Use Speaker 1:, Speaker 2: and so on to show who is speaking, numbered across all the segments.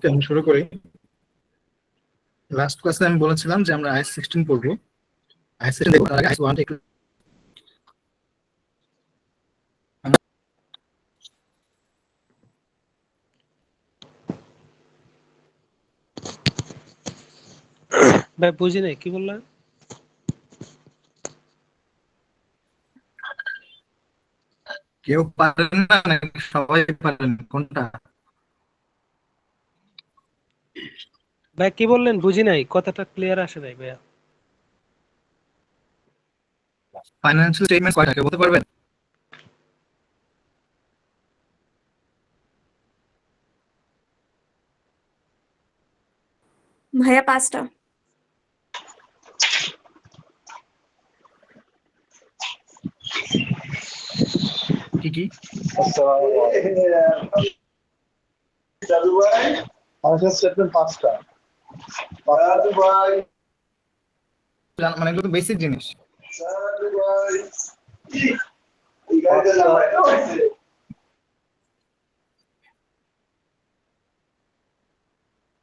Speaker 1: ওকে, আমি শুরু করি। লাস্ট ক্লাসে আমি বলেছিলাম যে আমরা আইএস 16 পড়বো। আইএস 16 দেখব, তার আগে আইএস 1 একটু
Speaker 2: ভাই বুঝি নাই কি বললেন।
Speaker 1: কেউ পারেন না নাকি সবাই পারেন, কোনটা?
Speaker 2: ভাই কি বললেন বুঝি নাই, কথাটা ক্লিয়ার আসে নাই ভাইয়া।
Speaker 1: ফাইন্যান্সিয়াল স্টেটমেন্ট কয়টা কেউ বলতে পারবেন?
Speaker 3: ভাইয়া 5টা।
Speaker 1: কি কি?
Speaker 4: ফাইন্যান্সিয়াল স্টেটমেন্ট 5টা।
Speaker 1: মানে এগুলো তো বেসিক জিনিস।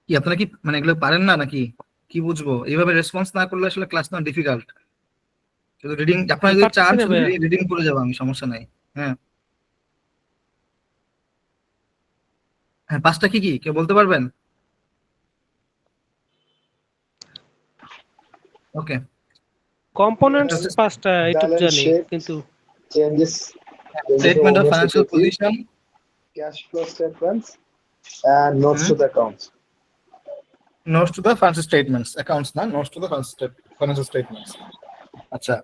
Speaker 1: কি আপনারা কি মানে এগুলো পারেন না নাকি? কি বুঝবো? এইভাবে রেসপন্স না করলে আসলে ক্লাস না ডিফিকাল্ট। শুধু রিডিং, আপনারা যদি
Speaker 2: পারতেছি
Speaker 1: চান
Speaker 2: না
Speaker 1: শুধু
Speaker 2: ভাইয়া।
Speaker 1: রিডিং করে যাবো আমি, সমস্যা নাই। হ্যাঁ হ্যাঁ, 5টা কি কি কেউ বলতে পারবেন? ওকে,
Speaker 2: কম্পোনেন্টস 5টা এইটুক
Speaker 4: Balance
Speaker 2: জানি,
Speaker 4: sheet,
Speaker 2: কিন্তু
Speaker 4: changes,
Speaker 1: statement of financial position,
Speaker 4: cash flow statements, and notes to the accounts.
Speaker 1: Notes to the financial statements, accounts না, notes to the financial statements. আচ্ছা,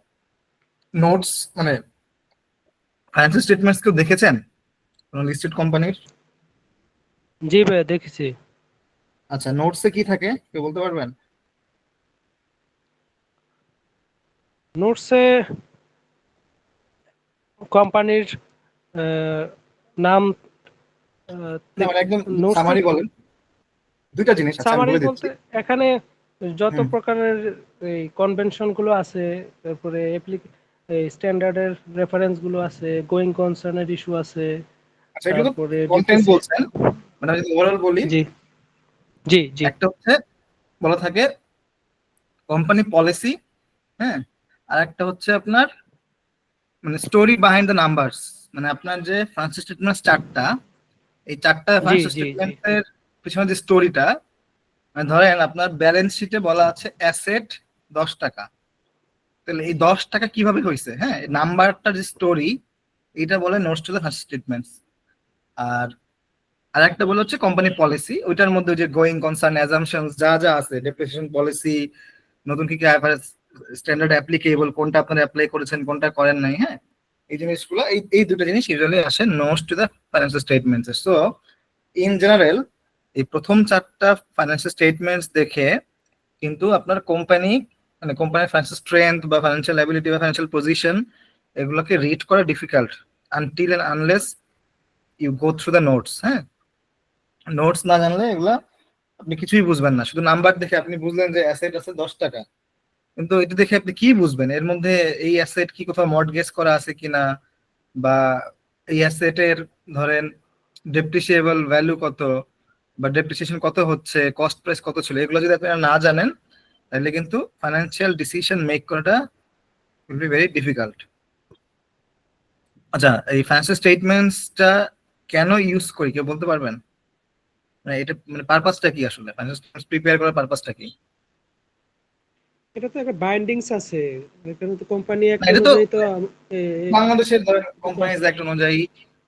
Speaker 1: নোটস মানে ফাইন্যান্সিয়াল স্টেটমেন্টস কেউ দেখেছেন কোন লিস্টেড কোম্পানির?
Speaker 2: জি ভাইয়া দেখেছি।
Speaker 1: আচ্ছা, নোটসে কি থাকে কেউ বলতে পারবেন?
Speaker 2: নোটসে কোম্পানির নাম,
Speaker 1: না মানে একদম
Speaker 2: নোটস
Speaker 1: সামারি বলেন, দুইটা জিনিস আছে আমি
Speaker 2: সামারি
Speaker 1: বলে দিচ্ছি।
Speaker 2: বলতে এখানে যত
Speaker 1: হুম।
Speaker 2: প্রকারের এই কনভেনশন গুলো আছে, তারপরে স্ট্যান্ডার্ডের রেফারেন্স গুলো আছে, গোয়িং কনসার্নের ইস্যু আছে,
Speaker 1: আচ্ছা, এগুলো তো
Speaker 2: তারপরে
Speaker 1: কন্টেন্ট বলছেন, মানে আমি যদি ওভারঅল বলি,
Speaker 2: জি জি জি
Speaker 1: একটা হচ্ছে বলা থাকে কোম্পানি পলিসি, হ্যাঁ, আর একটা হচ্ছে আপনার মানে স্টোরি বিহাইন্ড দ্য নাম্বারস, মানে আপনার যে ফাইন্যান্সিয়াল স্টেটমেন্টস চারটা, এই চারটা
Speaker 2: জি
Speaker 1: ফাইন্যান্সিয়াল
Speaker 2: জি জি
Speaker 1: স্টেটমেন্টের পিছনে যে স্টোরিটা, মানে ধরেন আপনার ব্যালেন্স শিটে বলা আছে অ্যাসেট 10 টাকা, তাহলে এই 10 টাকা কিভাবে হয়েছে, হ্যাঁ, নাম্বারটা যে স্টোরি, এটা বলে notes to the financial statements. আর আরেকটা বলে হচ্ছে কোম্পানি পলিসি, ওইটার মধ্যে যে গোয়িং কনসার্ন, অ্যাজাম্পশনস যা যা আছে, ডেপ্রিসিয়েশন পলিসি, নতুন কি কি আইএফআরএস স্ট্যান্ডার্ড অ্যাপ্লিকেবল, কোনটা আপনারা অ্যাপ্লাই করেছেন কোনটা করেন নাই, হ্যাঁ, এই জিনিসগুলো, এই দুটো জিনিস ইউজুয়ালি আসে notes to the financial statements. So in general এই প্রথম চারটা ফাইন্যান্সিয়াল স্টেটমেন্টস দেখে কিন্তু আপনার কোম্পানি মানে কোম্পানির ফাইন্যান্সিয়াল স্ট্রেংথ বা ফাইন্যান্সিয়াল অ্যাবিলিটি বা ফাইন্যান্সিয়াল পজিশন এগুলোকে রিড করা difficult until and unless you go through the notes. হ্যাঁ, নোটস না জানলে এগুলা আপনি কিছুই বুঝবেন না। শুধু নাম্বার দেখে আপনি বুঝলেন যে অ্যাসেট আছে 10 টাকা, কিন্তু এটা দেখে আপনি কি বুঝবেন এর মধ্যে এই অ্যাসেট কি কোথাও মর্টগেজ করা আছে কিনা, বা এই অ্যাসেটের ধরেন ডেপ্রিসিয়েবল ভ্যালু কত, বা ডেপ্রিসিয়েশন কত হচ্ছে, কস্ট প্রাইস কত ছিল, এগুলো যদি আপনারা না জানেন তাহলে কিন্তু ফাইন্যান্সিয়াল ডিসিশন মেক করাটা উইল বি ভেরি ডিফিকাল্ট। আচ্ছা, এই ফাইন্যান্সিয়াল স্টেটমেন্টসটা কেন ইউজ করি কেউ বলতে পারবেন? মানে এটা মানে পারপাসটা কি আসলে, ফাইন্যান্সিয়াল স্টেটমেন্টস প্রিপেয়ার করার পারপাসটা কি?
Speaker 2: এটা তো একটা বাইন্ডিংস আছে, এখানে তো কোম্পানি
Speaker 1: না,
Speaker 2: অ্যাক্ট
Speaker 1: এটা তো
Speaker 2: অনুযায়ী তো
Speaker 1: বাংলাদেশের ধরেন
Speaker 2: এটা তো
Speaker 1: কোম্পানিজ অ্যাক্ট অনুযায়ী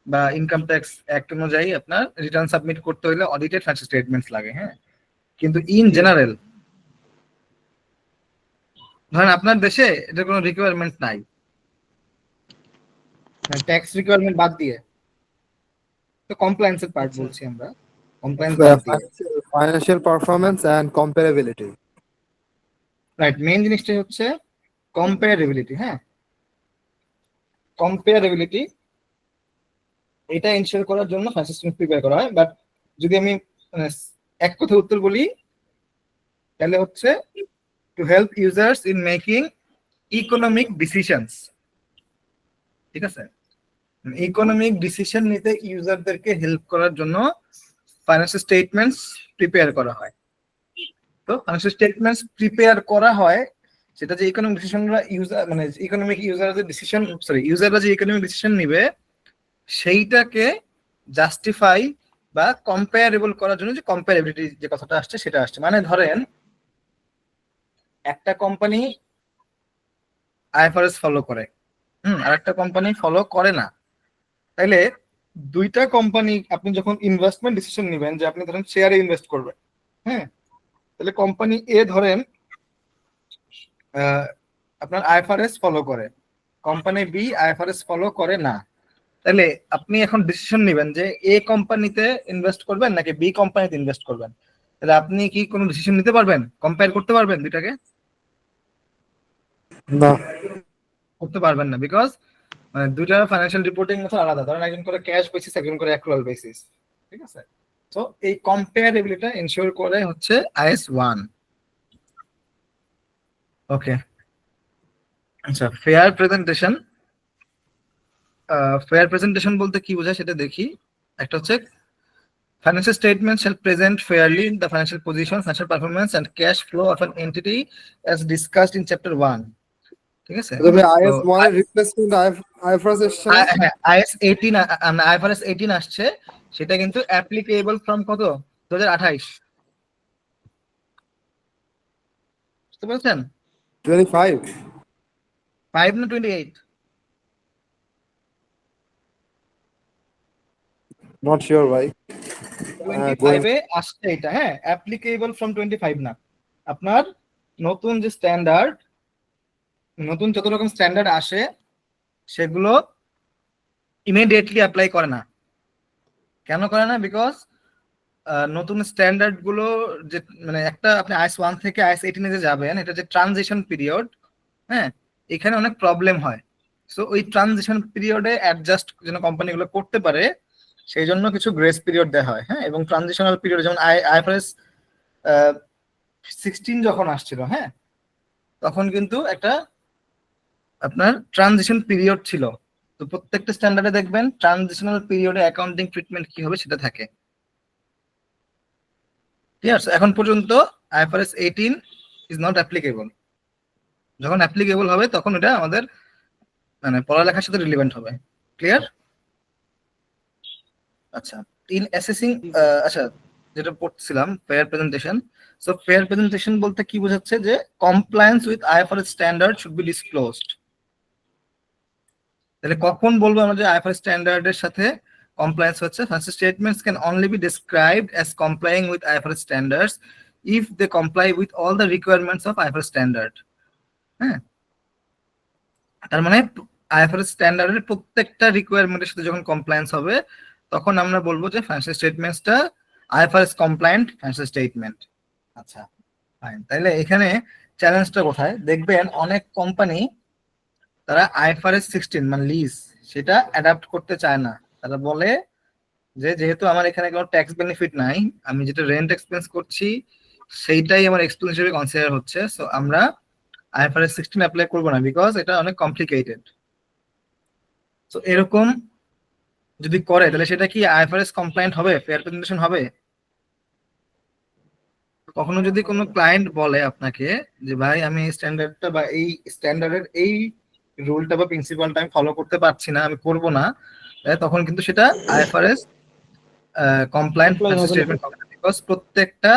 Speaker 1: বা ইনকাম ট্যাক্স অ্যাক্ট অনুযায়ী আপনার রিটার্ন সাবমিট করতে হলে অডিটেড ফাইন্যান্সিয়াল স্টেটমেন্টস লাগে, হ্যাঁ, কিন্তু ইন
Speaker 2: জি
Speaker 1: জেনারেল ধরেন আপনার দেশে এটার কোনো রিকোয়ারমেন্ট নাই, ট্যাক্স রিকোয়ারমেন্ট বাদ দিয়ে, তো কমপ্লায়েন্সের পার্ট
Speaker 2: আচ্ছা
Speaker 1: বলছি আমরা, কমপ্লায়েন্স বাদ দিয়ে,
Speaker 5: Financial performance and comparability.
Speaker 1: Right, main জিনিসটাই হচ্ছে কম্পারেবিলিটি। হ্যাঁ, কম্পারেবিলিটি এটা এনশিওর করার জন্য ফাইন্যান্সিয়াল স্টেটমেন্ট প্রিপেয়ার করা হয়। বাট যদি আমি মানে এক কথা উত্তর বলি তাহলে হচ্ছে to help users in making economic decisions. ঠিক আছে, ইকোনমিক ডিসিশন নিতে ইউজারদেরকে হেল্প করার জন্য ফাইন্যান্সিয়াল স্টেটমেন্টস প্রিপেয়ার করা হয়। তো ফাইন্যান্সিয়াল স্টেটমেন্টস প্রিপেয়ার করা হয় সেটা যে ইকোনমিক ডিসিশনরা ইউজাররা যে ইকোনমিক ডিসিশন নিবে সেইটাকে জাস্টিফাই বা কম্পেয়ারেবল করার জন্য যে কম্পেয়ারেবিলিটি যে কথাটা আসছে সেটা আসছে। মানে ধরেন একটা কোম্পানি আইএফআরএস ফলো করে, আর একটা কোম্পানি ফলো করে না, তাইলে দুইটা কোম্পানি আপনি যখন ইনভেস্টমেন্ট ডিসিশন নেবেন যে আপনি ধরেন শেয়ারে ইনভেস্ট করবেন, হ্যাঁ, তাহলে কোম্পানি এ ধরেন আপনার আইএফআরএস ফলো করে, কোম্পানি বি আইএফআরএস ফলো করে না, তাহলে আপনি এখন ডিসিশন নেবেন যে এ কোম্পানিতে ইনভেস্ট করবেন নাকি বি কোম্পানিতে ইনভেস্ট করবেন। তাহলে আপনি কি কোনো ডিসিশন নিতে পারবেন, কম্পেয়ার করতে পারবেন দুইটাকে?
Speaker 5: না।
Speaker 1: করতে পারবেন না, বিকজ মানে দুইটার ফাইন্যান্সিয়াল রিপোর্টিং মেথড আলাদা। ধরেন একজন করে ক্যাশ বেসিস, একজন করে অ্যাক্রুয়াল বেসিস, ঠিক আছে? তো এই কম্পেয়ারেবিলিটি এনশিওর করে হচ্ছে আইএস 1। ওকে, আচ্ছা, ফেয়ার প্রেজেন্টেশন। ফেয়ার প্রেজেন্টেশন বলতে কি বোঝায় সেটা দেখি। একটা হচ্ছে financial statements shall present fairly the financial position, financial performance and cash flow of an entity as discussed in chapter 1, ঠিক আছে?
Speaker 5: তবে IS 1 এর রিপ্লেসমেন্ট IFRS এসছে না?
Speaker 1: হ্যাঁ, IS 18 IFRS 18 আসছে, সেটা কিন্তু অ্যাপ্লিকেবল ফ্রম কত 2028, বুঝতে পারছেন?
Speaker 5: 25
Speaker 1: 5 না 28?
Speaker 5: নট শিওর ভাই।
Speaker 1: 25 এ আসছে এটা, হ্যাঁ, অ্যাপ্লিকেবল ফ্রম 25 না। আপনার নতুন যে স্ট্যান্ডার্ড, নতুন যত রকম স্ট্যান্ডার্ড আসে সেগুলো ইমিডিয়েটলি অ্যাপ্লাই করে না। কেন করে না? বিকজ নতুন স্ট্যান্ডার্ড গুলো যে মানে একটা আপনি আইএস 1 থেকে আইএস 18 এ যে যাবেন, এটা যে ট্রানজিশন পিরিয়ড, হ্যাঁ, এখানে অনেক প্রবলেম হয়। সো ওই ট্রানজিশন পিরিয়ডে অ্যাডজাস্ট যেন কোম্পানিগুলো করতে পারে সেই জন্য কিছু গ্রেস পিরিয়ড দেওয়া হয়, হ্যাঁ। এবং ট্রানজিশনাল পিরিয়ড যেমন আইএফআরএস 16 যখন আসছিল, হ্যাঁ, তখন কিন্তু একটা আপনার ট্রানজিশন পিরিয়ড ছিল। তো প্রত্যেকটা স্ট্যান্ডার্ডে দেখবেন ট্রানজিশনাল পিরিয়ডে অ্যাকাউন্টিং ট্রিটমেন্ট কি হবে সেটা থাকে। ঠিক আছে, এখন পর্যন্ত আইএফআরএস 18 ইজ নট অ্যাপ্লিকেবল। যখন অ্যাপ্লিকেবল হবে তখন এটা আমাদের মানে পড়ালেখার সাথে রিলেভেন্ট হবে। ক্লিয়ার? আচ্ছা, ইন অ্যাসেসিং, আচ্ছা, যেটা পড়ছিলাম fair presentation. So fair presentation বলতে কি বোঝাচ্ছে যে compliance with IFRS standard should be disclosed. তাহলে কখন বলবো আমরা যে আইএফআরএস স্ট্যান্ডার্ডের সাথে compliance হচ্ছে? financial statements can only be described as complying with IFRS standards if they comply with all the requirements of IFRS standard, হ্যাঁ। তার মানে IFRS স্ট্যান্ডার্ডের প্রত্যেকটা রিকোয়ারমেন্টের সাথে যখন কমপ্লায়েন্স হবে তখন আমরা বলবো যে ফাইন্যান্সিয়াল স্টেটমেন্টসটা IFRS কমপ্লায়েন্ট ফাইন্যান্সিয়াল স্টেটমেন্ট। আচ্ছা, ফাইন। তাহলে এখানে চ্যালেঞ্জটা কোথায়? দেখবেন অনেক কোম্পানি তারা IFRS 16 মানে লিজ সেটা অ্যাডাপ্ট করতে চায় না। তারা বলে যে যেহেতু আমার এখানে কোনো ট্যাক্স বেনিফিট নাই, আমি যেটা রেন্ট এক্সপেন্স করছি সেইটাই আমার এক্সপেন্স হিসেবে কনসিডার হচ্ছে, সো আমরা IFRS 16 অ্যাপ্লাই করব না বিকজ এটা অনেক কমপ্লিকেটেড। সো এরকম যদি করে তাহলে সেটা কি IFRS কমপ্লায়েন্ট হবে, ফেয়ার প্রেজেন্টেশন হবে? কখনো যদি কোনো ক্লায়েন্ট বলে আপনাকে যে ভাই আমি এই স্ট্যান্ডার্ডটা বা এই স্ট্যান্ডার্ডের এই রুলটা বা প্রিন্সিপালটা আমি ফলো করতে পারছি না, আমি করব না, তখন কিন্তু সেটা IFRS কমপ্লায়েন্ট স্টেটমেন্ট হবে না। বিকজ প্রত্যেকটা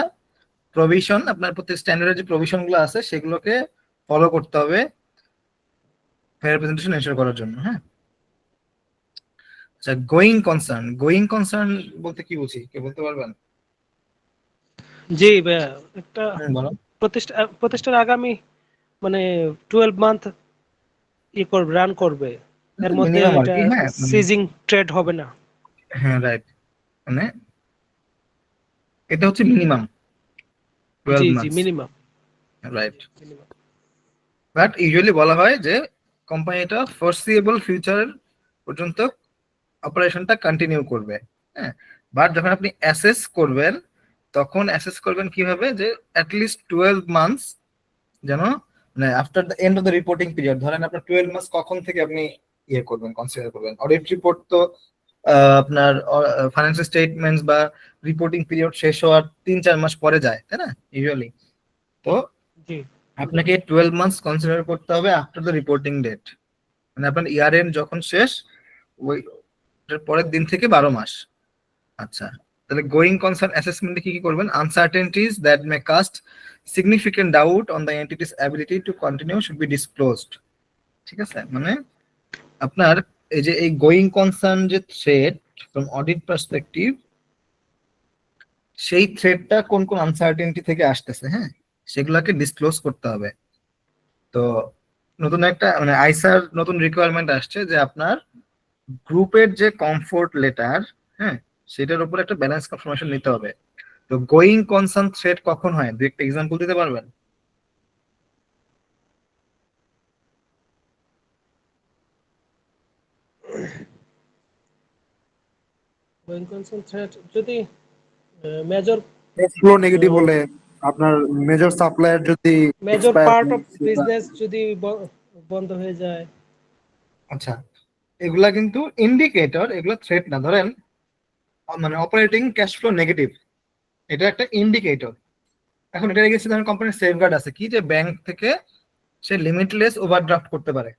Speaker 1: প্রভিশন, আপনার প্রত্যেক স্ট্যান্ডার্ডের যে প্রভিশন গুলো আছে সেগুলোকে ফলো করতে হবে ফেয়ার প্রেজেন্টেশন এনশিওর করার জন্য, হ্যাঁ। আচ্ছা, গোয়িং কনসার্ন বলতে কি বুঝি, কে বলতে পারবেন?
Speaker 2: জি ভাইয়া, একটা
Speaker 1: বলো।
Speaker 2: প্রতিষ্ঠান আগামী মানে 12 মান্থ করবে, রান করবে, এর মধ্যে
Speaker 1: Minimum আর
Speaker 2: এটা
Speaker 1: কি, হ্যাঁ,
Speaker 2: সিজিং ট্রেড হবে না।
Speaker 1: হ্যাঁ, রাইট, মানে এটা হচ্ছে minimum
Speaker 2: G
Speaker 1: 12
Speaker 2: G,
Speaker 1: months,
Speaker 2: minimum.
Speaker 1: Right. But usually বলা হয় যে কোম্পানিটা ফরসিয়েবল ফিউচার পর্যন্ত অপারেশনটা কন্টিনিউ করবে, হ্যাঁ। বাট যখন আপনি অ্যাসেস করবেন তখন অ্যাসেস করবেন কিভাবে, যে অ্যাটলিস্ট 12 মান্থস যেন মানে after the end of the reporting period, ধরেন আপনার 12 মান্থস কখন থেকে আপনি ইয়ে করবেন, কনসিডার করবেন। অডিট রিপোর্ট তো আপনার ফাইন্যান্সিয়াল স্টেটমেন্টস বা রিপোর্টিং পিরিয়ড শেষ হওয়ার 3-4 মাস পরে যায়, তাই না ইউজুয়ালি? তো
Speaker 2: জি
Speaker 1: আপনাকে 12 মান্থস কনসিডার করতে হবে আফটার দ্য রিপোর্টিং ডেট, মানে আপনার ইয়ার এন্ড যখন শেষ ওই পরের দিন থেকে 12 মাস। আচ্ছা, তাহলে গোয়িং কনসার্ন অ্যাসেসমেন্টে কি কি করবেন? Uncertainties that may cast significant doubt on the entity's ability to continue should be disclosed. ঠিক আছে, মানে আপনার এই যে এই গোয়িং কনসার্ন যে থ্রেড ফ্রম অডিট পার্সপেক্টিভ, সেই থ্রেডটা কোন কোন আনসার্টেনটি থেকে আসতেছে, হ্যাঁ, সেগুলোকে ডিসক্লোজ করতে হবে। তো নতুন একটা মানে আইসার নতুন রিকোয়ারমেন্ট আসছে যে আপনার গ্রুপের যে কমফোর্ট লেটার, হ্যাঁ, সেটার উপর একটা ব্যালেন্স কনফার্মেশন নিতে হবে। তো গোয়িং কনসার্ন থ্রেড কখন হয়, দু একটা এক্সাম্পল দিতে পারবেন?
Speaker 2: গোয়িং কনসার্ন থ্রেট যদি মেজর
Speaker 5: ক্যাশ ফ্লো নেগেটিভ হলে, আপনার মেজর সাপ্লায়ার যদি
Speaker 2: major
Speaker 5: expire
Speaker 2: part of business যদি বন্ধ হয়ে যায়।
Speaker 1: আচ্ছা, এগুলা কিন্তু ইন্ডিকেটর, এগুলো থ্রেট না। ধরেন মানে অপারেটিং ক্যাশ ফ্লো নেগেটিভ, এটা একটা ইন্ডিকেটর। এখন এটা রেখেছে ধরেন কোম্পানির সেফগার্ড আছে কি, যে ব্যাংক থেকে সে লিমিটলেস ওভারড্রাফট করতে পারে,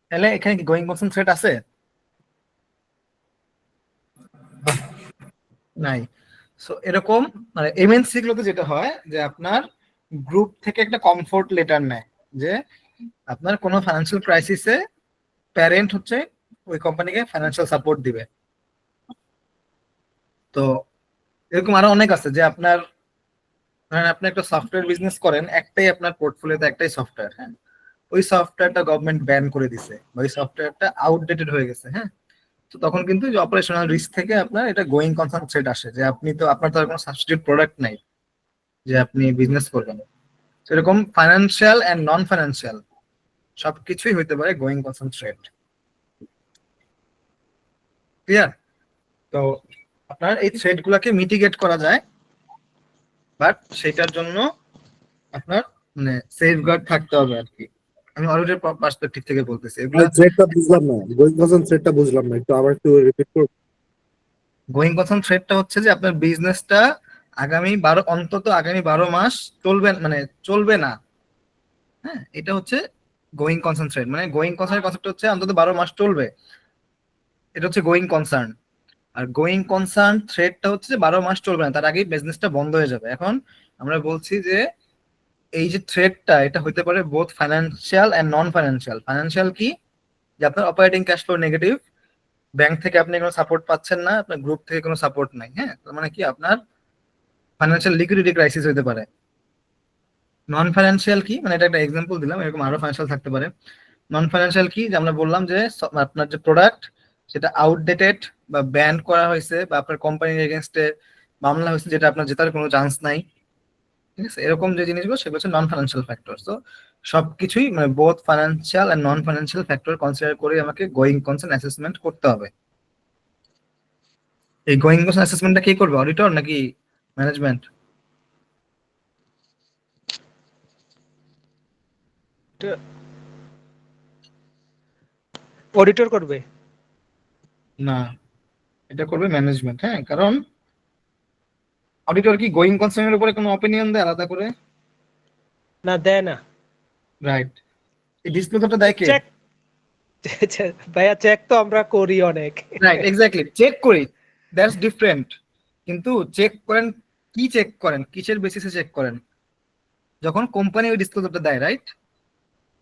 Speaker 1: তাহলে এখানে কি গোয়িং কনসার্ন থ্রেট আছে? নাই। সো এরকম মানে এমএনসি গুলোতে যেটা হয় যে আপনার গ্রুপ থেকে একটা কমফোর্ট লেটার নেয় যে আপনার কোনো ফাইন্যান্সিয়াল ক্রাইসিসে প্যারেন্ট হচ্ছে ওই কোম্পানিকে ফাইন্যান্সিয়াল সাপোর্ট দিবে। তো এরকম আরো অনেক আছে যে আপনার ধরেন আপনি একটা সফটওয়্যার বিজনেস করেন, একটাই আপনার পোর্টফোলিওতে একটাই সফটওয়্যার, হ্যাঁ, ওই সফটওয়্যারটা গভর্নমেন্ট ব্যান করে দিছে বা ওই সফটওয়্যারটা আউটডেটেড হয়ে গেছে, হ্যাঁ, তো তখন কিন্তু যে অপারেশনাল রিস্ক থেকে আপনার এটা গোয়িং কনসার্ন থ্রেট আসে যে আপনি তো আপনার তো আর কোনো সাবস্টিটিউট প্রোডাক্ট নাই যে আপনি বিজনেস করবেন। সেরকম ফাইন্যান্সিয়াল এন্ড নন ফাইন্যান্সিয়াল সবকিছুই হইতে পারে গোয়িং কনসার্ন থ্রেট। ক্লিয়ার? তো আপনার এই থ্রেট গুলাকে মিটিগেট করা যায়, বাট সেটার জন্য আপনার মানে সেফগার্ড থাকতে হবে আর কি। আমি অডিটের পার্সপেক্টিভ থেকে বলতেছি এগুলা।
Speaker 5: থ্রেডটা বুঝলাম না, গোয়িং কনসার্ন থ্রেডটা বুঝলাম না, একটু আবার একটু রিপিট করুন।
Speaker 1: গোয়িং কনসার্ন থ্রেটটা হচ্ছে যে আপনার বিজনেসটা অন্তত আগামী 12 মাস চলবে, মানে চলবে না, হ্যাঁ, এটা হচ্ছে গোয়িং কনসার্ন থ্রেট। মানে গোয়িং কনসার্ন কনসেপ্ট হচ্ছে অন্তত 12 মাস চলবে, এটা হচ্ছে গোয়িং কনসার্ন। আর গোয়িং কনসার্ন থ্রেটটা হচ্ছে যে 12 মাস চলবে না, তার আগেই বিজনেসটা বন্ধ হয়ে যাবে। এখন আমরা বলছি যে এই যে থ্রেটটা এটা হইতে পারে both financial and non financial. Financial কি, যে আপনার operating cash flow negative, bank থেকে আপনি কোনো সাপোর্ট পাচ্ছেন না, আপনার গ্রুপ থেকে কোনো সাপোর্ট নাই, হ্যাঁ, তার মানে কি আপনার ফাইন্যান্সিয়াল লিকুইডিটি ক্রাইসিস হতে পারে। নন ফাইন্যান্সিয়াল কি, মানে এটা একটা এক্সাম্পল দিলাম, এরকম আরো ফাইন্যান্সিয়াল থাকতে পারে। নন ফাইন্যান্সিয়াল কি, যে আমরা বললাম যে আপনার যে প্রোডাক্ট সেটা আউটডেটেড বা ব্যান করা হয়েছে বা আপনার কোম্পানির এগেনস্টে মামলা হয়েছে যেটা আপনার জেতার কোনো চান্স নাই, ঠিক আছে, এরকম যে জিনিসগুলো সেগুলো হচ্ছে নন ফাইন্যান্সিয়াল ফ্যাক্টর। তো সবকিছুই মানে both financial and non financial factor consider করে আমাকে গোয়িং কনসার্ন অ্যাসেসমেন্ট করতে হবে। এই গোয়িং কনসার্ন অ্যাসেসমেন্টটা কে করবে, অডিটর নাকি ম্যানেজমেন্ট?
Speaker 2: অডিটর করবে।
Speaker 1: না, এটা করবে ম্যানেজমেন্ট, হ্যাঁ, কারণ অডিটর কি গোয়িং কনসার্নের উপরে কোনো অপিনিয়ন দেয় আলাদা করে?
Speaker 2: না, দেয় না।
Speaker 1: রাইট। এই ডিসক্লোজারটা দেয় কে?
Speaker 2: চেক ভাইয়া, চেক তো আমরা করি অনেক।
Speaker 1: রাইট, এক্স্যাক্টলি, চেক করি, দ্যাটস ডিফারেন্ট। কিন্তু চেক করেন, কি চেক করেন, কিসের বেসিসে চেক করেন? যখন কোম্পানি ওই ডিসক্লোজারটা দেয়, রাইট,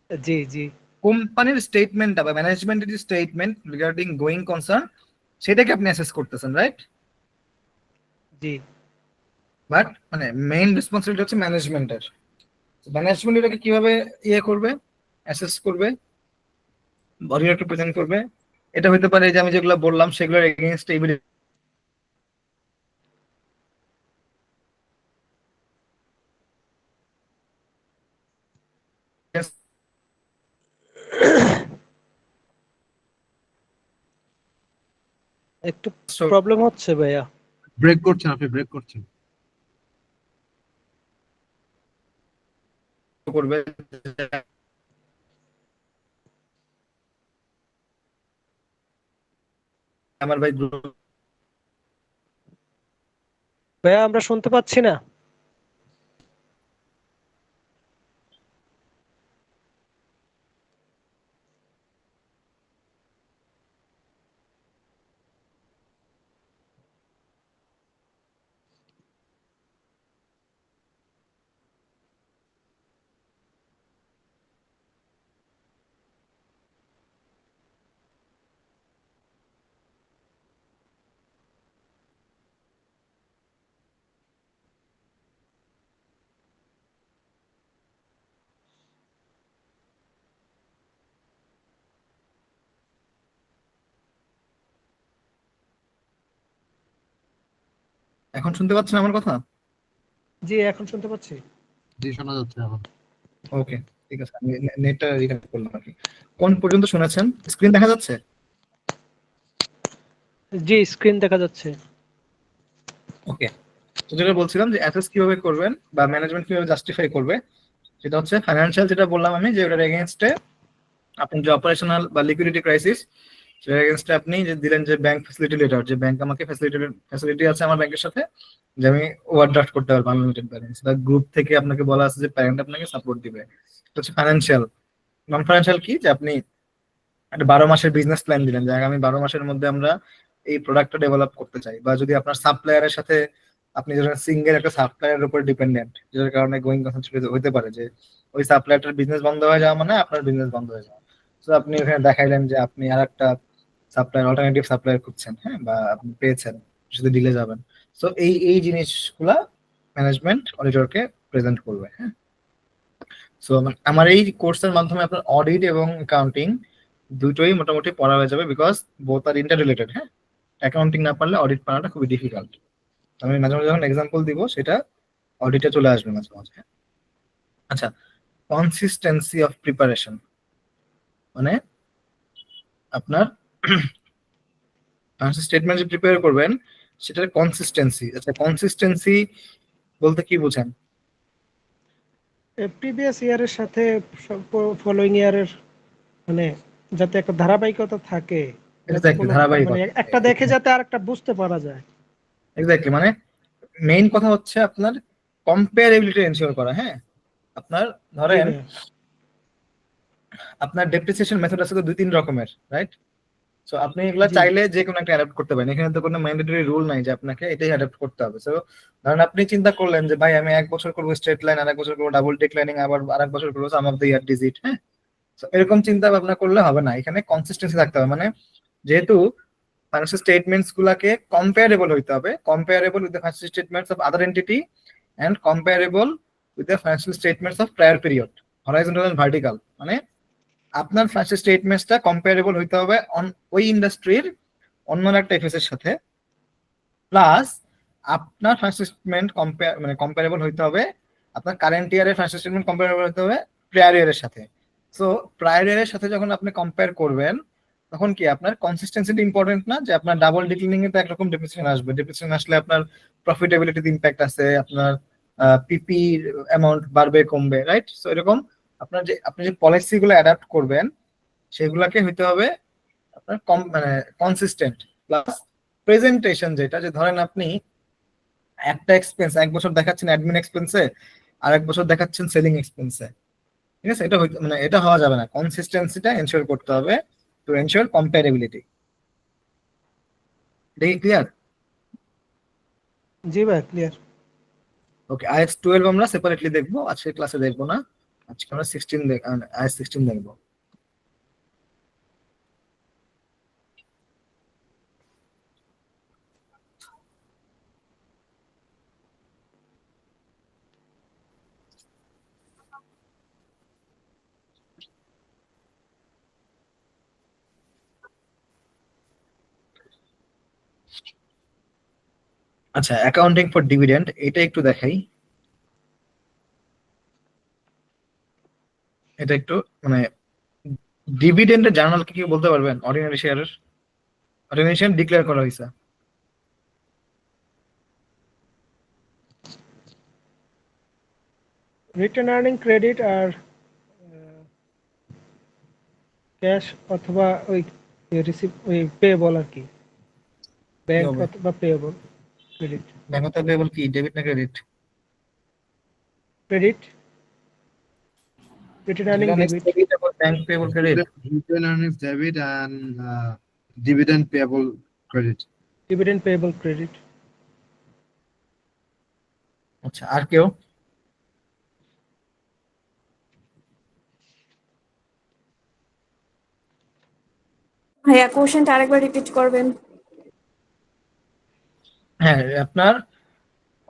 Speaker 2: জি জি
Speaker 1: কোম্পানির স্টেটমেন্টটা বা ম্যানেজমেন্টের যে স্টেটমেন্ট রিগার্ডিং গোয়িং কনসার্ন সেটাকে আপনি অ্যাসেস করতেছেন, রাইট?
Speaker 2: জি।
Speaker 1: বাট মানে মেইন রেসপন্সিবিলিটি হচ্ছে ম্যানেজমেন্টের। ম্যানেজমেন্ট এটাকে কিভাবে করবে, অ্যাসেস করবে, অডিটরকে প্রেজেন্ট করবে? এটা হতে পারে যে আমি যেগুলো বললাম সেগুলোর এগেইনস্ট এভিডেন্স
Speaker 2: একটু প্রবলেম হচ্ছে ভাইয়া।
Speaker 5: ব্রেক করছেন, আপনি ব্রেক করছেন।
Speaker 1: করবে। আমার ভাই গ্রুপ
Speaker 2: ভাইয়া আমরা শুনতে পাচ্ছি না।
Speaker 1: এখন শুনতে পাচ্ছেন আমার কথা?
Speaker 2: জি এখন শুনতে পাচ্ছি।
Speaker 5: জি, শোনা যাচ্ছে এখন।
Speaker 1: ওকে, ঠিক আছে, আমি নেটটা রিকানেক্ট করলাম আর কি। কোন পর্যন্ত শুনেছেন? স্ক্রিন দেখা যাচ্ছে?
Speaker 2: জি স্ক্রিন দেখা যাচ্ছে।
Speaker 1: ওকে, তো যেটা বলছিলাম যে অ্যাসেস কিভাবে করবেন বা ম্যানেজমেন্ট কিভাবে জাস্টিফাই করবে, সেটা হচ্ছে ফাইন্যান্সিয়াল, যেটা বললাম আমি, যে ওটার এগেনস্টে আপনি যে অপারেশনাল বা লিকুইডিটি ক্রাইসিস, সেটার এগেনস্টে আপনি যে দিলেন যে ব্যাংক ফ্যাসিলিটি লেটার, যে ব্যাংক আমাকে ফ্যাসিলিটি আছে আমার ব্যাংকের সাথে, যে আমি ওভারড্রাফট করতে পারবো আনলিমিটেড ব্যালেন্স, বা গ্রুপ থেকে আপনাকে বলা আছে যে প্যারেন্ট আপনাকে সাপোর্ট দিবে। এটা হচ্ছে ফাইন্যান্সিয়াল। নন ফাইন্যান্সিয়াল কি, যে আপনি একটা 12 মাসের বিজনেস প্ল্যান দিলেন, যে আগামী 12 মাসের মধ্যে আমরা এই প্রোডাক্টটা ডেভেলপ করতে চাই। বা যদি আপনার সাপ্লায়ারের সাথে, আপনি যখন সিঙ্গেল একটা সাপ্লায়ারের উপর ডিপেন্ডেন্ট, যেটার কারণে গোয়িং কনসার্ন হতে পারে যে ওই সাপ্লায়ারটার বিজনেস বন্ধ হয়ে যাওয়া মানে আপনার বিজনেস বন্ধ হয়ে যাওয়া। তো আপনি ওখানে দেখাইলেন যে আপনি আর একটা সাপ্লায়ার, অল্টারনেটিভ সাপ্লায়ার খুঁজছেন, হ্যাঁ, বা আপনি পেয়েছেন, সাথে ডিলে যাবেন। তো এই এই জিনিসগুলা ম্যানেজমেন্ট অডিটরকে প্রেজেন্ট করবে, হ্যাঁ। সো আমার এই কোর্সের মাধ্যমে আপনার অডিট এবং অ্যাকাউন্টিং দুটোই মোটামুটি পড়া হয়ে যাবে, because both are interrelated, হ্যাঁ। অ্যাকাউন্টিং না পারলে অডিট পাওয়াটা খুবই ডিফিকাল্ট। আমি মাঝে মাঝে যখন এক্সাম্পল দিব, সেটা অডিটে চলে আসবে মাঝে মাঝে, হ্যাঁ? আচ্ছা, কনসিস্টেন্সি অফ প্রিপারেশন মানে আপনার ফাইন্যান্সিয়াল স্টেটমেন্ট যে প্রিপেয়ার করবেন, সেটার কনসিস্টেন্সি। আচ্ছা, কনসিস্টেন্সি বলতে কি বোঝেন?
Speaker 2: প্রিভিয়াস ইয়ারের সাথে ফলোইং ইয়ারের মানে যাতে একটা ধারাবাহিকতা থাকে, যাতে
Speaker 1: এক্স্যাক্টলি,
Speaker 2: কোনো মানে
Speaker 1: ধারাবাহিকতা।
Speaker 2: একটা দেখে যাতে আরেকটা বুঝতে পারা যায়।
Speaker 1: এক্স্যাক্টলি, মানে মেইন কথা হচ্ছে আপনার কম্পারেবিলিটি এনশিওর করা, হ্যাঁ। আপনার
Speaker 2: জি
Speaker 1: ধরেন
Speaker 2: ভাইয়া।
Speaker 1: আপনার ডেপ্রিসিয়েশন মেথড আছে তো 2-3 রকমের, রাইট? সো আপনি এগুলা
Speaker 2: জি
Speaker 1: চাইলে যে কোনো একটা অ্যাডাপ্ট করতে পারেন, এখানে তো কোনো ম্যান্ডেটরি রুল নাই যে আপনাকে এটাই অ্যাডাপ্ট করতে হবে। সো ধরেন আপনি চিন্তা করলেন যে ভাই আমি 1 বছর করবো স্ট্রেট লাইন, আর 1 বছর করবো ডাবল ডিক্লাইনিং, আবার আরেক বছর করবো সাম অফ দ্য ইয়ার ডিজিট, হ্যাঁ। So এরকম চিন্তা ভাবনা করলে হবে না, এখানে কনসিস্টেন্সি থাকতে হবে। মানে যেহেতু ফাইন্যান্সিয়াল স্টেটমেন্টস গুলাকে কম্পারেবল হইতে হবে, comparable with the financial statements of other entity and comparable with the financial statements of prior period, horizontal and vertical. মানে আপনার ফাইন্যান্সিয়াল স্টেটমেন্টসটা কম্পারেবল হইতে হবে ওই ইন্ডাস্ট্রির অন্য একটা এফএস এর সাথে, প্লাস আপনার ফাইন্যান্সিয়াল স্টেটমেন্ট কম্পারেবল হইতে হবে, আপনার কারেন্ট ইয়ারের ফাইন্যান্সিয়াল স্টেটমেন্ট কম্পারেবল হইতে হবে প্রায়র ইয়ারের সাথে। সো প্রায়র ইয়ারের সাথে যখন আপনি কম্পেয়ার করবেন, তখন কি আপনার কনসিস্টেন্সিটা ইম্পর্টেন্ট না, যে আপনার ডাবল ডিক্লিনিং এ তো একরকম ডেপ্রিসিয়েশন আসবে, ডেপ্রিসিয়েশন আসলে আপনার প্রফিটেবিলিটিতে ইম্প্যাক্ট আছে, আপনার পিপি অ্যামাউন্ট বাড়বে কমবে, রাইট? সো এরকম আপনার যে আপনি যে পলিসি গুলো অ্যাডাপ্ট করবেন, সেগুলাকে হইতে হবে আপনার মানে কনসিস্টেন্ট। প্লাস প্রেজেন্টেশন, যেটা যে ধরেন আপনি একটা এক্সপেন্স 1 বছর দেখাচ্ছেন অ্যাডমিন এক্সপেন্সে, আর 1 বছর দেখাচ্ছেন সেলিং এক্সপেন্সে, ঠিক আছে? এটা মানে এটা হওয়া যাবে না, কনসিস্টেন্সিটা এনশিওর করতে হবে টু এনশিওর কম্পারেবিলিটি। এটা কি ক্লিয়ার?
Speaker 2: জি ভাই ক্লিয়ার।
Speaker 1: ওকে, আইএস 12 আমরা সেপারেটলি দেখবো, আজকে ক্লাসে দেখবো না। আজকে আমরা 16 আইএস 16 দেখবো। আচ্ছা, অ্যাকাউন্টিং ফর ডিভিডেন্ড, এটা একটু দেখাই। এটা একটু মানে ডিভিডেন্ডের জার্নাল কি কেউ বলতে পারবেন? অর্ডিনারি শেয়ারের অর্ডিনারি শেয়ার ডিক্লেয়ার করা হয়েছে।
Speaker 2: রিটার্ন আর্নিং ক্রেডিট আর ক্যাশ অথবা ওই রিসিভ ওই পেবল আর কি। ব্যাংক
Speaker 1: হবে?
Speaker 2: অথবা পেয়েবল ক্রেডিট।
Speaker 1: ব্যাংক অথবা পেয়েবল কি, ডেবিট না credit?
Speaker 2: Credit, return earning debit.
Speaker 1: Bank payable credit.
Speaker 5: Retained earnings debit and dividend payable credit.
Speaker 2: Dividend payable credit.
Speaker 1: আচ্ছা, আর কেউ?
Speaker 3: ভাইয়া কোশ্চেনটা আরেকবার রিপিট করবেন?
Speaker 1: হ্যাঁ, আপনার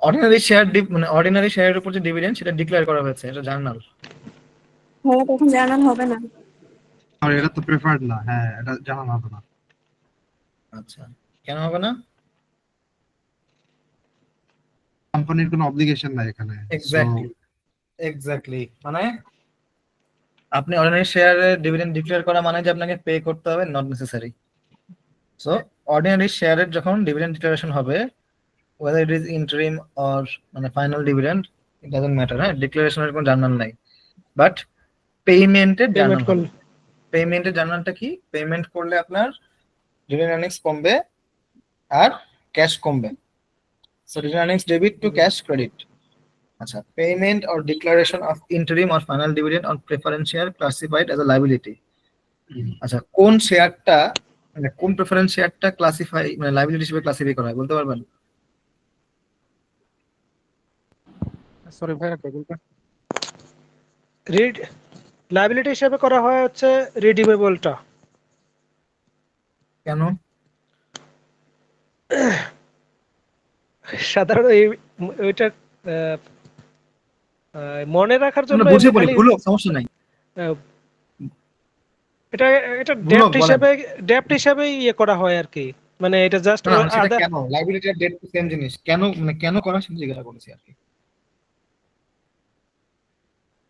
Speaker 1: অর্ডিনারি শেয়ার মানে অর্ডিনারি শেয়ারের উপর যে ডিভিডেন্ড সেটা ডিক্লেয়ার করা হয়েছে, এটা জার্নাল।
Speaker 3: ভাইয়া তখন জার্নাল হবে না।
Speaker 5: আর এটা তো প্রেফার্ড না, হ্যাঁ এটা জানা হবে না।
Speaker 1: আচ্ছা, কেন হবে না?
Speaker 5: কোম্পানির কোনো অব্লিগেশন নাই এখানে।
Speaker 1: এক্স্যাক্টলি মানে আপনি অর্ডিনারি শেয়ারে ডিভিডেন্ড ডিক্লেয়ার করা মানে যে আপনাকে পে করতে হবে, নট নেসেসারি। সো অর্ডিনারি শেয়ারের যখন ডিভিডেন্ড ডিক্লারেশন হবে, whether it is interim or মানে final dividend, it doesn't matter. হ্যাঁ, ডিক্লারেশনের কোনো জার্নাল নাই, বাট পেমেন্টের জার্নাল।
Speaker 2: পেমেন্ট করলে
Speaker 1: পেমেন্টের জার্নালটা কি? পেমেন্ট করলে আপনার রিটার্ন আর্নিংস কমবে আর ক্যাশ কমবে। So return earnings debit to cash credit. আচ্ছা, payment or declaration of interim or final dividend on preference share classified as a liability. আচ্ছা, কোন শেয়ারটা মানে কোন প্রেফারেন্স শেয়ারটা ক্লাসিফাই মানে লায়াবিলিটি হিসেবে ক্লাসিফাই করা হয় বলতে পারবেন?
Speaker 5: সরি ভাইয়া বলতে
Speaker 2: রিড লায়াবিলিটি হিসেবে করা হয় হচ্ছে রিডিমেবলটা।
Speaker 1: কেন?
Speaker 2: সাধারণত ওইটা মনে রাখার জন্য
Speaker 1: আমরা বুঝে বলি,
Speaker 2: খালি
Speaker 1: ভুলো সমস্যা নাই।
Speaker 2: এটা এটা
Speaker 1: বলো,
Speaker 2: ডেপ্ট হিসেবে ইয়ে করা হয় আর কি, মানে এটা জাস্ট
Speaker 1: না, সেটা কেন? লায়াবিলিটি আর ডেট সেম জিনিস, কেন মানে কেন করা সেটা জিজ্ঞাসা করেছি আর কি।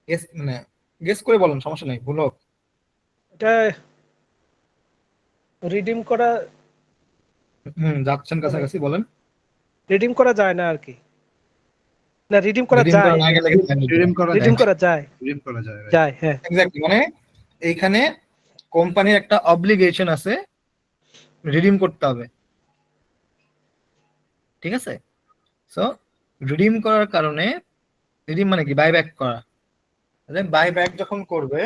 Speaker 1: গেস মানে গেস করে বলেন, সমস্যা নাই, ভুল হোক।
Speaker 2: এটা রিডিম করা
Speaker 1: যাচ্ছেন কাছাকাছি, বলেন।
Speaker 2: রিডিম করা যায় না আর কি, না রিডিম করা
Speaker 1: Redeem
Speaker 2: যায়,
Speaker 1: করা না গেলে কিন্তু
Speaker 5: রিডিম করা যায়,
Speaker 2: রিডিম করা যায়,
Speaker 5: রিডিম করা যায়, right?
Speaker 2: যায় হ্যাঁ।
Speaker 1: এক্স্যাক্টলি মানে এইখানে কোম্পানির একটা অব্লিগেশন আছে, রিডিম করতে হবে, ঠিক আছে? সো রিডিম করার কারণে, রিডিম মানে কি? বাইব্যাক করা। বাইব্যাক যখন করবে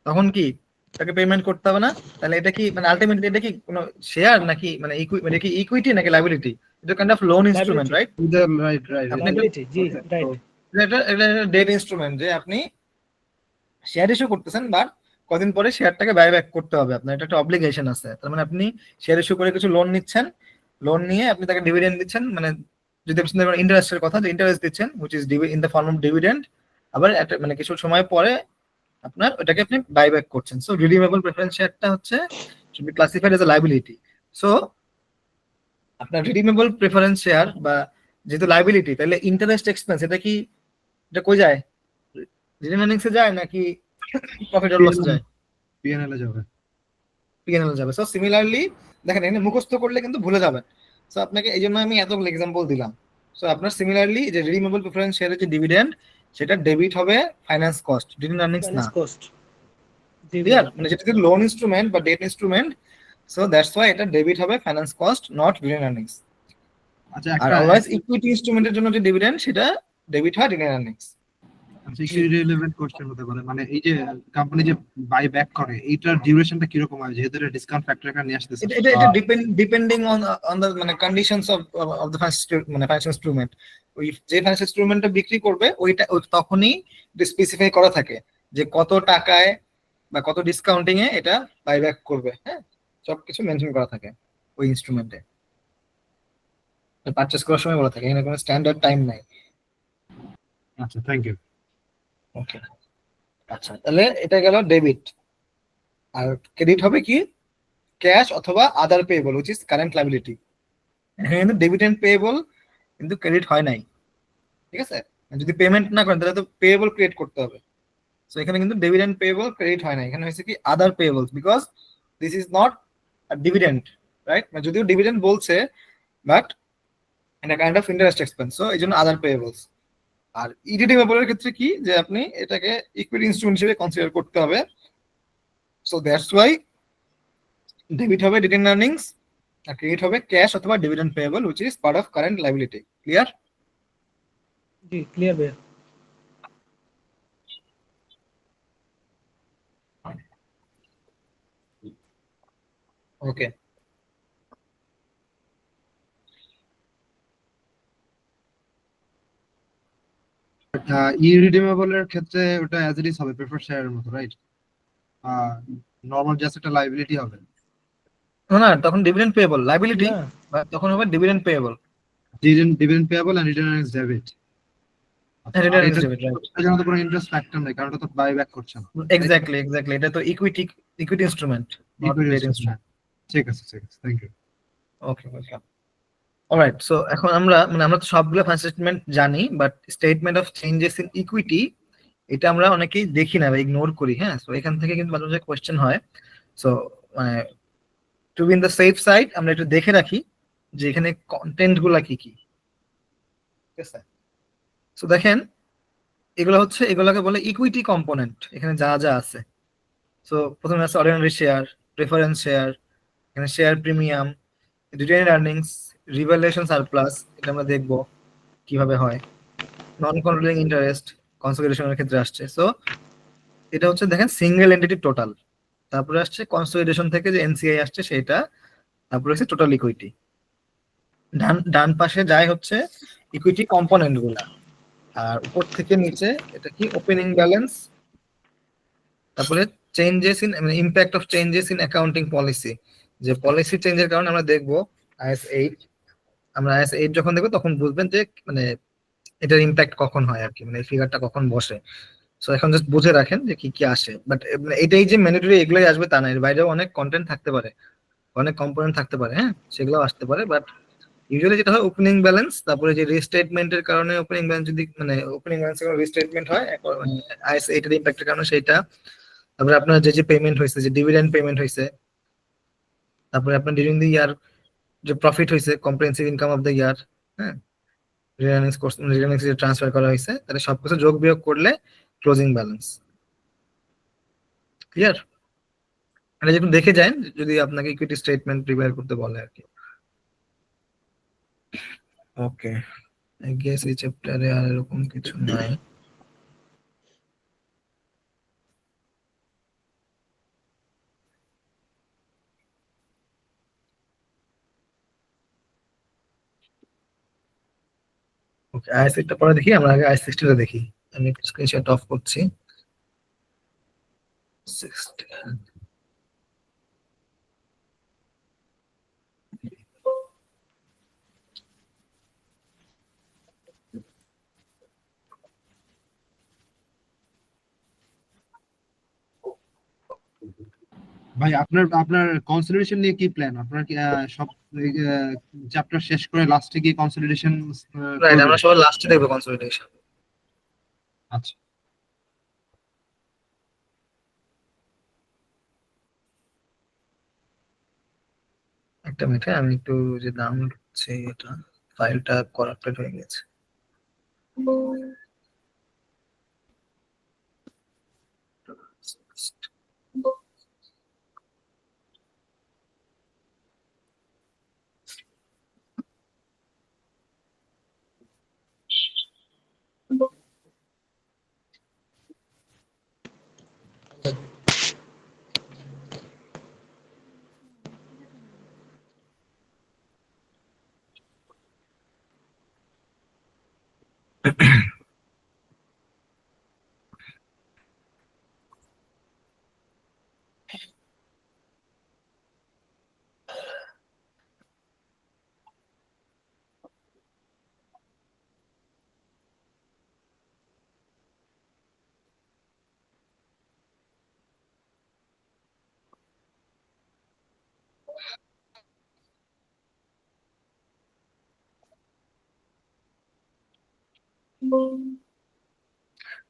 Speaker 1: তখন কি তাকে পেমেন্ট করতে হবে না? তাহলে এটা কি মানে আলটিমেটলি এটা কি কোনো শেয়ার নাকি মানে এটা কি ইকুইটি নাকি লায়াবিলিটি? এটা kind of loan instrument, right?
Speaker 5: Right right
Speaker 1: আপনি
Speaker 2: লায়াবিলিটি, জি রাইট।
Speaker 1: এটা ডেট ইনস্ট্রুমেন্ট, যে আপনি শেয়ার ইস্যু করতেছেন, বাট কদিন পরে শেয়ারটাকে বাইব্যাক করতে হবে আপনার, এটা একটা অব্লিগেশন আছে। তার মানে আপনি শেয়ার ইস্যু করে কিছু লোন নিচ্ছেন, লোন নিয়ে আপনি তাকে ডিভিডেন্ড দিচ্ছেন, মানে যদি আপনি ইন্টারেস্টের কথা, যে ইন্টারেস্ট দিচ্ছেন which is in the form of dividend. আবার মানে কিছু সময় পরে আপনার ওটাকে আপনি বাইব্যাক করছেন। সো রিডিমেবল প্রেফারেন্স শেয়ারটা হচ্ছে should be classified as a liability. So আপনার রিডিমেবল প্রেফারেন্স শেয়ার বা যেহেতু লায়াবিলিটি, তাহলে ইন্টারেস্ট এক্সপেন্স এটা কি, এটা কই যায়? রিটেন আর্নিংসে যায় নাকি প্রফিট অর লস যায়?
Speaker 5: পিএনএল এ যাবে।
Speaker 1: পিএনএল যাবে। সো সিমিলারলি দেখেন, এখানে মুখস্থ করলে কিন্তু ভুলে যাবেন। সো আপনাকে এই জন্য আমি এতগুলো এক্সাম্পল দিলাম। সো আপনার সিমিলারলি যে রিডিমেবল প্রেফারেন্স শেয়ারের যে ডিভিডেন্ড, সেটা ডেবিট হবে ফাইন্যান্স কস্ট, রিটেন আর্নিংস না।
Speaker 2: Cost
Speaker 1: clear? মানে যেটা লোন ইনস্ট্রুমেন্ট বা debt instrument, so that's why এটা ডেবিট হবে finance cost, not retained earnings.
Speaker 5: আচ্ছা,
Speaker 1: আর অলওয়েজ ইকুইটি ইনস্ট্রুমেন্টের জন্য যে ডিভিডেন্ড, সেটা ডেবিট হয় রিটেন আর্নিংস।
Speaker 5: একটু রিলেভেন্ট কোশ্চেন হতে পারে, মানে এই যে কোম্পানি যে বাই ব্যাক করে, এইটার ডিউরেশনটা কি রকম হয়, যেহেতু এটা ডিসকাউন্ট ফ্যাক্টর এখানে নিয়ে আসতেছে?
Speaker 1: এটা ডিপেন্ডিং অন দ্য মানে conditions of the financial instrument. ওই যে ফাইন্যান্সিয়াল ইনস্ট্রুমেন্টটা বিক্রি করবে ওইটা তখনই স্পেসিফাই করা থাকে যে কত টাকায় বা কত ডিসকাউন্টিং এ এটা বাইব্যাক করবে। হ্যাঁ, সবকিছু মেনশন করা থাকে ওই ইনস্ট্রুমেন্টে, পারচেজ করার সময় বলা থাকে, এখানে কোনো স্ট্যান্ডার্ড টাইম নাই।
Speaker 5: আচ্ছা, থ্যাংক ইউ।
Speaker 1: ওকে, আচ্ছা, তাহলে এটা গেল ডেবিট। আর ক্রেডিট হবে কি? ক্যাশ অথবা other payable which is current liability. এখানে কিন্তু ডেবিট এন্ড পেয়েবল কিন্তু ক্রেডিট হয় নাই, ঠিক আছে? যদি পেমেন্ট না করেন তাহলে তো পেয়েবল ক্রিয়েট করতে হবে। সো এখানে কিন্তু ডেবিট এন্ড পেয়েবল ক্রেডিট হয় না, এখানে হয়েছে কি other payable, because this is not a dividend, right? মানে যদিও ডিভিডেন্ড বলছে, বাট এটা kind of interest expense, so এই জন্য আদার পেয়েবলস। আর ইরিডিমেবল এর ক্ষেত্রে কি, যে আপনি এটাকে ইকুইটি ইনস্ট্রুমেন্ট হিসেবে কনসিডার করতে হবে। সো দ্যাটস ওয়াই ডেবিট হবে রিটেন আর্নিংস আর ক্রেডিট হবে ক্যাশ অথবা dividend payable which is part of current liability. Clear?
Speaker 2: জি ক্লিয়ার ভাইয়া।
Speaker 1: ওকে।
Speaker 5: ইরিডিমেবল এর ক্ষেত্রে ওটা অ্যাজ ইট ইজ হবে, প্রেফার শেয়ারের মতো, রাইট? নরমাল জাস্ট একটা লাইবিলিটি হবে।
Speaker 1: না তখন ডিভিডেন্ড পেয়েবল লাইবিলিটি,
Speaker 2: না
Speaker 1: তখন হবে dividend payable.
Speaker 5: Dividend payable and return as debit. আচ্ছা, আর এটা জন্য তো কোনো ইন্টারেস্ট ফ্যাক্টর নেই, কারণ এটা তো বাইব্যাক করছে না।
Speaker 1: এক্স্যাক্টলি এটা তো equity instrument, not debt instrument.
Speaker 5: ঠিক আছে, thank you.
Speaker 1: Okay welcome. Alright, so এখন আমরা তো সবগুলো ফাইন্যান্স স্টেটমেন্ট জানি, but statement of changes in equity এটা আমরা অনেকেই দেখি না বা ইগনোর করি। হ্যাঁ, সো এখান থেকে কিন্তু মাঝে মাঝে কোয়েশ্চেন হয়। সো মানে to be in the safe side আমরা একটু দেখে রাখি যে এখানে কন্টেন্ট গুলা কি কি। ঠিক আছে, সো দেখেন এগুলোকে বলে ইকুইটি কম্পোনেন্ট, এখানে যা যা আছে। সো প্রথমে আছে অর্ডিনারি শেয়ার, প্রেফারেন্স শেয়ার, এখানে share premium, retained earnings, revaluation surplus, এটা আমরা দেখব কিভাবে হয়। নন কন্ট্রোলিং ইন্টারেস্ট কনসলিডেশনের ক্ষেত্রে আসছে। সো এটা হচ্ছে দেখেন সিঙ্গেল এন্টিটি টোটাল, তারপরে আসছে কনসলিডেশন থেকে যে এনসিআই আসছে সেটা, তারপরে হচ্ছে টোটাল ইকুইটি। ডান পাশে যায় হচ্ছে ইকুইটি কম্পোনেন্ট গুলা, আর উপর থেকে নিচে এটা কি ওপেনিং ব্যালেন্স, তারপরে চেঞ্জেস ইন মানে impact of changes in accounting policy, যে পলিসি চেঞ্জের কারণে আমরা দেখব আইএস 8। আমরা আইএস 8 যখন দেখবো তখন বুঝবেন যে মানে এটার ইমপ্যাক্ট কখন হয় আর কি, মানে এই ফিগারটা কখন বসে। সো এখন জাস্ট বুঝে রাখেন যে কি কি আসে, বাট এটাই যে ম্যান্ডেটরি এগুলোই আসবে তা না, এর বাইরেও অনেক কন্টেন্ট থাকতে পারে, অনেক কম্পোনেন্ট থাকতে পারে। হ্যাঁ, সেগুলো আসতে পারে, বাট ইউজুয়ালি যেটা হয় ওপেনিং ব্যালেন্স, তারপরে যে রিস্টেটমেন্টের কারণে ওপেনিং ব্যালেন্স যদি মানে ওপেনিং ব্যালেন্সের কারণে রিস্টেটমেন্ট হয় আইএস 8 এর ইমপ্যাক্টের কারণে সেটা, তারপরে আপনার যে পেমেন্ট হয়েছে, যে ডিভিডেন্ড পেমেন্ট হয়েছে, তারপরে আপনার ডিউরিং দ্য ইয়ার যে প্রফিট হয়েছে, comprehensive income of the year, হ্যাঁ, রিটার্নিংস যে ট্রান্সফার করা হয়েছে, তাহলে সবকিছু যোগ বিয়োগ করলে ক্লোজিং ব্যালেন্স। ক্লিয়ার? এটা একটু দেখে যান যদি আপনাকে ইকুইটি স্টেটমেন্ট প্রিপেয়ার করতে বলে আর কি। ওকে, আই গেস এই চ্যাপ্টারে আর এরকম কিছু নাই। ওকে, আই সিক্সটা পরে দেখি, আমরা আগে আই সিক্সটা দেখি। আমি স্ক্রিনশট অফ করছি। 60
Speaker 5: ভাই, আপনার আপনার কনসলিডেশন নিয়ে কি প্ল্যান? আপনার কি সব চ্যাপ্টার শেষ করে লাস্টে কি কনসলিডেশন
Speaker 1: রাইট, আমরা সবাই লাস্টে দেখবো কনসলিডেশন।
Speaker 5: আচ্ছা,
Speaker 1: একটা মিনিট, আমি একটু যে ডাউনলোড করছি এটা, ফাইলটা করাপ্টেড হয়ে গেছে।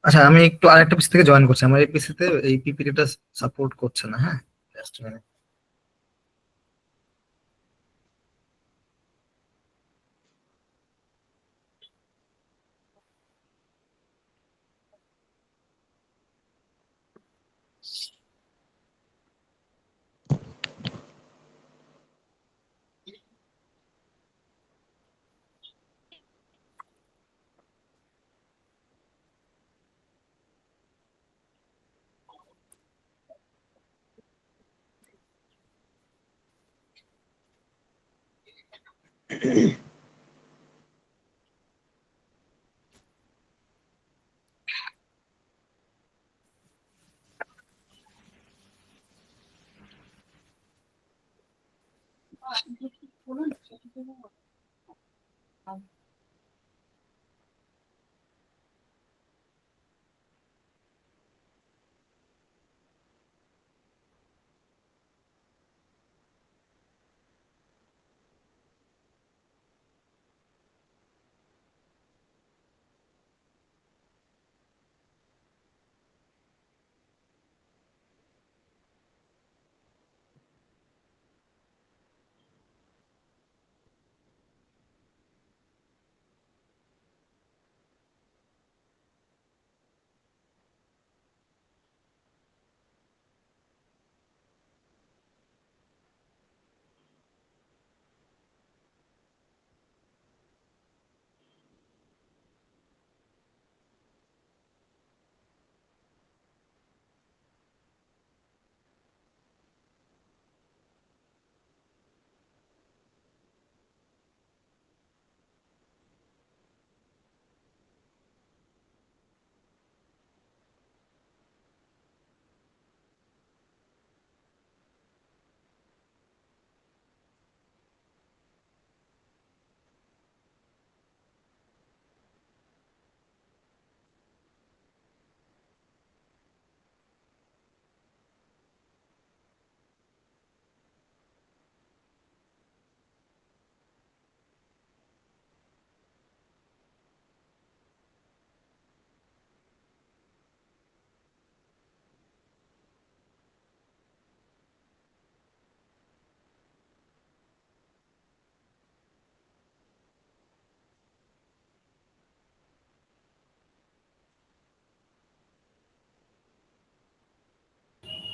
Speaker 1: আচ্ছা, আমি একটু আরেকটা পিসি থেকে জয়েন করছি, আমার এই পিসিতে এই পিপিটিটা সাপোর্ট করছে না। হ্যাঁ, জাস্ট মিনিট।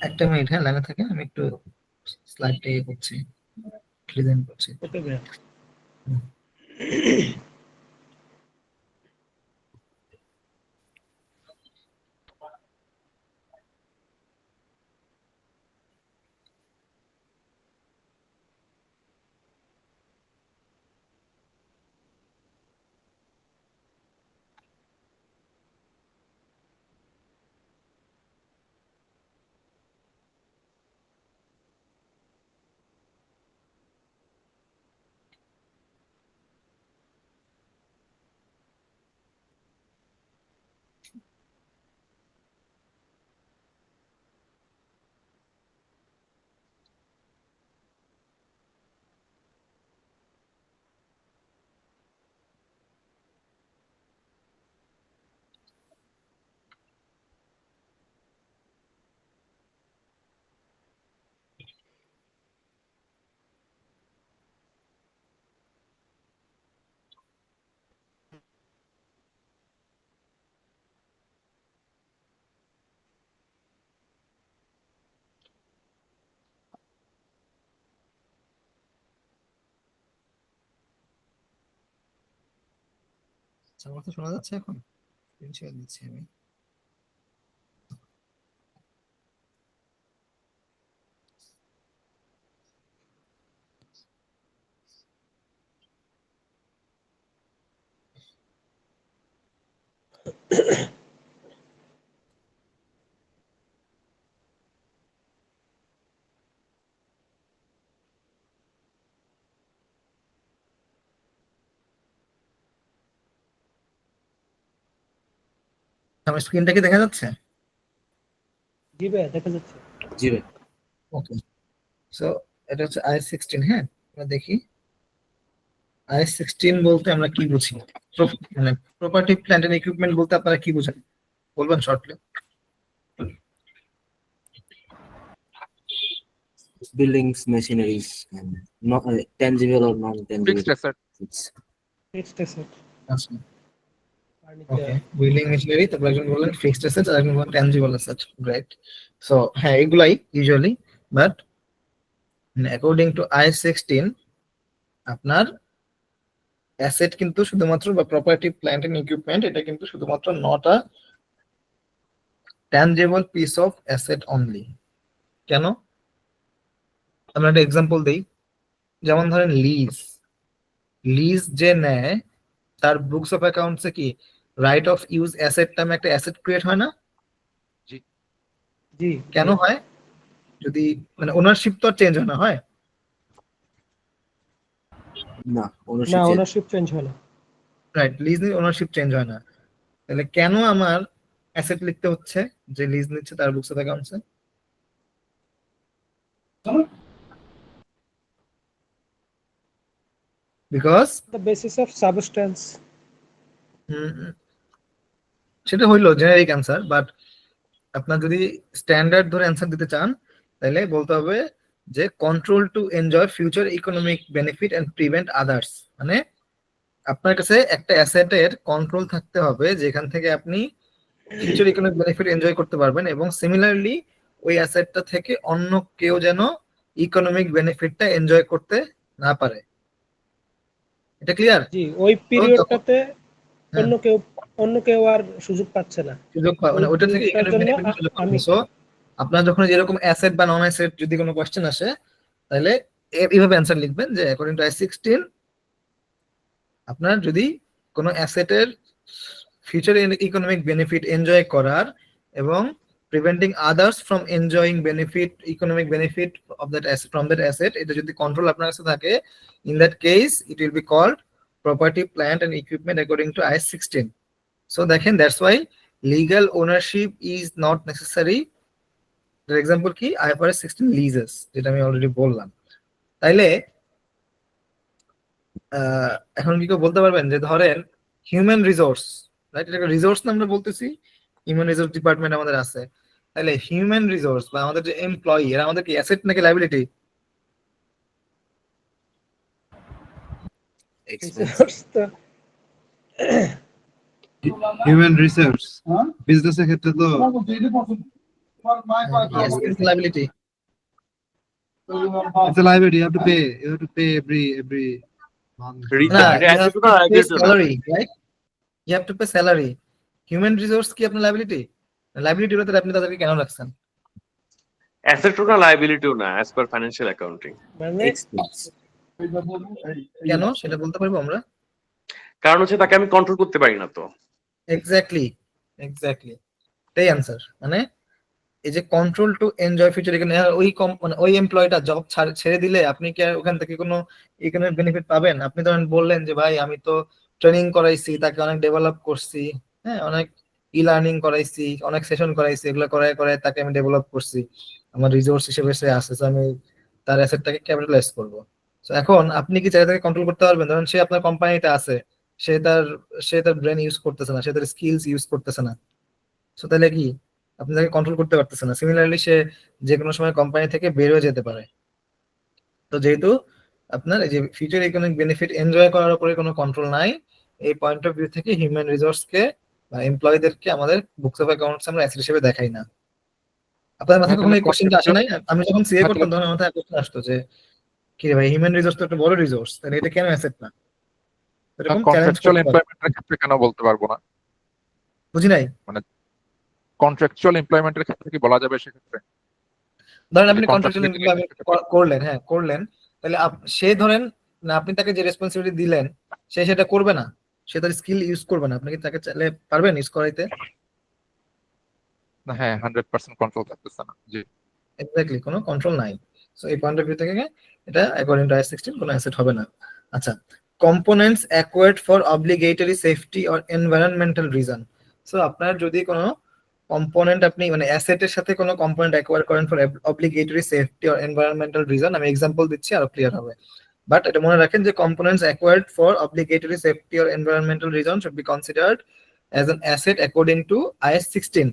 Speaker 1: একটা মিনিট, হ্যাঁ লাইনে থাকে, আমি একটু স্লাইডটা ইয়ে করছি, ডিজাইন করছি।
Speaker 2: ওকে ভাইয়া।
Speaker 1: আমার তো শোনা যাচ্ছে এখন, স্ক্রিন শেয়ার দিচ্ছি আমি। আমার স্ক্রিনটা কি দেখা যাচ্ছে?
Speaker 2: জি ভাইয়া দেখা যাচ্ছে।
Speaker 5: জি ভাই।
Speaker 1: ওকে, সো এটা হচ্ছে i16। হ্যাঁ, আমরা দেখি i16 বলতে আমরা কি বুঝি, মানে প্রপার্টি প্ল্যান্ট এন্ড ইকুইপমেন্ট বলতে আপনারা কি বুঝেন বলবেন shortly?
Speaker 6: Buildings, machineries, and not tangible or non-tangible.
Speaker 7: Fixed asset.
Speaker 6: It's
Speaker 2: fixed asset,
Speaker 1: আচ্ছা,
Speaker 2: ফার্নিচার।
Speaker 1: ওকে, বিল্ডিং মেশিনারি, তারপর একজন বললেন ফিক্সড অ্যাসেট আর একজন বললেন ট্যানজিবল অ্যাসেট। গ্রেট। সো হ্যাঁ, এগুলাই usually, but according to i16 আপনার অ্যাসেট কিন্তু শুধুমাত্র, বা প্রপার্টি প্ল্যান্ট এন্ড ইকুইপমেন্ট, এটা কিন্তু শুধুমাত্র not a tangible piece of asset only. কেন? আমরা একটা এক্সাম্পল দেই, যেমন ধরেন লিজ। লিজ যে নেয় তার বুকস অফ অ্যাকাউন্টসে কি রাইট অফ ইউজ অ্যাসেট নামে একটা অ্যাসেট ক্রিয়েট হয় না?
Speaker 2: জি
Speaker 1: কেন হয়? যদি মানে ওনারশিপ তো চেঞ্জ হয় না, হয়?
Speaker 6: না,
Speaker 2: না,
Speaker 6: ownership change.
Speaker 2: ওনারশিপ চেঞ্জ হয় না।
Speaker 1: রাইট, লিজ নিয়ে ওনারশিপ চেঞ্জ হয় না। তাহলে কেন আমার অ্যাসেট লিখতে হচ্ছে যে লিজ নিচ্ছে তার বুকস অফ অ্যাকাউন্টসে? Because
Speaker 2: the basis of substance.
Speaker 1: সেটা হইলো জেনারিক অ্যান্সার, বাট আপনার যদি স্ট্যান্ডার্ড ধরে অ্যান্সার দিতে চান তাহলে বলতে হবে যে control to enjoy future economic benefit and prevent others. মানে আপনার কাছে একটা অ্যাসেটের কন্ট্রোল থাকতে হবে যেখান থেকে আপনি ফিউচার ইকোনমিক বেনিফিট এনজয় করতে পারবেন, এবং সিমিলারলি ওই অ্যাসেটটা থেকে অন্য কেউ যেন ইকোনমিক বেনিফিটটা এনজয় করতে না পারে। এটা ক্লিয়ার?
Speaker 2: জি, ওই পিরিয়ডটাতে অন্য কেউ আর সুযোগ পাচ্ছে না।
Speaker 1: সুযোগ পাবে মানে ওইটা থেকে
Speaker 2: সুযোগটার
Speaker 1: ইকোনমিক
Speaker 2: জন্য
Speaker 1: বেনিফিট সুযোগ পাবে।
Speaker 2: আমি
Speaker 1: সো আপনার যখন যেরকম অ্যাসেট বা নন অ্যাসেট যদি কোনো কোশ্চেন আসে তাহলে এইভাবে অ্যান্সার লিখবেন যে অ্যাকর্ডিং টু I-16 আপনার যদি কোনো অ্যাসেটের ফিউচার ইকোনমিক বেনিফিট এনজয় করার এবং preventing others from enjoying benefit economic benefit of that asset from that asset, এটা যদি কন্ট্রোল আপনার কাছে থাকে, in that case it will be called property plant and equipment according to I-16. So দেখেন, that's why legal ownership is not necessary. এর example কি? IFRS 16 leases, যেটা আমি অলরেডি বললাম। তাইলে এখন কি কেউ বলতে পারবেন যে ধরেন হিউম্যান রিসোর্স, রাইট, এটা রিসোর্স না আমরা বলতেছি, হিউম্যান রিসোর্স ডিপার্টমেন্ট আমাদের আছে, তাহলে হিউম্যান রিসোর্স বা আমাদের যে এমপ্লয়ি এরা আমাদের কি অ্যাসেট নাকি লায়াবিলিটি?
Speaker 6: Expense.
Speaker 5: হিউম্যান রিসোর্স বিজনেসের ক্ষেত্রে তো
Speaker 1: liability.
Speaker 5: it's a liability. You have to pay every month.
Speaker 1: না,
Speaker 7: এটা
Speaker 1: you have
Speaker 7: asset
Speaker 1: to
Speaker 7: না,
Speaker 1: pay
Speaker 7: liability না।
Speaker 1: salary, right? You have to pay salary. Human resource কি আপনার লায়াবিলিটি? লায়াবিলিটি হলে আপনি তাদেরকে কেন রাখছেন?
Speaker 7: অ্যাসেটও না, লায়াবিলিটিও না, অ্যাজ পার ফাইন্যান্সিয়াল অ্যাকাউন্টিং।
Speaker 2: মানে
Speaker 6: Expense.
Speaker 1: কেন সেটা বলতে পারবো আমরা?
Speaker 7: কারণ হচ্ছে তাকে আমি কন্ট্রোল করতে পারি না তো।
Speaker 1: এক্স্যাক্টলি, এটাই অ্যান্সার। মানে এই যে কন্ট্রোল টু এনজয় ফিউচার, এখানে ওই মানে ওই এমপ্লয়িটা জব ছেড়ে দিলে আপনি কি আর ওখান থেকে কোনো ইকোনমিক বেনিফিট পাবেন? আপনি ধরেন বললেন যে ভাই আমি তো ট্রেনিং করাইছি, তাকে অনেক ডেভেলপ করছি, হ্যাঁ, অনেক ই লার্নিং করাইছি, অনেক সেশন করাইছি, এগুলো করায় করায় তাকে আমি ডেভেলপ করছি, আমার রিসোর্স হিসেবে সে আসে, so আমি তার অ্যাসেটটাকে ক্যাপিটালাইজ করবো। তো এখন আপনি কি চাইলে তাকে কন্ট্রোল করতে পারবেন? ধরেন সে আপনার কোম্পানিতে আছে, সে তার ব্রেন ইউজ করতেছে না, সে তার স্কিলস ইউজ করতেছে না, সো তাহলে কি আপনি তাকে কন্ট্রোল করতে পারতেছেন না। সিমিলারলি সে যে কোনো সময় কোম্পানি থেকে বের হয়ে যেতে পারে। তো যেহেতু আপনার এই যে ফিউচার ইকোনমিক বেনিফিট এনজয় করার উপরে কোনো কন্ট্রোল নাই, এই পয়েন্ট অফ ভিউ থেকে হিউম্যান রিসোর্সকে বা এমপ্লয়ীদেরকে আমাদের বুকস অফ অ্যাকাউন্টস আমরা অ্যাসেট হিসেবে দেখাই না। আপনার মাথায় কখনো এই কোশ্চেনটা আসে নাই? আমি যখন সিএ করতাম তখন আমার মাথায় কোশ্চেন আসতো যে কি রে ভাই, হিউম্যান রিসোর্স তো একটা বড় রিসোর্স, তাহলে এটা কেন অ্যাসেট না? এরকম চ্যালেঞ্জ
Speaker 8: কন্ট্রাকচুয়াল
Speaker 1: করতে পারে।
Speaker 8: এমপ্লয়মেন্টের ক্ষেত্রে কেন বলতে পারবো না?
Speaker 1: বুঝি নাই।
Speaker 8: কন্ট্রাকচুয়াল এমপ্লয়মেন্টের ক্ষেত্রে কি বলা যাবে সেক্ষেত্রে?
Speaker 1: ধরেন আপনি
Speaker 8: যে
Speaker 1: কন্ট্রাকচুয়াল
Speaker 8: contract
Speaker 1: এমপ্লয়মেন্ট করলেন, হ্যাঁ করলেন, তাহলে সে ধরেন না আপনি তাকে যে রেসপন্সিবিলিটি দিলেন সে সেটা করবে না, সে তার স্কিল ইউজ করবে না, আপনি কি তাকে চাইলে পারবেন ইউজ করাইতে?
Speaker 8: না, হ্যাঁ, 100% কন্ট্রোল থাকতেছে না। জি,
Speaker 1: এক্স্যাক্টলি, কোনো কন্ট্রোল নাই। সো এই পয়েন্ট অফ ভিউ থেকে এটা অ্যাকর্ডিং টু I-16 কোনো অ্যাসেট হবে না। আচ্ছা, components acquired for obligatory safety or environmental reason. So আপনার যদি কোনো কম্পোনেন্ট আপনি মানে অ্যাসেটের সাথে কোনো কম্পোনেন্ট অ্যাকোয়ার করেন for obligatory safety or environmental reason, আমি এক্সাম্পল দিচ্ছি আরো ক্লিয়ার হবে, বাট এটা মনে রাখেন যে components acquired for obligatory safety or environmental reason should be considered as an asset according to I-16।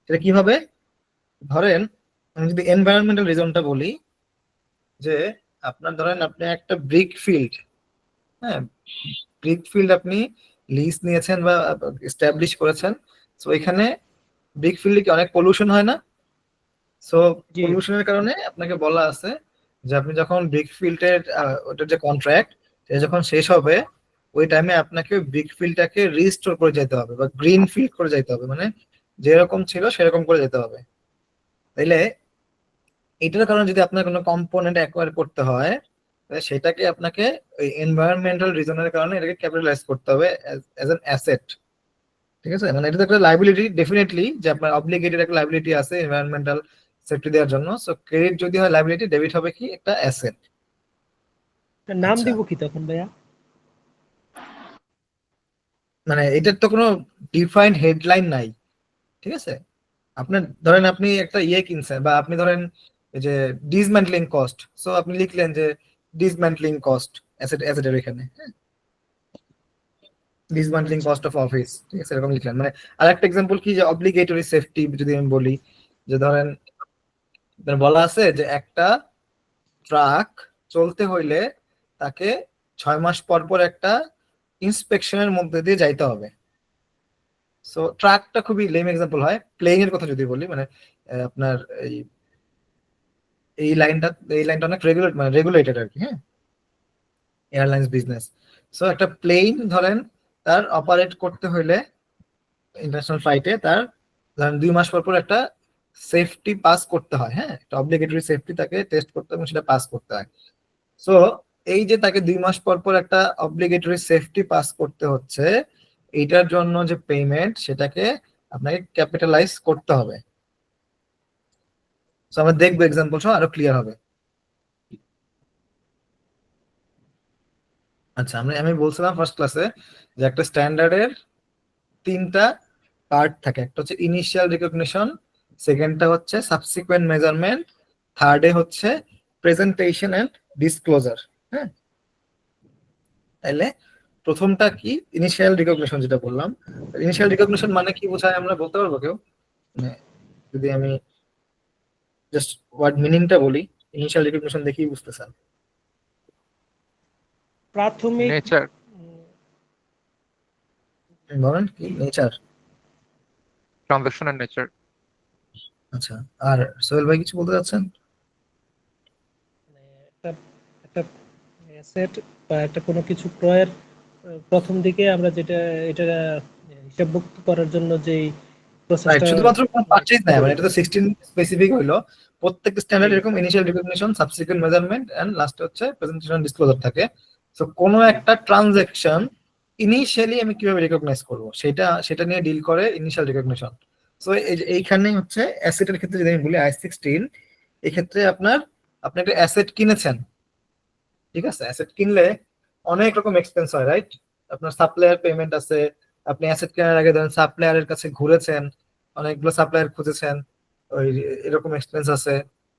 Speaker 1: এটা কিভাবে? ধরেন আমি যদি এনভায়রনমেন্টাল রিজনটা বলি, যে আপনার ধরেন আপনি একটা ব্রিক ফিল্ড, হ্যাঁ, ব্রিক ফিল্ড আপনি লিজ নিয়েছেন বা এস্টাবলিশ করেছেন, সো এখানে ব্রিক ফিল্ডে কি অনেক পলিউশন হয় না? সো
Speaker 2: জি।
Speaker 1: পলিউশনের কারণে আপনাকে বলা আছে যে আপনি যখন ব্রিক ফিল্ডের ওটার যে কন্ট্রাক্ট সেটা যখন শেষ হবে ওই টাইমে আপনাকে ব্রিক ফিল্ডটাকে রিস্টোর করে যেতে হবে বা গ্রিন ফিল্ড করে যেতে হবে, মানে যেরকম ছিল সেরকম করে যেতে হবে। তাইলে এটার কারণে যদি আপনার কোনো কম্পোনেন্ট অ্যাকোয়ার করতে হয় তাহলে সেটাকে আপনাকে ওই এনভায়রনমেন্টাল রিজনের কারণে এটাকে ক্যাপিটালাইজ করতে হবে অ্যাজ অ্যান অ্যাসেট। ঠিক আছে, মানে এটা তো একটা লাইবিলিটি ডেফিনেটলি, যে আপনার অব্লিগেটেড একটা লাইবিলিটি আছে এনভায়রনমেন্টাল সেফটি দেওয়ার জন্য। সো ক্রেডিট যদি হয় লাইবিলিটি, ডেবিট হবে কি একটা অ্যাসেট।
Speaker 2: নাম
Speaker 1: আচ্ছা।
Speaker 2: দিব কি তখন ভাইয়া?
Speaker 1: মানে এটার তো কোনো ডিফাইন্ড হেডলাইন নাই, ঠিক আছে। আপনার ধরেন আপনি একটা ইয়ে কিনছেন, বা আপনি ধরেন এই যে ডিসম্যান্টলিং কস্ট, সো আপনি লিখলেন যে ডিসম্যান্টলিং কস্ট অ্যাসেটের এখানে, ডিসম্যান্টলিং কস্ট অফ অফিস, ঠিক আছে, এরকম লিখলেন। মানে আরেকটা এক্সাম্পল কি, যে অব্লিগেটরি সেফটি যদি আমি বলি, যে ধরেন বলা আছে যে একটা ট্রাক চলতে হইলে তাকে 6 মাস পর পর একটা ইন্সপেকশনের মধ্যে দিয়ে যাইতে হবে। সো ট্রাকটা খুবই লেম এক্সাম্পল হয়। প্লেনের কথা যদি বলি, মানে আপনার এই এই লাইনটা অনেক রেগুলেটেড আর কি, হ্যাঁ, এয়ারলাইন্স বিজনেস। সো একটা প্লেন ধরেন তার অপারেট করতে হইলে ইন্টারন্যাশনাল ফ্লাইটে তার ধরেন 2 মাস পর পর একটা সেফটি পাস করতে হয়, হ্যাঁ, একটা অব্লিগেটরি সেফটি তাকে টেস্ট করতে হয় এবং সেটা পাস করতে হয়। সো এই যে তাকে 2 মাস পর পর একটা অব্লিগেটরি সেফটি পাস করতে হচ্ছে, এইটার জন্য যে পেমেন্ট সেটাকে আপনাকে ক্যাপিটালাইজ করতে হবে। সো আমরা দেখবো এক্সাম্পল সহ আরো ক্লিয়ার হবে। আচ্ছা, আমি বলছিলাম ফার্স্ট ক্লাসে যে একটা স্ট্যান্ডার্ডের 3টা পার্ট থাকে। একটা হচ্ছে ইনিশিয়াল রিকগনিশন, সেকেন্ডটা হচ্ছে সাবসিকুয়েন্ট মেজারমেন্ট, থার্ডে হচ্ছে প্রেজেন্টেশন এন্ড ডিসক্লোজার। হ্যাঁ, তাহলে প্রথমটা কি, ইনিশিয়াল রিকগনিশন যেটা বললাম। ইনিশিয়াল রিকগনিশন মানে কি বোঝায় আমরা বলতে পারবো কেউ? মানে যদি আমি জাস্ট ওয়ার্ড মিনিংটা বলি, ইনিশিয়াল রিকগনিশন দেখেই বুঝতেছেন।
Speaker 2: প্রাথমিক
Speaker 8: নেচার,
Speaker 1: বলেন কি নেচার?
Speaker 8: ট্রানজাকশনের নেচার।
Speaker 1: আচ্ছা, আর সোহেল ভাই কিছু বলতে চাচ্ছেন?
Speaker 2: একটা একটা অ্যাসেট বা একটা কোনো কিছু ক্রয়ের প্রথম দিকে আমরা যেটা এটা হিসাবভুক্ত করার জন্য যেই
Speaker 1: রাইট,
Speaker 2: প্রসেসটা
Speaker 1: শুধুমাত্র কোনো পারচেজ নাই, মানে এটা তো 16 স্পেসিফিক হইলো। প্রত্যেকটা স্ট্যান্ডার্ড এরকম initial recognition, subsequent measurement and last হচ্ছে প্রেজেন্টেশন ডিসক্লোজার থাকে। সো কোনো একটা ট্রানজাকশন ইনিশিয়ালি আমি কিভাবে রিকগনাইজ করব সেটা নিয়ে ডিল করে ইনিশিয়াল রিকগনিশন। সো এইখানে হচ্ছে অ্যাসেটের ক্ষেত্রে যদি আমি বলি I16, এই ক্ষেত্রে আপনি একটা অ্যাসেট কিনেছেন, ঠিক আছে। অ্যাসেট কিনলে অনেক রকম এক্সপেন্স হয়, রাইট। আপনার সাপ্লায়ার পেমেন্ট আছে, আপনি অ্যাসেট কেনার আগে ধরেন সাপ্লায়ারের কাছে ঘুরেছেন, অনেকগুলো সাপ্লায়ার খুঁজেছেন, ওই এরকম এক্সপেন্স আছে।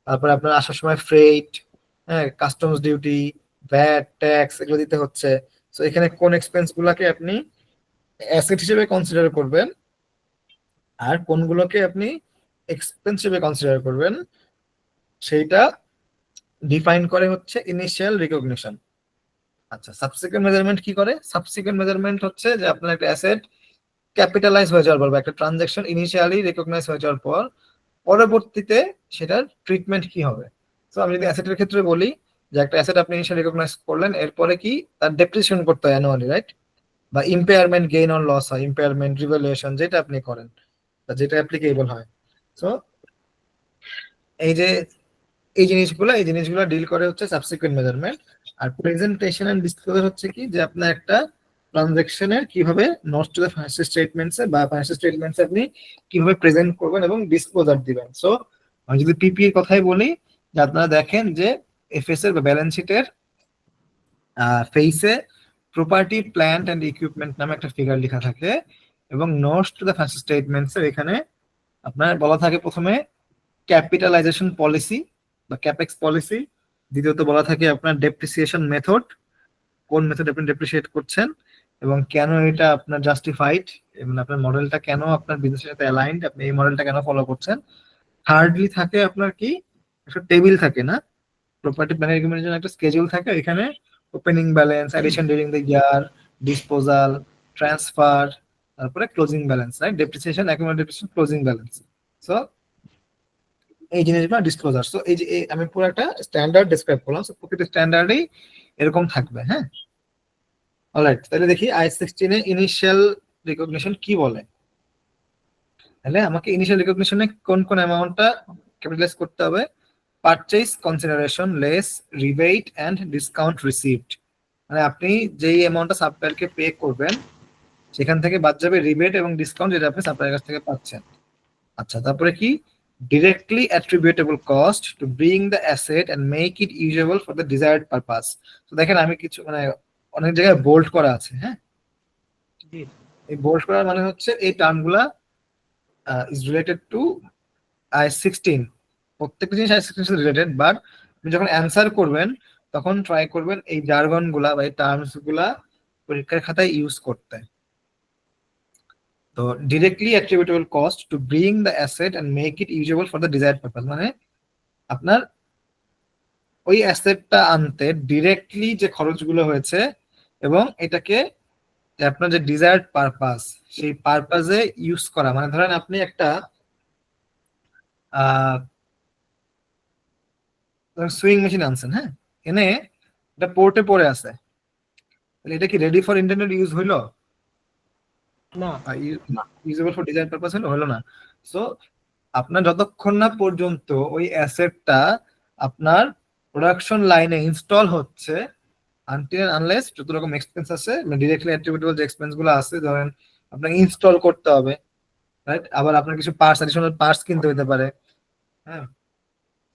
Speaker 1: তারপরে আপনার আসার সময় ফ্রেট, হ্যাঁ, কাস্টমস ডিউটি, ভ্যাট, ট্যাক্স এগুলো দিতে হচ্ছে। সো এখানে কোন এক্সপেন্স গুলাকে আপনি অ্যাসেট হিসেবে কনসিডার করবেন আর কোনগুলোকে আপনি এক্সপেন্স হিসেবে কনসিডার করবেন, সেইটা ডিফাইন করে হচ্ছে ইনিশিয়াল রিকগনিশন। আচ্ছা, সাবসিকুয়েন্ট মেজারমেন্ট কি করে? সাবসিকুয়েন্ট মেজারমেন্ট হচ্ছে যে আপনার একটা অ্যাসেট ক্যাপিটালাইজ হয়ে যাওয়ার পর বা একটা ট্রানজাকশন ইনিশিয়ালি রিকগনাইজ হয়ে যাওয়ার পর পরবর্তীতে সেটার ট্রিটমেন্ট কি হবে। তো আমি যদি অ্যাসেটের ক্ষেত্রে বলি যে একটা অ্যাসেট আপনি ইনিশিয়ালি রিকগনাইজ করলেন, এরপরে কি তার ডেপ্রিসিয়েশন করতে হয় অ্যানুয়ালি, রাইট, বা ইম্পেয়ারমেন্ট গেইন অন লস হয়, ইম্পেয়ারমেন্ট রিভ্যালুয়েশন যেটা আপনি করেন বা যেটা অ্যাপ্লিকেবল হয়। সো এই যে এই জিনিসগুলো ডিল করে হচ্ছে সাবসিকুয়েন্ট মেজারমেন্ট। আর প্রেজেন্টেশন এন্ড ডিসক্লোজার হচ্ছে কি, যে আপনার একটা ট্রানজাকশনের কিভাবে notes to the financial statements বা ফাইন্যান্সিয়াল স্টেটমেন্টস আপনি কিভাবে প্রেজেন্ট করবেন এবং ডিসক্লোজার দিবেন। সো আমি যদি পিপি এর কথাই বলি, যে আপনারা দেখেন যে এফএস এর বা ব্যালেন্স শিটের ফেইসে প্রপার্টি, প্ল্যান্ট এন্ড ইকুইপমেন্ট নামে একটা ফিগার লেখা থাকে, এবং notes to the financial statements এর এখানে আপনার বলা থাকে প্রথমে ক্যাপিটালাইজেশন পলিসি বা ক্যাপেক্স পলিসি, দ্বিতীয়ত বলা থাকে আপনার ডেপ্রিসিয়েশন মেথড, কোন মেথড আপনি ডেপ্রিসিয়েট করছেন এবং কেন এটা আপনার জাস্টিফাইড, এবং আপনার মডেলটা কেন আপনার বিজনেসের সাথে অ্যালাইনড, আপনি এই মডেলটা কেন ফলো করছেন। থার্ডলি থাকে আপনার কি, একটা টেবিল থাকে না, প্রপার্টি প্ল্যান এগ্রিমেন্টের জন্য একটা স্কেডিউল থাকে, এখানে opening balance, addition during the year, disposal, transfer, তারপরে closing balance, right, depreciation, accumulated depreciation, closing balance. So এই জিনিসগুলো ডিসক্লোজার। সো এই যে আমি পুরো একটা স্ট্যান্ডার্ড ডেসক্রাইব করলাম, সো প্রতিটা স্ট্যান্ডার্ডেই এরকম থাকবে, হ্যাঁ। অলরাইট, তাহলে দেখি I16 এ ইনিশিয়াল রিকগনিশন কি বলে। তাহলে আমাকে ইনিশিয়াল রিকগনিশনে কোন কোন অ্যামাউন্টটা ক্যাপিটালাইজ করতে হবে, purchase consideration less rebate and discount received, মানে আপনি যেই অ্যামাউন্টটা সাপ্লায়ারকে পে করবেন সেখান থেকে বাদ যাবে রিবেট এবং ডিসকাউন্ট যেটা আপনি সাপ্লায়ার কাছ থেকে পাচ্ছেন। আচ্ছা, তারপরে কি directly attributable cost to bring the asset and make it usable for the desired purpose. তো দেখেন আমি কিছু মানে অনেক জায়গায় বোল্ড করা আছে, হ্যাঁ,
Speaker 2: জি
Speaker 1: এই বোল্ড করার মানে হচ্ছে এই টার্মগুলা ইজ রিলেটেড টু আইএস 16, প্রত্যেকটা জিনিস আইএস 16 সাথে রিলেটেড, বাট আপনি যখন অ্যান্সার করবেন তখন ট্রাই করবেন এই জার্গন গুলা বা এই টার্মস গুলা পরীক্ষার খাতায় ইউজ করতে। তো directly attributable cost to bring the asset and make it usable for the desired purpose, মানে আপনার ওই অ্যাসেটটা আনতে ডিরেক্টলি যে খরচগুলো হয়েছে এবং এটাকে যে আপনার যে ডিজায়ার্ড পারপাস সেই পারপাসে ইউজ করা, মানে ধরেন আপনি একটা সুইং মেশিন আনছেন, হ্যাঁ, এনে এটা পোর্টে পড়ে আছে, তাহলে এটা কি রেডি ফর ইন্টারনেট ইউজ হইলো?
Speaker 2: না
Speaker 1: ইউজেবল ফর ডিজাইন পারপাস হলো না। সো আপনার যতক্ষণ না পর্যন্ত ওই অ্যাসেটটা আপনার প্রোডাকশন লাইনে ইনস্টল হচ্ছে, আনটিল আনলেস যত রকম এক্সপেন্স আছে ডিরেক্টলি অ্যাট্রিবিউটেবল যে এক্সপেন্স গুলো আছে, ধরেন আপনাকে ইনস্টল করতে হবে, রাইট, আবার আপনার কিছু পার্টস অ্যাডিশনাল পার্টস কিনতে হতে পারে, হ্যাঁ,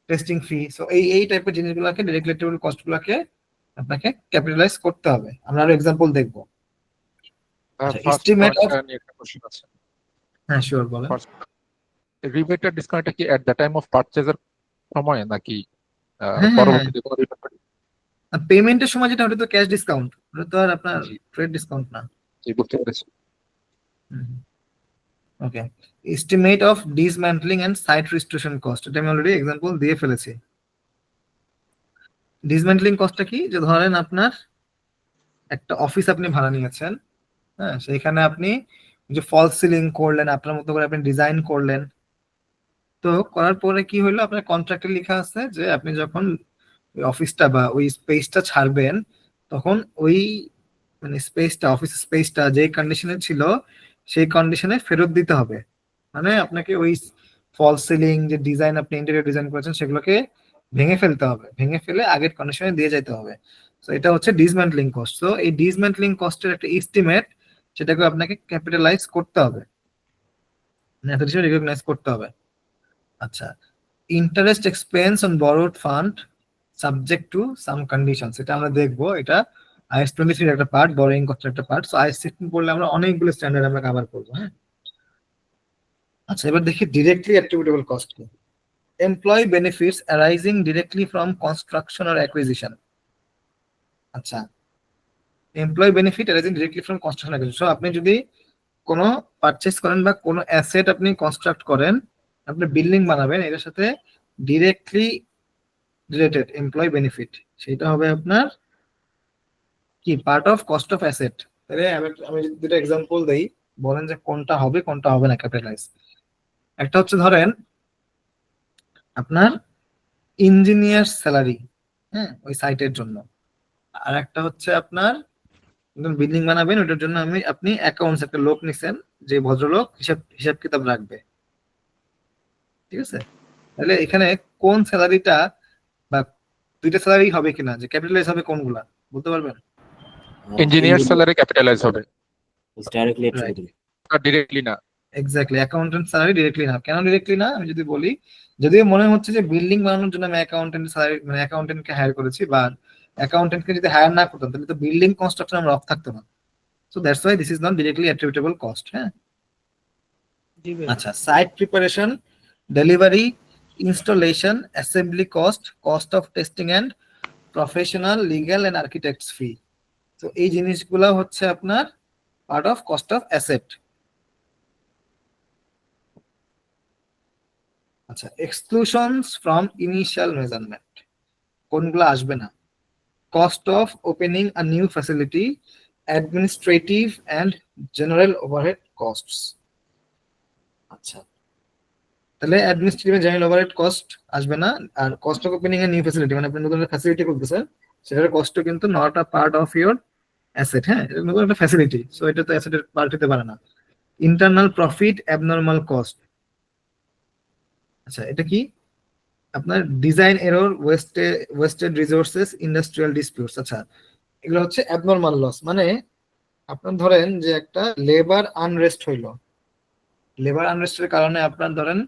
Speaker 1: টেস্টিং ফি, সো এই টাইপের জিনিসগুলোকে ডিরেক্টলি অ্যাট্রিবিউটেবল কস্ট গুলোকে আপনাকে ক্যাপিটালাইজ করতে হবে। আমরা আরো এক্সাম্পল দেখবো। আচ্ছা, estimate of-
Speaker 8: একটা কোশ্চেন আছে।
Speaker 1: হ্যাঁ শিওর, বলেন।
Speaker 8: রিবেট আর ডিসকাউন্টটা কি এট দ্য টাইম অফ পারচেজের সময় নাকি
Speaker 1: হ্যাঁ,
Speaker 8: পরবর্তীতে কোনো রিবেট?
Speaker 1: পেমেন্টের সময় যেটা ওটা তো ক্যাশ ডিসকাউন্ট, ওটা তো আর আপনার
Speaker 8: জি।
Speaker 1: ট্রেড ডিসকাউন্ট না।
Speaker 8: জি, বুঝতে পেরেছি।
Speaker 1: Okay, estimate of dismantling and site restoration cost, এটা আমি অলরেডি এক্সাম্পল দিয়ে ফেলেছি। ডিসম্যান্টলিং কস্টটা কি, যে ধরেন আপনার একটা অফিস আপনি ভাড়া নিয়েছেন, হ্যাঁ, সেইখানে আপনি যে ফলস সিলিং করলেন, আপনার মতো করে আপনি ডিজাইন করলেন, তো করার পরে কি হলো, আপনার কন্ট্রাক্টে লেখা আছে যে আপনি যখন ওই অফিসটা বা ওই স্পেসটা ছাড়বেন তখন ওই মানে স্পেসটা, অফিস স্পেসটা যে কন্ডিশনে ছিল সেই কন্ডিশনে ফেরত দিতে হবে, মানে আপনাকে ওই ফল সিলিং যে ডিজাইন আপনি ইন্টেরিয়র ডিজাইন করেছেন সেগুলোকে ভেঙে ফেলতে হবে, ভেঙে ফেলে আগের কন্ডিশনে দিয়ে যেতে হবে। তো এটা হচ্ছে ডিসম্যান্টলিং কস্ট। তো এই ডিসম্যান্টলিং কস্টের একটা এস্টিমেট, সেটাকে আপনাকে ক্যাপিটালাইজ করতে হবে, এত কিছু রিকগনাইজ করতে হবে। আচ্ছা, interest expense on borrowed fund subject to some conditions, এটা আমরা দেখবো, এটা আইএস 23 একটা পার্ট, বরোইং কস্টের একটা পার্ট। সো আইএস 16 পড়লে আমরা অনেকগুলো স্ট্যান্ডার্ড আমরা কভার করবো, হ্যাঁ। আচ্ছা, এবার দেখি ডিরেক্টলি অ্যাট্রিবিউটেবল কস্ট কি। Employee benefits arising directly from construction or acquisition. আচ্ছা, employee benefit arising directly from construction acquisition, so আপনি যদি কোনো পারচেজ করেন বা কোনো অ্যাসেট আপনি কনস্ট্রাক্ট করেন, আপনি বিল্ডিং বানাবেন, এটার সাথে ডিরেক্টলি রিলেটেড এমপ্লয়ি বেনিফিট, সেটা হবে আপনার কি part of cost of asset. তাহলে আমি যদি দুটো এক্সাম্পল দেই, বলেন যে কোনটা হবে কোনটা হবে না ক্যাপিটালাইজ। একটা হচ্ছে ধরেন আপনার ইঞ্জিনিয়ার স্যালারি, হ্যাঁ, ওই সাইটের জন্য, আর একটা হচ্ছে আপনার বিল্ডিং বানাবেন ওটার জন্য আপনি অ্যাকাউন্টস একটা লোক নিছেন, যে ভদ্রলোক হিসাব কিতাব রাখবে, ঠিক আছে। তাহলে এখানে কোন স্যালারিটা বা দুইটা স্যালারি হবে কিনা, যে ক্যাপিটালাইজ হবে কোনগুলা বলতে পারবেন?
Speaker 8: ইঞ্জিনিয়ার স্যালারি ক্যাপিটালাইজ হবে,
Speaker 6: ডাইরেক্টলি অ্যাট্রিবিউটেবল।
Speaker 8: ডিরেক্টলি না।
Speaker 1: এক্স্যাক্টলি, অ্যাকাউন্টেন্ট স্যালারি ডিরেক্টলি না। কেন ডিরেক্টলি না আমি যদি বলি, যদিও মনে হচ্ছে যে বিল্ডিং বানানোর জন্য আমি অ্যাকাউন্টেন্ট স্যালারি মানে অ্যাকাউন্টেন্টকে হায়ার করেছি, বা অ্যাকাউন্টেন্টকে যদি হায়ার না করতাম তাহলে তো বিল্ডিং কনস্ট্রাকশন আমরা অফ থাকতো না। So that's why this is not directly attributable cost, হ্যাঁ।
Speaker 2: জি ভাই।
Speaker 1: আচ্ছা, site preparation, delivery, installation, assembly cost, cost of testing and professional, legal and architects fee. তো এই জিনিসগুলো হচ্ছে আপনার part of cost of asset. আচ্ছা, এক্সক্লুশনস ফ্রম ইনিশিয়াল মেজারমেন্ট, কোনগুলো আসবে না? Cost of opening a new facility, administrative and general overhead costs. আচ্ছা, তাহলে administrative and general overhead cost আসবে না। আর cost of opening a new facility, মানে আপনি নতুন একটা ফ্যাসিলিটি করতেছেন, সেটার কস্ট কিন্তু not a part of your asset, হ্যাঁ, এটা নতুন একটা ফ্যাসিলিটি, সো এটা তো অ্যাসেটের পার্ট হতে পারে না। ইন্টারনাল প্রফিট, অ্যাবনর্মাল কস্ট, আচ্ছা এটা কি? আপনার design error, wasted resources, industrial disputes. আচ্ছা, এগুলো হচ্ছে অ্যাবনর্মাল লস। মানে আপনার ধরেন যে একটা লেবার আনরেস্ট হইলো, লেবার আনরেস্টের কারণে আপনার ধরেন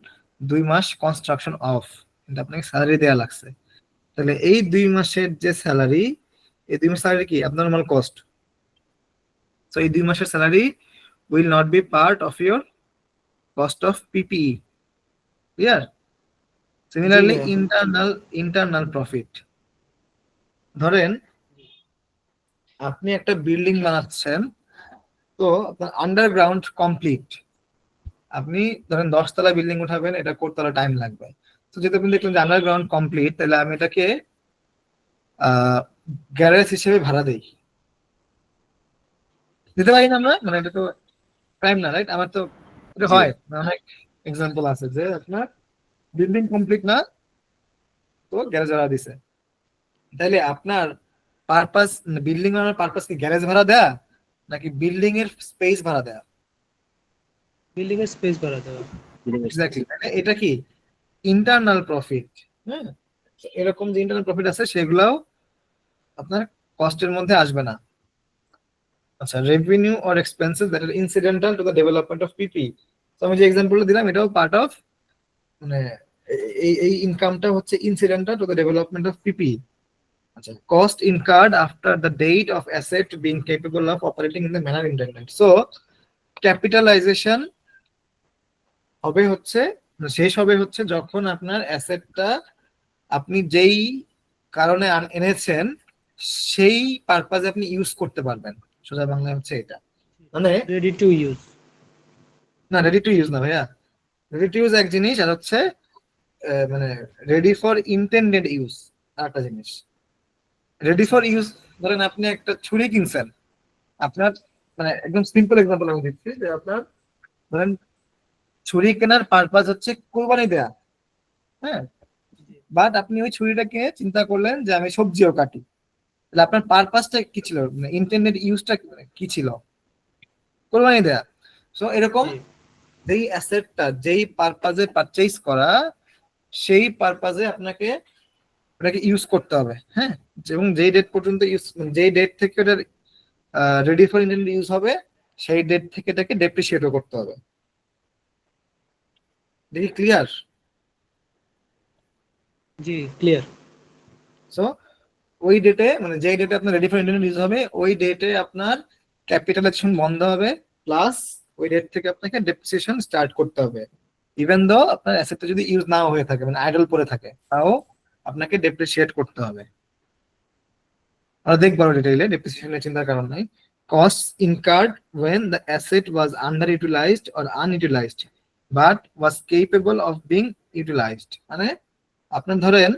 Speaker 1: 2 মাস কনস্ট্রাকশন অফ, কিন্তু আপনাকে স্যালারি দেওয়া লাগছে। তাহলে এই 2 মাসের যে স্যালারি, এই 2 মাসের স্যালারি কি অ্যাবনর্মাল কস্ট। সো এই 2 মাসের salary will not be part of your cost of PPE. Clear? Similarly internal profit, ধরেন আপনি একটা বিল্ডিং বানাচ্ছেন, তো আপনার আন্ডারগ্রাউন্ড কমপ্লিট, আপনি ধরেন 10 তলা বিল্ডিং উঠাবেন, এটা করতে হলে টাইম লাগবে। তো যেহেতু আপনি দেখলেন যে আন্ডারগ্রাউন্ড কমপ্লিট, তাহলে আমি এটাকে গ্যারেজ হিসেবে ভাড়া দেই, দিতে পারি না আমরা? মানে এটা তো ক্রাইম না, রাইট? আমার তো এটা হয়, অনেক এক্সাম্পল আছে যে আপনার বিল্ডিং কমপ্লিট না, তো গ্যারেজ ভাড়া দিছে। তাইলে আপনার পারপাস, বিল্ডিং বানানোর পারপাস কি গ্যারেজ ভাড়া দেয়া নাকি বিল্ডিং এর স্পেস ভাড়া দেয়া?
Speaker 2: বিল্ডিং এর স্পেস বাড়া দেওয়া।
Speaker 1: এক্স্যাক্টলি। তাহলে এটা কি ইন্টারনাল প্রফিট। হ্যাঁ, এরকম যে ইন্টারনাল প্রফিট আছে সেগুলাও আপনার কস্টের মধ্যে আসবে না। আচ্ছা, revenue or expenses that are incidental to the development of PP. তো আমি যে এক্সাম্পলটা দিলাম এটাও পার্ট অফ, মানে এই ইনকামটা হচ্ছে incidental to the development of PP. আচ্ছা, cost incurred after the date of asset being capable of operating in the manner intended. So capitalization হবে হচ্ছে, শেষ হবে হচ্ছে যখন আপনার অ্যাসেটটা আপনি যেই কারণে এনেছেন সেই পারপাজে আপনি ইউজ করতে পারবেন। সোজা বাংলা হচ্ছে এটা। মানে
Speaker 2: রেডি টু ইউজ।
Speaker 1: না, রেডি টু ইউজ না ভাইয়া, রেডি টু ইউজ এক জিনিস, আর হচ্ছে মানে রেডি ফর ইন্টেন্ডেড ইউজ আরেকটা জিনিস। রেডি ফর ইউজ, ধরেন আপনি একটা ছুরি কিনছেন, আপনার মানে একদম সিম্পল এক্সাম্পল আমি দিচ্ছি যে আপনার ধরেন ছুরি কেনার পারপাস হচ্ছে কোরবানি দেয়া, হ্যাঁ, বাট আপনি ওই ছুরিটাকে চিন্তা করলেন যে আমি সবজিও কাটি, তাহলে আপনার পারপাসটা কি ছিল, মানে ইন্টেন্ডেড ইউজটা কি ছিল? কোরবানি দেয়া। সো এরকম যেই অ্যাসেটটা যেই পারপাজে পারচেজ করা, সেই পারপাজে আপনাকে ওটাকে ইউজ করতে হবে। হ্যাঁ, এবং যেই ডেট পর্যন্ত ইউজ, যেই ডেট থেকে ওটা রেডি ফর ইন্টেন্ডেড ইউজ হবে, সেই ডেট থেকে এটাকে ডেপ্রিসিয়েটও করতে হবে। দেখি ক্লিয়ার?
Speaker 2: জি ক্লিয়ার।
Speaker 1: সো ওই ডেটে, মানে যেই ডেটে আপনার রেডি ফর ইন্টেন্ডেড ইউজ হবে, ওই ডেটে আপনার ক্যাপিটালাইজেশন বন্ধ হবে, প্লাস ওই ডেট থেকে আপনাকে ডেপ্রিসিয়েশন স্টার্ট করতে হবে। ইভেন দো আপনার অ্যাসেটটা যদি ইউজ নাও হয়ে থাকে, মানে আইডল পড়ে থাকে, তাও আপনাকে ডেপ্রিসিয়েট করতে হবে। আমরা দেখবো ডিটেইলে, ডেপ্রিসিয়েশনের চিন্তার কারণ নাই। Cost incurred when the asset was underutilized or unutilized but was capable of being utilized। মানে আপনার ধরেন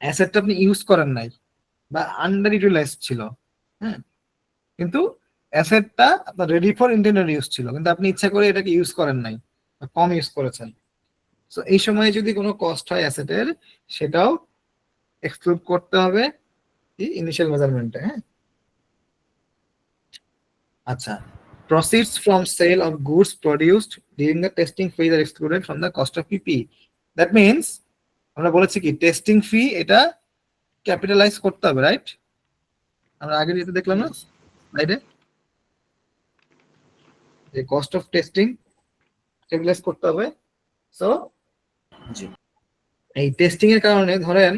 Speaker 1: অ্যাসেটটা আপনি ইউজ করেন নাই বা আন্ডার ইউটিলাইজড ছিল, হ্যাঁ, কিন্তু অ্যাসেটটা আপনার রেডি ফর ইন্টেন্ডেড ইউজ ছিল, কিন্তু আপনি ইচ্ছা করে এটাকে ইউজ করেন নাই বা কম ইউজ করেছেন। সো এই সময় যদি কোনো কস্ট হয় অ্যাসেটের, সেটাও এক্সক্লুড করতে হবে ইনিশিয়াল মেজারমেন্টে। হ্যাঁ, আচ্ছা, proceeds from sale of goods produced during the testing phase are excluded from the cost of PPE. That means আমরা বলেছি কি টেস্টিং ফি এটা ক্যাপিটালাইজ করতে হবে, রাইট? আমরা আগে যেটা দেখলাম না রাইটে, যে কস্ট অফ টেস্টিং ক্যাপিটালাইজ করতে হবে। সো
Speaker 6: জি।
Speaker 1: এই টেস্টিং এর কারণে ধরেন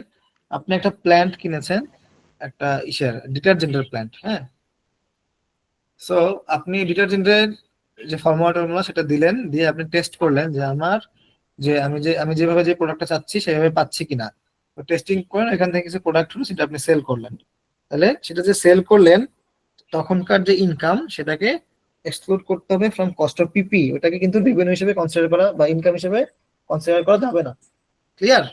Speaker 1: আপনি একটা প্ল্যান্ট কিনেছেন, একটা ডিটারজেন্টের প্ল্যান্ট, হ্যাঁ। সো আপনি ডিটারজেন্টের যে ফর্মুলা সেটা দিলেন, দিয়ে আপনি টেস্ট করলেন যে আমার যে আমি যেভাবে যে প্রোডাক্টটা চাচ্ছি সেভাবে পাচ্ছি কিনা। তো টেস্টিং করেন, এখান থেকে কিছু প্রোডাক্ট হলো, সেটা আপনি সেল করলেন। তাহলে সেটা যে সেল করলেন, তখনকার যে ইনকাম সেটাকে এক্সক্লুড করতে হবে ফ্রম কস্ট অফ পিপি। ওটাকে কিন্তু রেভিনিউ হিসেবে কনসিডার করা বা ইনকাম হিসেবে কনসিডার করা যাবে না। ক্লিয়ার?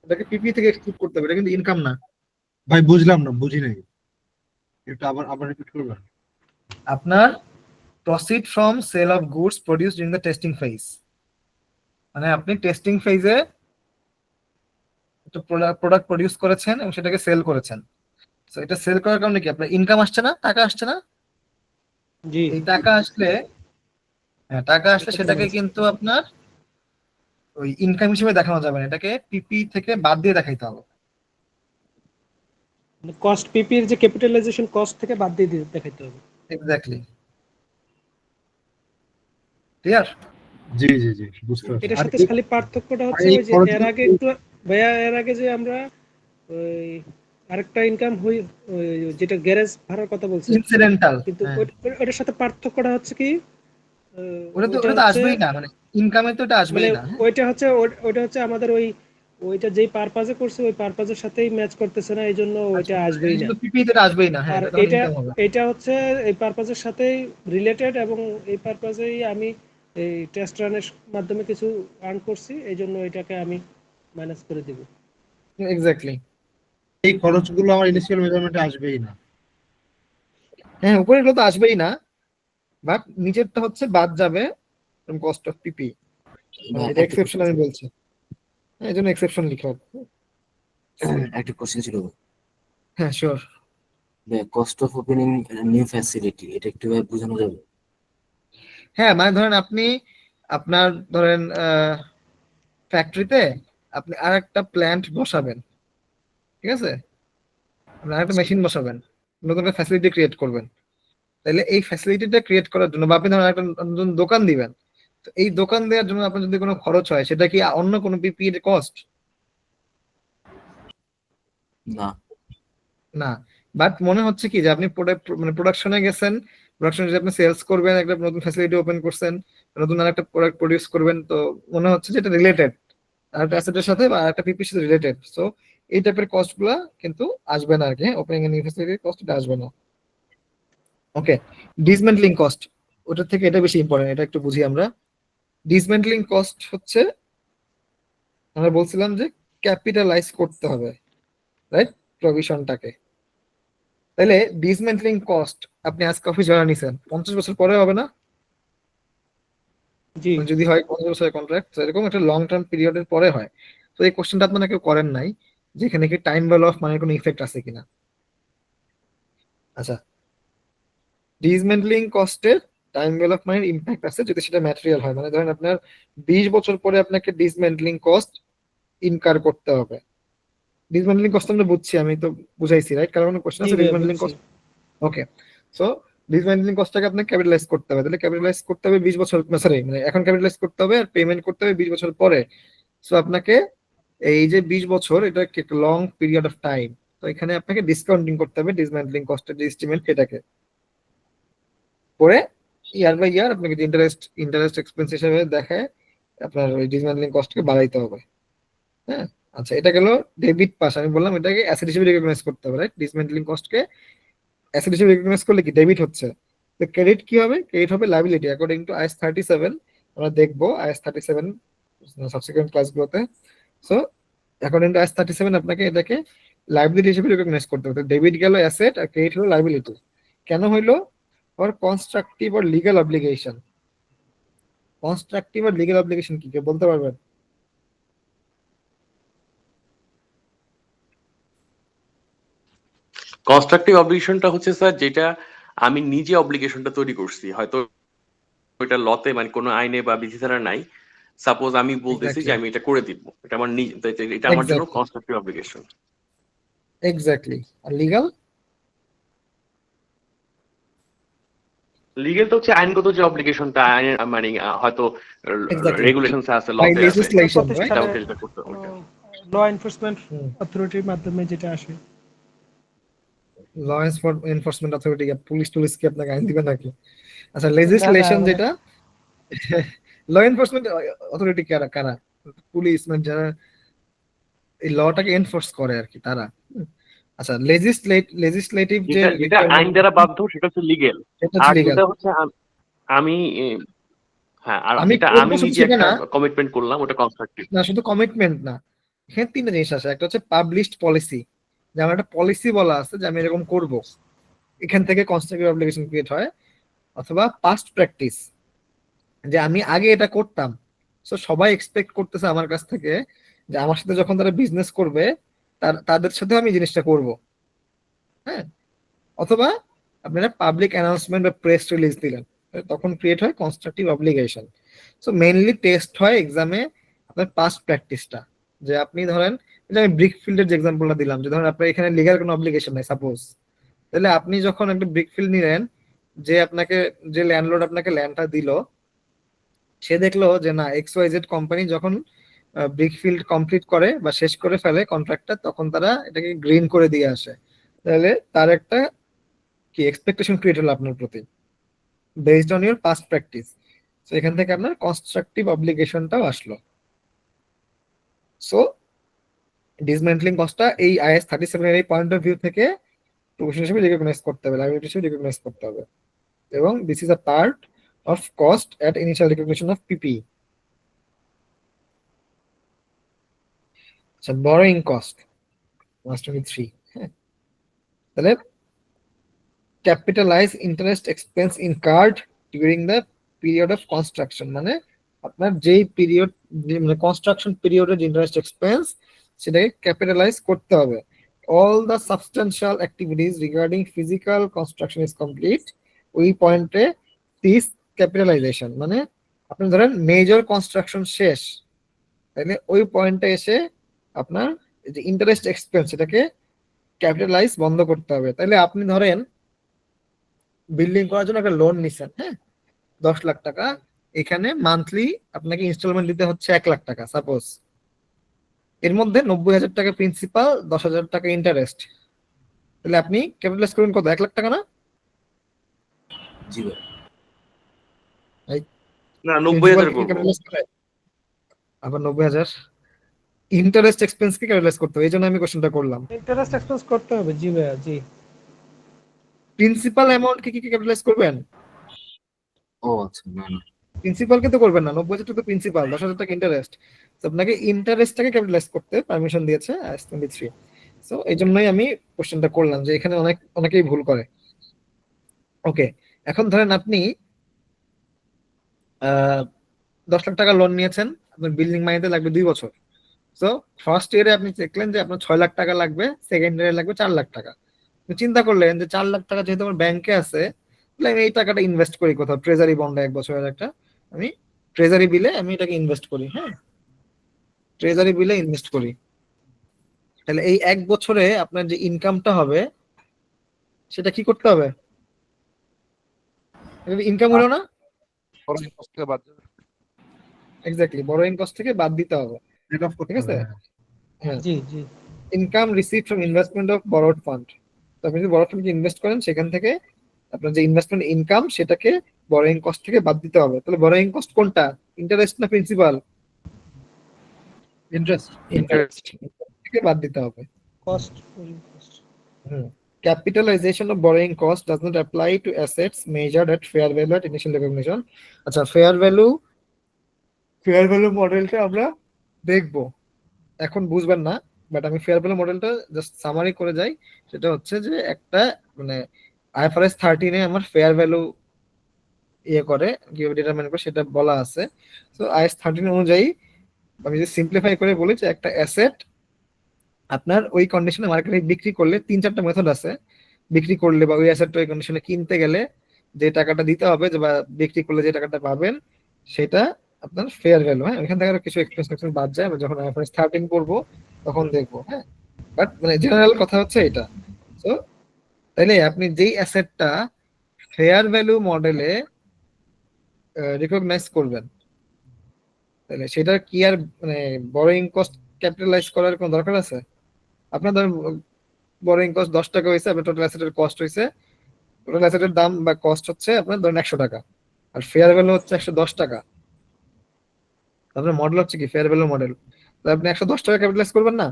Speaker 1: ওটাকে পিপি থেকে এক্সক্লুড করতে হবে, এটা কিন্তু ইনকাম না।
Speaker 5: ভাই বুঝলাম না, বুঝি নাই, একটু আবার রিপিট করবেন?
Speaker 1: আপনার proceed from sale of goods produced during the testing phase, মানে আপনি টেস্টিং ফেজে একটা প্রোডাক্ট প্রডিউস করেছেন এবং সেটাকে সেল করেছেন। সো এটা সেল করার কারণে কি আপনার ইনকাম আসছে না, টাকা আসছে না?
Speaker 2: জি
Speaker 1: এই টাকা আসলে, হ্যাঁ, টাকা আসলে সেটাকে কিন্তু আপনার ওই ইনকাম হিসেবে দেখানো যাবে না, এটাকে পিপি থেকে বাদ দিয়ে দেখাইতে হবে।
Speaker 2: কস্ট পিপির যে ক্যাপিটালাইজেশন কস্ট থেকে বাদ দিয়ে দেখাইতে হবে।
Speaker 1: Exactly, clear?
Speaker 5: জি জি জি, বুঝতে পারছি।
Speaker 2: এটার
Speaker 5: আর
Speaker 2: সাথে
Speaker 5: এই-
Speaker 2: খালি পার্থক্যটা হচ্ছে
Speaker 5: এই
Speaker 2: ওই যে
Speaker 5: খরচগুলো
Speaker 2: এর আগে একটু ভাইয়া, এর আগে যে আমরা ওই আরেকটা ইনকাম হই ওই যেটা গ্যারেজ ভাড়ার কথা বলছি,
Speaker 1: ইনসিডেন্টাল,
Speaker 2: কিন্তু ওটার সাথে পার্থক্যটা হচ্ছে কি
Speaker 1: ওটা তো
Speaker 2: ওইটা হচ্ছে
Speaker 1: আসবেই না, মানে ইনকামে তো এটা
Speaker 2: মানে
Speaker 1: আসবেই না। হ্যাঁ,
Speaker 2: ওইটা হচ্ছে আমাদের ওইটা যেই পারপাজে করছে ওই পারপাজের সাথেই ম্যাচ করতেছে না, এই জন্য ওইটা আসবেই না।
Speaker 1: পিপি তো এটা আসবেই না। হ্যাঁ,
Speaker 2: আর
Speaker 1: এটা তখন
Speaker 2: এটা
Speaker 1: ইনকাম হবে।
Speaker 2: এটা হচ্ছে এই পারপাজের সাথেই রিলেটেড, এবং এই পারপাজেই আমি এই টেস্ট রানের মাধ্যমে কিছু আর্ন করছি, এই জন্য এটাকে আমি মাইনাস করে দিব।
Speaker 1: এক্স্যাক্টলি।
Speaker 5: এই খরচগুলো আমার ইনিশিয়াল মেজারমেন্টে আসবেই না।
Speaker 1: হ্যাঁ, উপরের গুলো তো আসবেই না, বাট নিচেরটা হচ্ছে বাদ যাবে কস্ট অফ পিপি। এটা এক্সেপশন আমি বলছি, এই জন্য এক্সেপশন লিখা হবে।
Speaker 6: একটা কোশ্চেন ছিল,
Speaker 1: হ্যাঁ, sure.
Speaker 6: the cost of opening a new facility, এটা একটু বোঝানো যাবে?
Speaker 1: হ্যাঁ, মানে ধরেন আপনি আপনার ধরেন ফ্যাক্টরিতে আপনি আর একটা প্ল্যান্ট বসাবেন, ঠিক আছে? আপনি আরেকটা মেশিন বসাবেন, নতুন একটা ফ্যাসিলিটি ক্রিয়েট করবেন। তাহলে এই ফ্যাসিলিটিটা ক্রিয়েট করার জন্য বা আপনি ধরেন একটা নতুন দোকান দিবেন, তো এই দোকান দেওয়ার জন্য আপনার যদি কোনো খরচ হয়, সেটা কি অন্য কোনো পিপি এর কস্ট?
Speaker 6: না।
Speaker 1: না। বাট মনে হচ্ছে কি যে আপনি মানে প্রোডাকশনে গেছেন, প্রোডাকশনে যদি আপনি সেলস করবেন, একটা নতুন ফ্যাসিলিটি ওপেন করছেন, নতুন আর একটা প্রোডাক্ট প্রডিউস করবেন, তো মনে হচ্ছে যে এটা রিলেটেড আর একটা অ্যাসেটের সাথে বা একটা পিপির সাথে রিলেটেড। সো এই টাইপের কস্ট গুলা কিন্তু আসবে না আর কি, ওপেনিং এন্ড নিউ ফ্যাসিলিটির কস্ট এটা আসবে না। ওকে, ডিসমেন্টলিং কস্ট, ওটার থেকে এটা বেশি ইম্পর্টেন্ট, এটা একটু বুঝি আমরা। ডিসমেন্টলিং কস্ট হচ্ছে আমরা বলছিলাম যে ক্যাপিটালাইজ করতে হবে, রাইট, প্রভিশনটাকে। তাহলে ডিসমেন্টলিং কস্ট আপনি আজকে অফিস ভাড়া নিছেন, 50 বছর পরে হবে না?
Speaker 2: জি,
Speaker 1: মানে যদি হয় 50 বছরের কন্ট্রাক্ট, এরকম একটা লং টার্ম পিরিয়ডের পরে হয়। তো এই কোশ্চেনটা আপনারা কেউ করেন নাই, যেখানে কি টাইম ভ্যালু অফ মানির কোনো ইফেক্ট আছে কিনা। আচ্ছা, ডিসমেন্টলিং কস্টের টাইম ভ্যালু অফ মানির ইম্প্যাক্ট আছে যদি সেটা ম্যাটেরিয়াল হয়। মানে ধরেন আপনার 20 বছর পরে আপনাকে ডিসমেন্টলিং কস্ট ইনকার করতে হবে। ডিসমেন্টলিং কস্ট আমরা বুঝছি, আমি তো বুঝাইছি, রাইট? কারণ কোশ্চেন আছে ডিসমেন্টলিং কস্ট। ওকে, সো ডিসমেন্টলিং কস্টটাকে আপনাকে ক্যাপিটালাইজ করতে হবে। তাহলে ক্যাপিটালাইজ করতে হবে 20 বছর, সরি মানে এখন ক্যাপিটালাইজ করতে হবে আর পেমেন্ট করতে হবে 20 বছর পরে। সো আপনাকে এই যে 20 বছর, এটা একটা লং পিরিয়ড অফ টাইম, তো এখানে আপনাকে ডিসকাউন্টিং করতে হবে ডিসমেন্টলিং কস্টের যে এস্টিমেট এটাকে করে ইয়ার বাই ইয়ার আপনাকে ইন্টারেস্ট এক্সপেন্স হিসেবে দেখায় আপনার ওই ডিসমেন্টলিং কস্টকে বাড়াইতে হবে। হ্যাঁ, আচ্ছা, এটা গেল ডেবিট পাস। আমি বললাম এটাকে অ্যাসেট হিসেবে রিকগনাইজ করতে হবে, রাইট? ডিসমেন্টলিং কস্টকে অ্যাসেট হিসেবে রিকগনাইজ করলে কি ডেবিট হচ্ছে, তো ক্রেডিট কি হবে? ক্রেডিট হবে লায়াবিলিটি অ্যাকর্ডিং টু আইএস 37। আমরা দেখবো আইএস 37 সাবসিকুয়েন্ট ক্লাসগুলোতে। সো অ্যাকর্ডিং টু আইএস 37 আপনাকে এটাকে লায়াবিলিটি হিসেবে রিকগনাইজ করতে হবে। ডেবিট গেল অ্যাসেট আর ক্রেডিট হলো লায়াবিলিটি। কেন হইলো? For constructive or legal obligation. Constructive আর লিগ্যাল অব্লিগেশন কি কেউ বলতে পারবেন?
Speaker 7: কনস্ট্রাকটিভ অব্লিগেশনটা হচ্ছে স্যার যেটা আমি নিজে অব্লিগেশনটা তৈরি করছি, হয়তো ওইটা লতে মানে কোনো আইনে বা বিধিধারা নাই, সাপোজ আমি বলতেছি যে আমি এটা করে দিব, এটা আমার নিজে, এটা আমার জন্য
Speaker 1: Exactly.
Speaker 7: Constructive obligation.
Speaker 1: এক্স্যাক্টলি। আর লিগ্যাল?
Speaker 7: লিগেল তো হচ্ছে আইনগত যে অব্লিগেশনটা, আইনের মানে হয়তো
Speaker 1: Exactly.
Speaker 7: রেগুলেশনস আছে,
Speaker 1: By
Speaker 7: লতে আছে,
Speaker 1: legislation, right?
Speaker 7: এটা আমাকে যেটা করতে হবে।
Speaker 2: ল এনফোর্সমেন্ট অথরিটির মাধ্যমে যেটা আসে।
Speaker 1: ল এনফোর্সমেন্ট অথরিটি, পুলিশ টুলিশ কি আপনাকে আইন দিবে নাকি? আচ্ছা, লেজিসলেশন যেটা, ল এনফোর্সমেন্ট অথরিটি কারা কারা? পুলিশ, মানে যারা এই লটাকে এনফোর্স করে আর কি, তারা। আচ্ছা, লেজিসলেটিভ যে
Speaker 7: যেটা আইন দ্বারা বাধ্য সেটা হচ্ছে লিগেল, আর যেটা হচ্ছে আমি হ্যাঁ, আর
Speaker 1: আমি
Speaker 7: এটা
Speaker 1: করবো
Speaker 7: আমি
Speaker 1: শুধু
Speaker 7: নিজে
Speaker 1: সেটা
Speaker 7: একটা
Speaker 1: না।
Speaker 7: কমিটমেন্ট করলাম, ওটা কনস্ট্রাকটিভ।
Speaker 1: না, শুধু কমিটমেন্ট না, এখানে তিনটা জিনিস আছে। একটা হচ্ছে পাবলিশড পলিসি, যে আমার একটা পলিসি বলা আছে যে আমি এরকম করব, এখান থেকে কনস্ট্রাকটিভ অব্লিগেশন ক্রিয়েট হয়। অথবা পাস্ট প্র্যাকটিস, যে আমি আগে এটা করতাম, সো সবাই এক্সপেক্ট করতেছে আমার কাছ থেকে যে আমার সাথে যখন তারা বিজনেস করবে তাদের সাথে আমি জিনিসটা করব। হ্যাঁ, অথবা আপনারা পাবলিক অ্যানাউন্সমেন্ট বা প্রেস রিলিজ দিলেন, তখন ক্রিয়েট হয় constructive obligation. So mainly test হয় এক্সামে আপনার পাস্ট প্র্যাকটিসটা, যে আপনি ধরেন যে আমি ব্রিক ফিল্ডের যে এক্সাম্পলটা দিলাম, যে ধরেন আপনার এখানে লিগ্যাল কোনো অব্লিগেশন নাই সাপোজ, তাহলে আপনি যখন একটা ব্রিক ফিল্ড নিলেন, যে আপনাকে যে ল্যান্ডলর্ড আপনাকে ল্যান্ডটা দিল, সে দেখলো যে না XYZ কোম্পানি যখন ব্রিক ফিল্ড কমপ্লিট করে বা শেষ করে ফেলে কন্ট্রাক্টটা, তখন তারা এটাকে গ্রিন করে দিয়ে আসে, তাহলে তার একটা কি এক্সপেকটেশন ক্রিয়েট হলো আপনার প্রতি based on your past practice. তো এখান থেকে আপনার কনস্ট্রাকটিভ অব্লিগেশনটাও আসলো। সো ডিসমেন্টলিং কস্টটা এই IAS 37 এর এই পয়েন্ট অফ ভিউ থেকে প্রফেশন হিসেবে রিকগনাইজ করতে হবে, লাইবিলিটি হিসেবে রিকগনাইজ করতে হবে, এবং this is a part of cost at initial recognition of PP. আচ্ছা, বরোইং কস্ট মাস্ট বি 3। হ্যাঁ, তাহলে capitalize interest expense incurred during the period of construction, মানে আপনার যেই পিরিয়ড, মানে কনস্ট্রাকশন পিরিয়ডের যে ইন্টারেস্ট এক্সপেন্স সেটাকে ক্যাপিটালাইজ করতে হবে। All the substantial activities regarding physical construction is complete. ওই পয়েন্টে দিস ক্যাপিটালাইজেশন, মানে আপনি ধরেন মেজর কনস্ট্রাকশন শেষ, তাহলে ওই পয়েন্টে এসে আপনার যে ইন্টারেস্ট এক্সপেন্স সেটাকে ক্যাপিটালাইজ বন্ধ করতে হবে। তাহলে আপনি ধরেন বিল্ডিং করার জন্য একটা লোন নিছেন, হ্যাঁ 10 লাখ টাকা, এখানে মান্থলি আপনাকে ইনস্টলমেন্ট দিতে হচ্ছে 1 লাখ টাকা সাপোজ, এর মধ্যে 90,000 টাকা প্রিন্সিপাল, 10,000 টাকা ইন্টারেস্ট, তাহলে আপনি ক্যাপিটালাইজ করবেন কত? 1 লাখ টাকা না?
Speaker 6: জি ভাই।
Speaker 7: না 90,000 করবো।
Speaker 1: ক্যাপিটালাইজ করে আবার 90,000 ইন্টারেস্ট এক্সপেন্স কে ক্যাপিটালাইজ করতে হবে, এই জন্য আমি কোশ্চেনটা করলাম।
Speaker 2: ইন্টারেস্ট এক্সপেন্স করতে হবে, জি ভাইয়া, জি।
Speaker 1: প্রিন্সিপাল অ্যামাউন্ট কি ক্যাপিটালাইজ করবেন?
Speaker 6: ও আচ্ছা, না না।
Speaker 1: প্রিন্সিপাল কিন্তু করবেন না, 90,000 টাকা প্রিন্সিপাল, 10,000 টাকা ইন্টারেস্ট, তো আপনাকে ইন্টারেস্টটাকে ক্যাপিটালাইজ করতে পারমিশন দিয়েছে IAS 23। সো এই জন্যই আমি কোশ্চেনটা করলাম, যে এখানে অনেকেই ভুল করে। ওকে, এখন ধরেন আপনি 10 লাখ টাকা লোন নিয়েছেন, আপনার বিল্ডিং বানাইতে লাগবে 2 বছর। সো ফার্স্ট ইয়ারে আপনি দেখলেন যে আপনার 6 লাখ টাকা লাগবে, সেকেন্ড ইয়ারে লাগবে 4 লাখ টাকা। তো চিন্তা করলেন যে 4 লাখ টাকা যেহেতু আমার ব্যাংকে আছে, তাহলে আমি এই টাকাটা ইনভেস্ট করি কোথাও, ট্রেজারি বন্ডে 1 বছরের একটা, আমি ট্রেজারি বিলে আমি এটাকে ইনভেস্ট করি। হ্যাঁ, ট্রেজারি বিলে ইনভেস্ট করি, তাহলে এই 1 বছরে আপনার যে ইনকামটা হবে সেটা কি করতে হবে? ইনকাম হলো না?
Speaker 8: borrowing cost থেকে বাদ যাবে।
Speaker 1: এক্স্যাক্টলি, বড়োইং কস্ট থেকে বাদ দিতে হবে।
Speaker 5: রেট অফ করতে
Speaker 1: ঠিক আছে?
Speaker 5: হবে।
Speaker 1: হ্যাঁ,
Speaker 2: জি জি।
Speaker 1: Income received from investment of borrowed fund. তো আপনি যদি বরোড ফান্ড ইনভেস্ট করেন, সেখান থেকে আপনার যে ইনভেস্টমেন্ট ইনকাম সেটাকে বরোইং কস্ট থেকে বাদ দিতে হবে। তাহলে বরোইং কস্ট কোনটা, ইন্টারেস্ট না প্রিন্সিপাল?
Speaker 5: ইন্টারেস্ট।
Speaker 1: ইন্টারেস্ট থেকে বাদ দিতে হবে।
Speaker 2: Cost.
Speaker 1: Capitalization of borrowing cost does not apply to assets measured at fair value at initial recognition. আচ্ছা, ফেয়ার ভ্যালু মডেলটা আমরা দেখবো, এখন বুঝবেন না, বাট আমি ফেয়ার ভ্যালু মডেলটা জাস্ট সামারি করে যাই। সেটা হচ্ছে যে একটা মানে IFRS 13 এ আমার ফেয়ার ভ্যালু করে কিভাবে ডিটারমাইন করে সেটা বলা আছে। সো IAS 13 অনুযায়ী আমি যদি সিম্পলিফাই করে বলি যে একটা অ্যাসেট আপনার ওই কন্ডিশনে মার্কেটে বিক্রি করলে 3-4টা মেথড আছে বিক্রি করলে, বা ওই অ্যাসেটটা ওই কন্ডিশনে কিনতে গেলে যে টাকাটা দিতে হবে, যে বা বিক্রি করলে যে টাকাটা পাবেন সেটা আপনার ফেয়ার ভ্যালু। হ্যাঁ, এখান থেকে আরো কিছু এক্সপেন্স বাদ যায়, আমরা যখন IFRS 13 করবো তখন দেখবো। হ্যাঁ, বাট মানে জেনারেল কথা হচ্ছে এটা। তো তাইলে আপনি যেই অ্যাসেটটা ফেয়ার ভ্যালু মডেলে রিকগনাইজ করবেন, তাহলে সেটা কি আর মানে বরোইং কস্ট ক্যাপিটালাইজ করার কোনো দরকার আছে? আপনার ধরেন বরোইং কস্ট 10 টাকা হয়েছে, আপনার টোটাল অ্যাসেটের কস্ট হয়েছে, টোটাল অ্যাসেটের দাম বা কস্ট হচ্ছে আপনার ধরেন 100 টাকা, আর ফেয়ার ভ্যালু হচ্ছে 110 টাকা। আপনার মডেল হচ্ছে কি ফেয়ার ভ্যালু মডেল, তাহলে আপনি 110 টাকা ক্যাপিটালাইজ করবেন না?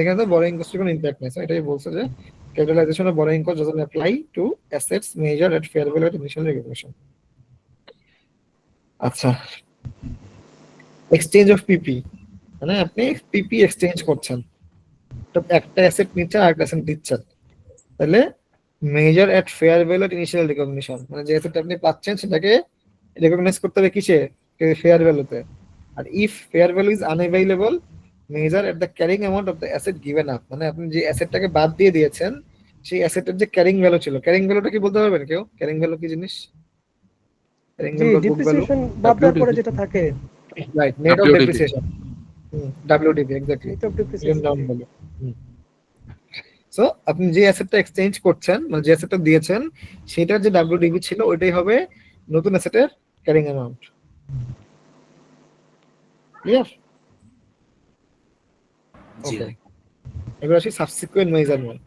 Speaker 1: এখানে তো বরোইং কস্টের কোনো ইম্প্যাক্ট নেই। এটাই বলছে যে capitalization of borrowing cost doesn't apply to assets measured at fair value at initial recognition. আচ্ছা, এক্সচেঞ্জ অফ পিপি, মানে আপনি পিপি এক্সচেঞ্জ করছেন, তো একটা অ্যাসেট নিচ্ছেন আর একটা অ্যাসেট দিচ্ছেন, তাহলে measure at fair value at initial recognition, মানে যে অ্যাসেটটা আপনি পাচ্ছেন সেটাকে রিকগনাইজ করতে হবে কিসে? ফেয়ার ভ্যালুতে। আর if fair value is unavailable, measure at the carrying amount of the asset given up, মানে আপনি যে অ্যাসেটটাকে বাদ দিয়ে দিয়েছেন সেই অ্যাসেটের যে ক্যারিং ভ্যালু ছিল, ক্যারিং ভ্যালুটা কি বলতে পারবেন কেউ? ক্যারিং ভ্যালু কি জিনিস? ক্যারিং
Speaker 2: জি,
Speaker 1: ভ্যালু বুক ভ্যালু
Speaker 2: ডিপ্রিসিয়েশন বাদ দেওয়ার পরে যেটা থাকে।
Speaker 1: Right, net of
Speaker 8: WDV
Speaker 1: depreciation, WDP exactly,
Speaker 2: Rate of depreciation.
Speaker 1: Down value. So আপনি যে অ্যাসেটটা এক্সচেঞ্জ করছেন, মানে যে অ্যাসেটটা দিয়েছেন, সেটার যে ডব্লিউডিপি ছিল ওইটাই হবে নতুন অ্যাসেটের ক্যারিং অ্যামাউন্ট। ক্লিয়ার?
Speaker 6: জি
Speaker 1: ওকে,
Speaker 6: ভাই।
Speaker 1: এবার আসি সাবসিকুয়েন্ট মেজারমেন্ট।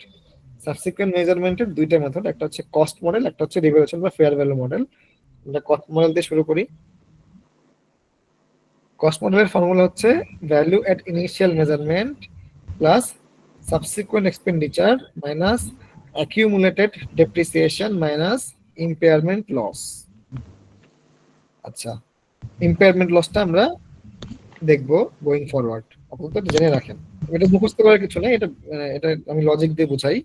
Speaker 1: সাবসিকুয়েন্ট মেজারমেন্টের দুইটা মেথড, একটা হচ্ছে কস্ট মডেল, একটা হচ্ছে রিভ্যালুয়েশন বা ফেয়ার ভ্যালু মডেল। আমরা কস্ট মডেল দিয়ে শুরু করি। কস্ট মডেলের ফর্মুলা হচ্ছে value at initial measurement plus subsequent expenditure minus accumulated depreciation minus impairment loss. আচ্ছা, ইম্পেয়ারমেন্ট লসটা আমরা দেখবো গোয়িং ফরওয়ার্ড, আপাতত এটা জেনে রাখেন। এটা মুখস্থ করার কিছু নেই, এটা আমি লজিক দিয়ে বুঝাই।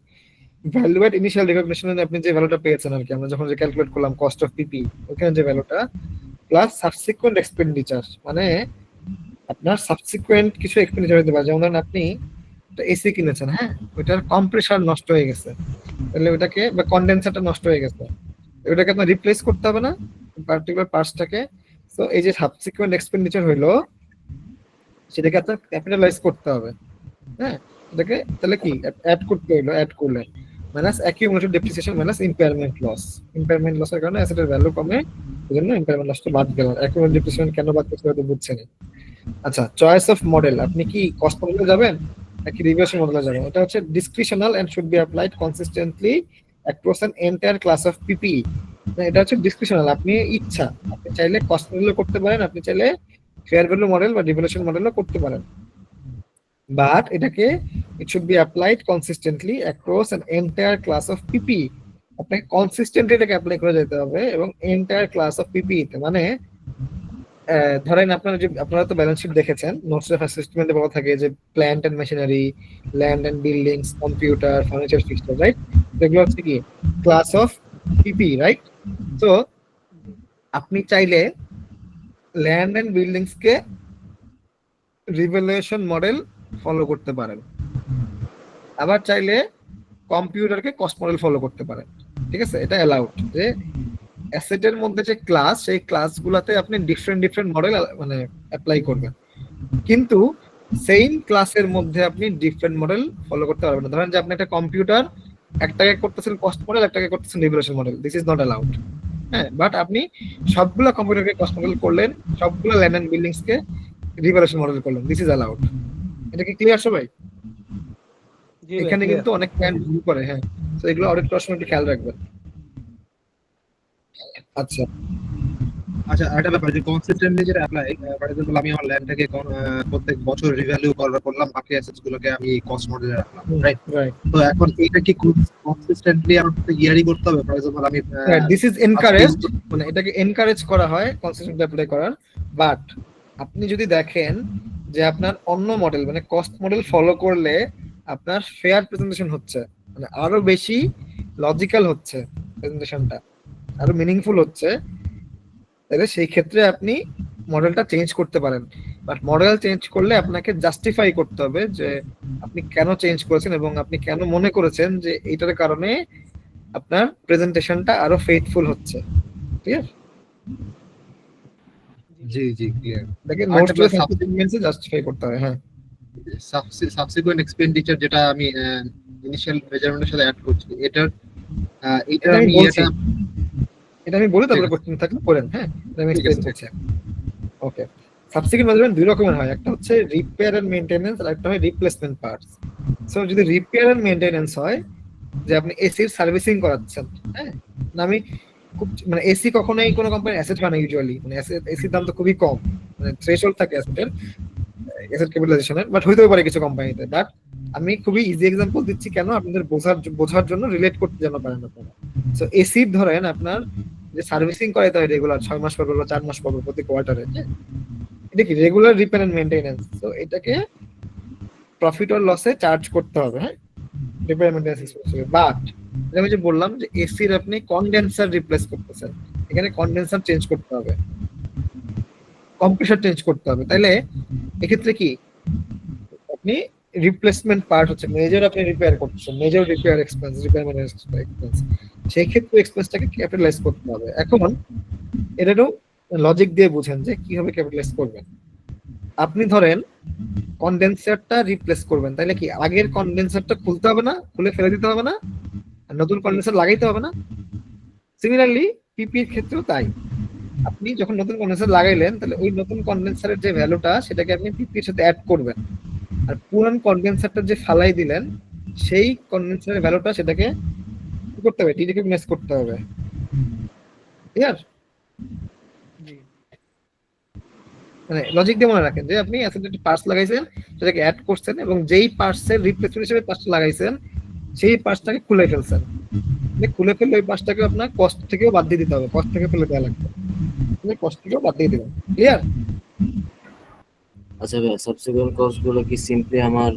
Speaker 1: ভ্যালু এট ইনিশিয়াল রিকগনিশনে আপনি যে ভ্যালুটা পেয়েছেন আর কি, আমরা যখন যে ক্যালকুলেট করলাম কস্ট অফ পিপি, ওখানে যে ভ্যালুটা প্লাস সাবসিকুয়েন্ট এক্সপেন্ডিচার, মানে আপনার সাবসিকুয়েন্ট কিছু এক্সপেন্ডিচার হতে পারে। যেমন ধরেন আপনি একটা এসি কিনেছেন, হ্যাঁ, ওইটার কম্প্রেসার নষ্ট হয়ে গেছে, তাহলে ওটাকে, বা কন্ডেন্সারটা নষ্ট হয়ে গেছে, ওটাকে আপনার রিপ্লেস করতে হবে না পার্টিকুলার পার্টসটাকে। সো এই যে সাবসিকুয়েন্ট এক্সপেন্ডিচার হইলো, সেটাকে আপনার ক্যাপিটালাইজ করতে হবে, হ্যাঁ, এটাকে তাহলে কি অ্যাড করতে হইলো, অ্যাড করলে minus accumulated depreciation minus impairment loss. Impairment লসের কারণে অ্যাসেটের ভ্যালু কমে, এজন্য ইম্পেয়ারমেন্ট লসটা বাদ গেল। অ্যাকিউমুলেটেড ডেপ্রিসিয়েশন কেন বাদ করতে হবে বুঝছেন? আচ্ছা, চয়েস অফ মডেল, আপনি কি কস্ট মডেলে যাবেন নাকি রিভার্সন মডেলে যাবেন? এটা হচ্ছে discretional and should be applied consistently across an entire class of PP. এটা হচ্ছে ডিসক্রিশনাল, আপনি ইচ্ছা, আপনি চাইলে কস্ট মডেলও করতে পারেন, আপনি চাইলে ফেয়ার ভ্যালু মডেল বা রিভালুয়েশন মডেলও করতে পারেন, বাট এটাকে it should be applied consistently across an entire class of PP. আপনাকে কনসিস্টেন্টলি এটাকে অ্যাপ্লাই করে যেতে হবে, এবং এন্টায়ার ক্লাস অফ পিপি তে, মানে ধরেন আপনারা তো ব্যালেন্স শিট দেখেছেন, নোটস অফ অ্যাসেসমেন্টে বলা থাকে যে plant and machinery, land and buildings, computer, furniture, fixture, right? এগুলো হচ্ছে কি ক্লাস অফ পিপি, রাইট? তো আপনি চাইলে ল্যান্ড এন্ড বিল্ডিংস কে রিভ্যালুয়েশন মডেল ফলো করতে পারেন, আবার চাইলে কম্পিউটারকে কস্ট মডেল ফলো করতে পারেন, ঠিক আছে? এটা অ্যালাউড যে অ্যাসেটের মধ্যে যে ক্লাস, সেই ক্লাসগুলোতে আপনি ডিফারেন্ট মডেল মানে অ্যাপ্লাই করবেন, কিন্তু সেম ক্লাসের মধ্যে আপনি ডিফারেন্ট মডেল ফলো করতে পারবেন না। ধরেন যে আপনি একটা কম্পিউটার একটাকে করতেছেন কস্ট মডেল, একটাকে করতেছেন revaluation model, this is not allowed, হ্যাঁ। বাট আপনি সবগুলা কম্পিউটারকে কস্ট মডেল করলেন, সবগুলো ল্যান্ড এন্ড বিল্ডিংস কে রিভ্যালুয়েশন মডেল করলেন, দিস ইজ অ্যালাউড। এটা কি ক্লিয়ার সবাই?
Speaker 2: জি ভাই,
Speaker 1: এখানে
Speaker 2: clear.
Speaker 1: কিন্তু অনেক ক্লায়েন্ট ভুল করে, হ্যাঁ, তো এগুলো অডিট করার সময় একটু খেয়াল রাখবেন। আচ্ছা,
Speaker 5: আচ্ছা, একটা ব্যাপার যে কনসিস্টেন্টলি যেটা অ্যাপ্লাই, ফর এক্সাম্পল আমি আমার ল্যান্ডটাকে প্রত্যেক বছর রিভ্যালু করলাম, বাকি অ্যাসেটস গুলোকে আমি কস্ট মডেলে রাখলাম, রাইট?
Speaker 1: রাইট,
Speaker 5: তো এখন এইটা কি কনসিস্টেন্টলি আমার ইয়ারই করতে হবে? ফর এক্সাম্পল আমি
Speaker 1: দিস ইজ এনকারেজড, মানে এটাকে এনকারেজ করা হয় কনসিস্টেন্ট অ্যাপ্লাই করার। বাট আপনি যদি দেখেন যে আপনার অন্য মডেল, মানে কস্ট মডেল ফলো করলে আপনার ফেয়ার প্রেজেন্টেশন হচ্ছে, মানে আরো বেশি লজিক্যাল হচ্ছে প্রেজেন্টেশনটা, আরো মিনিংফুল হচ্ছে, তাহলে সেই ক্ষেত্রে আপনি মডেলটা চেঞ্জ করতে পারেন। বাট মডেল চেঞ্জ করলে আপনাকে জাস্টিফাই করতে হবে যে আপনি কেন চেঞ্জ করেছেন এবং আপনি কেন মনে করেছেন যে এইটার কারণে আপনার প্রেজেন্টেশনটা আরো ফেথফুল হচ্ছে, ঠিক আছে?
Speaker 5: জি জি ক্লিয়ার।
Speaker 1: দেখেন
Speaker 5: আরেকটা
Speaker 1: নোটস
Speaker 5: ব্যাপার,
Speaker 1: সাবস্টিটিউয়েন্টসে জাস্টিফাই করতে হবে, হ্যাঁ।
Speaker 5: সাবসিকুয়েন্ট এক্সপেন্ডিচার যেটা আমি ইনিশিয়াল মেজারমেন্টের সাথে অ্যাড করছি, এটা
Speaker 1: এটা আমি বলছি, এটা আমি বলি, তারপরে কোশ্চেন থাকলে করেন, হ্যাঁ, এটা আমি এক্সপ্লেইন করছি। ওকে, সাবসিকুয়েন্ট মেজারমেন্ট দুই রকমের হয়, একটা হচ্ছে রিপেয়ার এন্ড মেইনটেনেন্স, আর একটা হয় রিপ্লেসমেন্ট পার্টস। সো যদি রিপেয়ার এন্ড মেইনটেনেন্স হয়, যে আপনি এসির সার্ভিসিং করাচ্ছেন, হ্যাঁ, না আমি খুব, মানে এসি কখনোই কোনো কোম্পানির অ্যাসেট হয় না ইউজুয়ালি, মানে এসির দাম তো খুবই কম, মানে থ্রেশহোল্ড থাকে অ্যাসেটের, অ্যাসেট ক্যাপিটালাইজেশনের, বাট হইতেও পারে কিছু কোম্পানিতে। বাট আমি খুবই ইজি এক্সাম্পল দিচ্ছি কেন, আপনাদের বোঝার জন্য, রিলেট করতে যেন পারেন আপনারা। সো এসির ধরেন আপনার যে সার্ভিসিং করাইতে হয় রেগুলার 6 মাস পর বা 4 মাস পর প্রতি কোয়ার্টারে, এটা কি রেগুলার রিপেয়ার এন্ড মেইনটেনেন্স। তো এটাকে প্রফিট অর লসে চার্জ করতে হবে, হ্যাঁ, রিপেয়ার মেইনটেনেন্স এক্সপেন্স হবে। বাট আমি যে বললাম যে এসির আপনি কনডেন্সার রিপ্লেস করতেছেন, এখানে কনডেন্সার চেঞ্জ করতে হবে, কম্প্রেসার চেঞ্জ করতে হবে, তাইলে এক্ষেত্রে কি আপনি রিপ্লেসমেন্ট পার্ট হচ্ছে মেজর, আপনি রিপেয়ার করতেছেন, major repair expense, repair maintenance expense, সেই ক্ষেত্রে এক্সপেন্সটাকে ক্যাপিটালাইজ করতে হবে। এখন এটারও লজিক দিয়ে বুঝেন যে কিভাবে ক্যাপিটালাইজ করবেন। আপনি ধরেন কন্ডেন্সারটা রিপ্লেস করবেন, তাইলে কি আগের কন্ডেন্সারটা খুলতে হবে না, খুলে ফেলে দিতে হবে না, আর নতুন কন্ডেন্সার লাগাইতে হবে না? সিমিলারলি পিপির ক্ষেত্রেও তাই। আপনি যখন নতুন কন্ডেন্সার লাগাইলেন, তাহলে ওই নতুন কন্ডেন্সারের যে ভ্যালুটা সেটাকে আপনি পিপির সাথে অ্যাড করবেন, আর পুরান কন্ডেন্সারটা যে ফালাই দিলেন সেই কন্ডেন্সারের ভ্যালুটা সেটাকে কি করতে হবে, ডিরেকগনাইজ করতে হবে। ক্লিয়ার? মানে লজিক দিয়ে মনে রাখেন যে আপনি অ্যাসেটের পার্টস লাগাইছেন, সেটাকে অ্যাড করছেন, এবং যেই পার্টসের রিপ্লেসমেন্ট হিসেবে পার্টস লাগাইছেন সেই পার্টসটাকে খুলে ফেলছেন। খুলে ফেললে ওই পার্টসটাকে আপনার কস্ট থেকেও বাদ দিয়ে দিতে হবে, কস্ট থেকে ফেলে দেওয়া লাগবে, কস্ট থেকেও বাদ দিয়ে দিবেন। ক্লিয়ার?
Speaker 6: আচ্ছা ভাই, সাবসিকুয়েন্ট কস্ট গুলো কি সিম্পলি আমার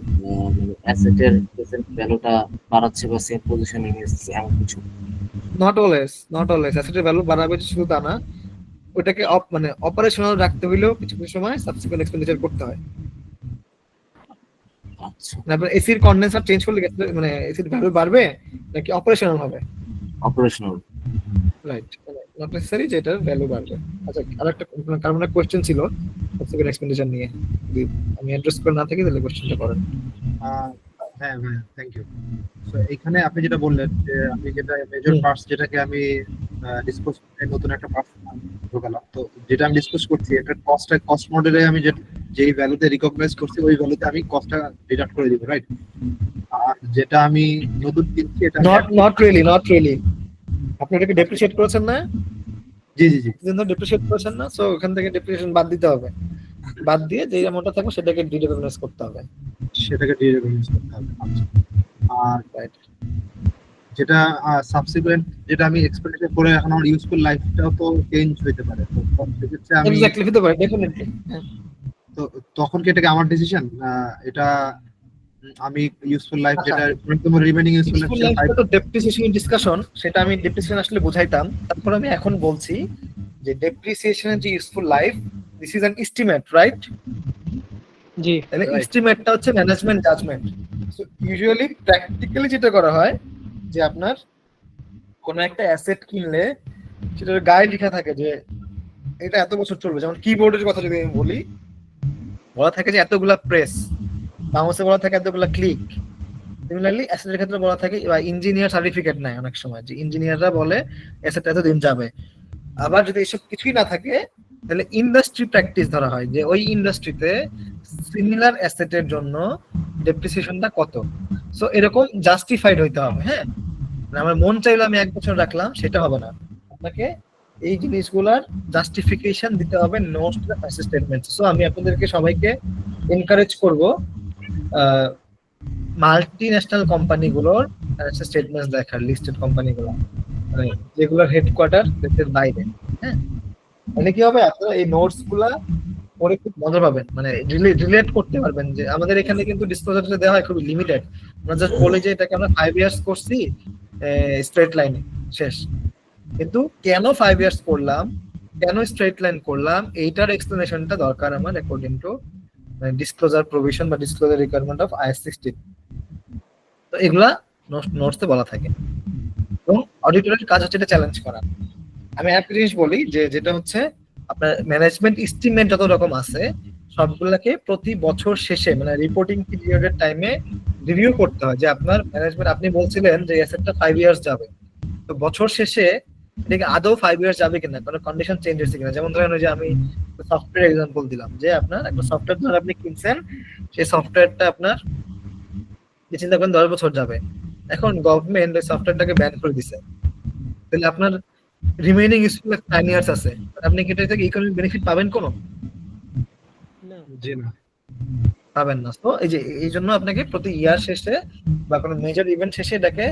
Speaker 6: মানে অ্যাসেটের প্রেজেন্ট ভ্যালুটা বাড়াচ্ছে বা সেম পজিশনে নিয়ে এসেছে এমন কিছু?
Speaker 1: নট অলওয়েজ অ্যাসেটের ভ্যালু বাড়াবে যে শুধু তা না, ওটাকে মানে অপারেশনাল রাখতে হইলেও কিছু কিছু সময় সাবসিকুয়েন্ট এক্সপেন্ডিচার করতে হয়।
Speaker 6: আচ্ছা,
Speaker 1: তারপর এসির কন্ডেন্সার চেঞ্জ করলে মানে এসির ভ্যালু বাড়বে নাকি অপারেশনাল হবে?
Speaker 6: অপারেশনাল।
Speaker 1: রাইট, নট নেসেসারি যে এটার ভ্যালু বাড়বে। আচ্ছা, আরেকটা কারণ একটা কোশ্চেন ছিল সাবসিকুয়েন্ট এক্সপেন্ডিচার নিয়ে, যদি আমি অ্যাড্রেস করে না থাকি তাহলে কোশ্চেনটা করেন।
Speaker 5: হ্যাঁ ভাই, থ্যাংক ইউ। সো এখানে আপনি যেটা বললেন যে আমি যেটা মেজর পার্টস যেটাকে আমি ডিসকাস করে নতুন একটা পার্টস ঢোকালাম, তো যেটা আমি ডিসকাস করছি এটা কস্ট মডেলে আমি যেই ভ্যালুতে রিকগনাইজ করছি ওই ভ্যালুতে আমি কস্টটা ডিডাক্ট করে দিব, রাইট? আর যেটা আমি নতুন কিনছি এটা
Speaker 1: নট রিয়েলি আপনি এটাকে ডেপ্রিসিয়েট করেছেন না?
Speaker 5: জি জি জি
Speaker 1: কিন্তু ডেপ্রিসিয়েট করেছেন না, সো ওখান থেকে ডেপ্রিসিয়েশন বাদ দিতে হবে, বাদ দিয়ে যে অ্যামাউন্টটা থাকবে সেটাকে ডিরেকগনাইজ করতে হবে।
Speaker 5: সেটাকে ডিরেকগনাইজ করতে হবে। আচ্ছা, আর
Speaker 1: রাইট,
Speaker 5: যেটা সাবসিকুয়েন্ট যেটা আমি এক্সপেন্ডিচার করে এখন আমার ইউজফুল লাইফটাও তো চেঞ্জ হইতে পারে, তো সেক্ষেত্রে আমি
Speaker 1: এক্স্যাক্টলি হতে পারে, ডেফিনেটলি।
Speaker 5: তো তখন কি এটাকে আমার ডিসিশন, এটা আমি ইউজফুল লাইফ যেটা তোমার রিমেইনিং ইউজফুল লাইফ
Speaker 1: তো ডেপ্রিসিয়েশন ডিসকাশন, সেটা আমি ডেপ্রিসিয়েশন আসলে বুঝাইতাম, তারপর আমি এখন বলছি যে ডেপ্রিসিয়েশনের যে useful life, this is an estimate, right?
Speaker 2: জি,
Speaker 1: তাহলে
Speaker 5: Right.
Speaker 1: এস্টিমেটটা হচ্ছে management judgement. So usually practically যেটা করা হয় যে আপনার কোন একটা অ্যাসেট কিনলে সেটার গায়ে লেখা থাকে যে এটা এত বছর চলবে। যেমন কিবোর্ডের কথা যদি আমি বলি, বলা থাকে যে এতগুলা প্রেস, মাউসে বলা থাকে এতগুলা ক্লিক। সিমিলারলি অ্যাসেটের ক্ষেত্রে বলা থাকে, বা ইঞ্জিনিয়ার সার্টিফিকেট নেয় অনেক সময়, যে ইঞ্জিনিয়াররা বলে অ্যাসেট এতদিন যাবে। আবার যদি এসব কিছুই না থাকে তাহলে ইন্ডাস্ট্রি প্র্যাকটিস ধরা হয় যে ওই ইন্ডাস্ট্রিতে সিমিলার অ্যাসেটের জন্য ডেপ্রিসিয়েশনটা কত। সো এরকম জাস্টিফাইড হইতে হবে। হ্যাঁ, মানে আমার মন চাইলে আমি 1 বছর রাখলাম, সেটা হবে না, আপনাকে এই জিনিসগুলার জাস্টিফিকেশন দিতে হবে notes to the financial statement. So আমি আপনাদেরকে সবাইকে এনকারেজ করব মাল্টি ন্যাশনাল কোম্পানিগুলোর ফাইন্যান্সিয়াল স্টেটমেন্টস দেখার, লিস্টেড কোম্পানিগুলো মানে যেগুলোর হেডকোয়ার্টার দেশের বাইরে। হ্যাঁ, মানে কি হবে, আপনারা এই নোটস গুলা পরে খুব মজা পাবেন, মানে রিলেট করতে পারবেন যে আমাদের এখানে কিন্তু ডিসক্লোজারটা দেওয়া হয় খুবই লিমিটেড। আমরা জাস্ট বলি যে এটাকে আমরা 5 ইয়ার্স করছি স্ট্রেট লাইনে, শেষ। কিন্তু কেন 5 ইয়ার্স করলাম, কেন স্ট্রেট লাইন করলাম, এইটার এক্সপ্লেনেশনটা দরকার আমার অ্যাকর্ডিং টু ডিসক্লোজার প্রভিশন বা ডিসক্লোজার রিকোয়ারমেন্ট অফ IAS 16। তো এগুলা নোটসে বলা থাকে, এবং অডিটরের কাজ হচ্ছে এটা চ্যালেঞ্জ করা। আমি একটা জিনিস বলি যে যেটা হচ্ছে আপনার ম্যানেজমেন্ট এস্টিমেট যত রকম আছে সবগুলাকে প্রতি বছর শেষে মানে রিপোর্টিং পিরিয়ডের টাইমে রিভিউ করতে হয়, যে আপনার ম্যানেজমেন্ট, আপনি বলছিলেন যে অ্যাসেটটা 5 ইয়ার্স যাবে, তো বছর শেষে এটাকে আদৌ 5 ইয়ার্স যাবে কিনা, কোনো কন্ডিশন চেঞ্জ হয়েছে কিনা। যেমন ধরেন ওই যে আমি সফটওয়্যার এক্সাম্পল দিলাম, যে আপনার একটা সফটওয়্যার ধরে আপনি কিনছেন, সেই সফটওয়্যারটা আপনার চিন্তা করেন 10 বছর যাবে, এখন গভর্নমেন্ট ওই সফটওয়্যারটাকে ব্যান করে দিছে, তাহলে আপনার রিমেইনিং ইউজফুল 9 ইয়ার্স আছে, আপনি কি এটা থেকে ইকোনমিক বেনিফিট পাবেন? কোনো
Speaker 2: না,
Speaker 5: জি না।
Speaker 1: পাবেন না। তো এই যে এই জন্য আপনাকে প্রতি ইয়ার শেষে বা কোনো মেজর ইভেন্ট শেষে এটাকে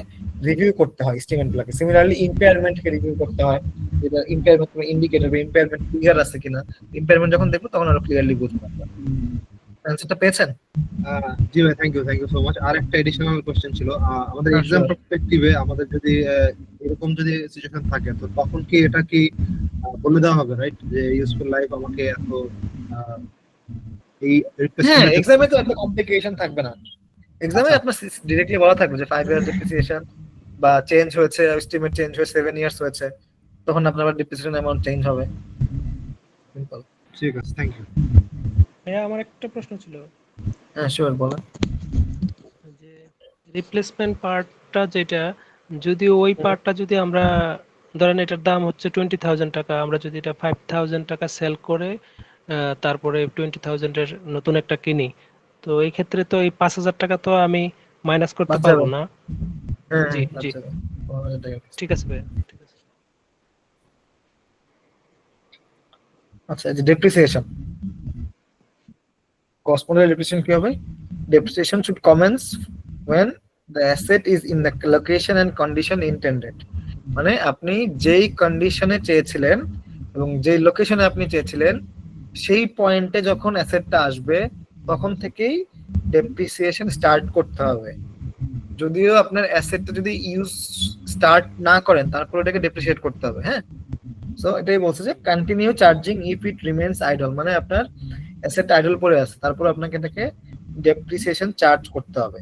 Speaker 1: রিভিউ করতে হয় এস্টিমেটগুলোকে। সিমিলারলি ইম্পেয়ারমেন্টকে রিভিউ করতে হয়, যেটা ইম্পেয়ারমেন্ট ইন্ডিকেটর বা ইম্পেয়ারমেন্ট ক্লিয়ার আছে কিনা। ইম্পেয়ারমেন্ট যখন দেখবো তখন আরো ক্লিয়ারলি বুঝতে পারবো। অ্যানসারটা পেয়েছেন?
Speaker 5: জি ভাই, থ্যাংক ইউ সো মাচ। আর একটা এডিশনাল কোশ্চেন ছিল, আমাদের
Speaker 1: হ্যাঁ,
Speaker 5: এক্সাম
Speaker 1: sure.
Speaker 5: পার্সপেক্টিভে আমাদের যদি এরকম যদি সিচুয়েশন থাকে, তো তখন কি এটা কি বলে দেওয়া হবে, রাইট, যে ইউজফুল লাইফ আমাকে এত এই
Speaker 1: হ্যাঁ,
Speaker 5: request
Speaker 1: এক্সামে তো একটা কমপ্লিকেশন থাকবে না। এক্সামে
Speaker 5: আচ্ছা।
Speaker 1: আপনার ডিরেক্টলি বলা থাকবে যে 5 ইয়ার্স ডেপ্রিসিয়েশন বা চেঞ্জ হয়েছে, এস্টিমেট চেঞ্জ হয়েছে, 7 ইয়ার্স হয়েছে, তখন আপনার ডেপ্রিসিয়েশন অ্যামাউন্ট চেঞ্জ হবে। সিম্পল।
Speaker 5: ঠিক আছে, থ্যাংক ইউ।
Speaker 2: ভাইয়া আমার একটা প্রশ্ন ছিল
Speaker 1: হ্যাঁ শিওর বলেন।
Speaker 2: যে রিপ্লেসমেন্ট পার্টটা যেটা, যদি ওই পার্টটা যদি আমরা ধরেন এটার দাম হচ্ছে 20,000 টাকা, আমরা যদি এটা 5,000 টাকা সেল করে তারপরে 20,000 এর নতুন একটা কিনি, তো এই ক্ষেত্রে তো এই 5,000 টাকা তো আমি মাইনাস করতে
Speaker 1: বাদ
Speaker 2: পারবো
Speaker 1: যাবে।
Speaker 2: না।
Speaker 1: হ্যাঁ
Speaker 2: জি জি
Speaker 1: আচ্ছা 15,000 টাকা।
Speaker 2: ঠিক আছে ভাইয়া, ঠিক আছে।
Speaker 1: আচ্ছা এই যে ডেপ্রিসিয়েশন, কস্ট মডেল ডেপ্রিসিয়েশন কি হবে? Depreciation should commence when the asset is in the location and condition intended. মানে আপনি যেই কন্ডিশনে চেয়েছিলেন এবং যেই লোকেশনে আপনি চেয়েছিলেন সেই পয়েন্টে যখন অ্যাসেটটা আসবে তখন থেকেই ডেপ্রিসিয়েশন স্টার্ট করতে হবে। যদিও আপনার অ্যাসেটটা যদি ইউজ স্টার্ট না করেন তারপর এটাকে ডেপ্রিসিয়েট করতে হবে। হ্যাঁ, সো এটাই বলছে যে continue charging if it remains idol, মানে আপনার অ্যাসেট আইডল পড়ে আছে তারপর আপনাকে এটাকে ডেপ্রিসিয়েশন চার্জ করতে হবে।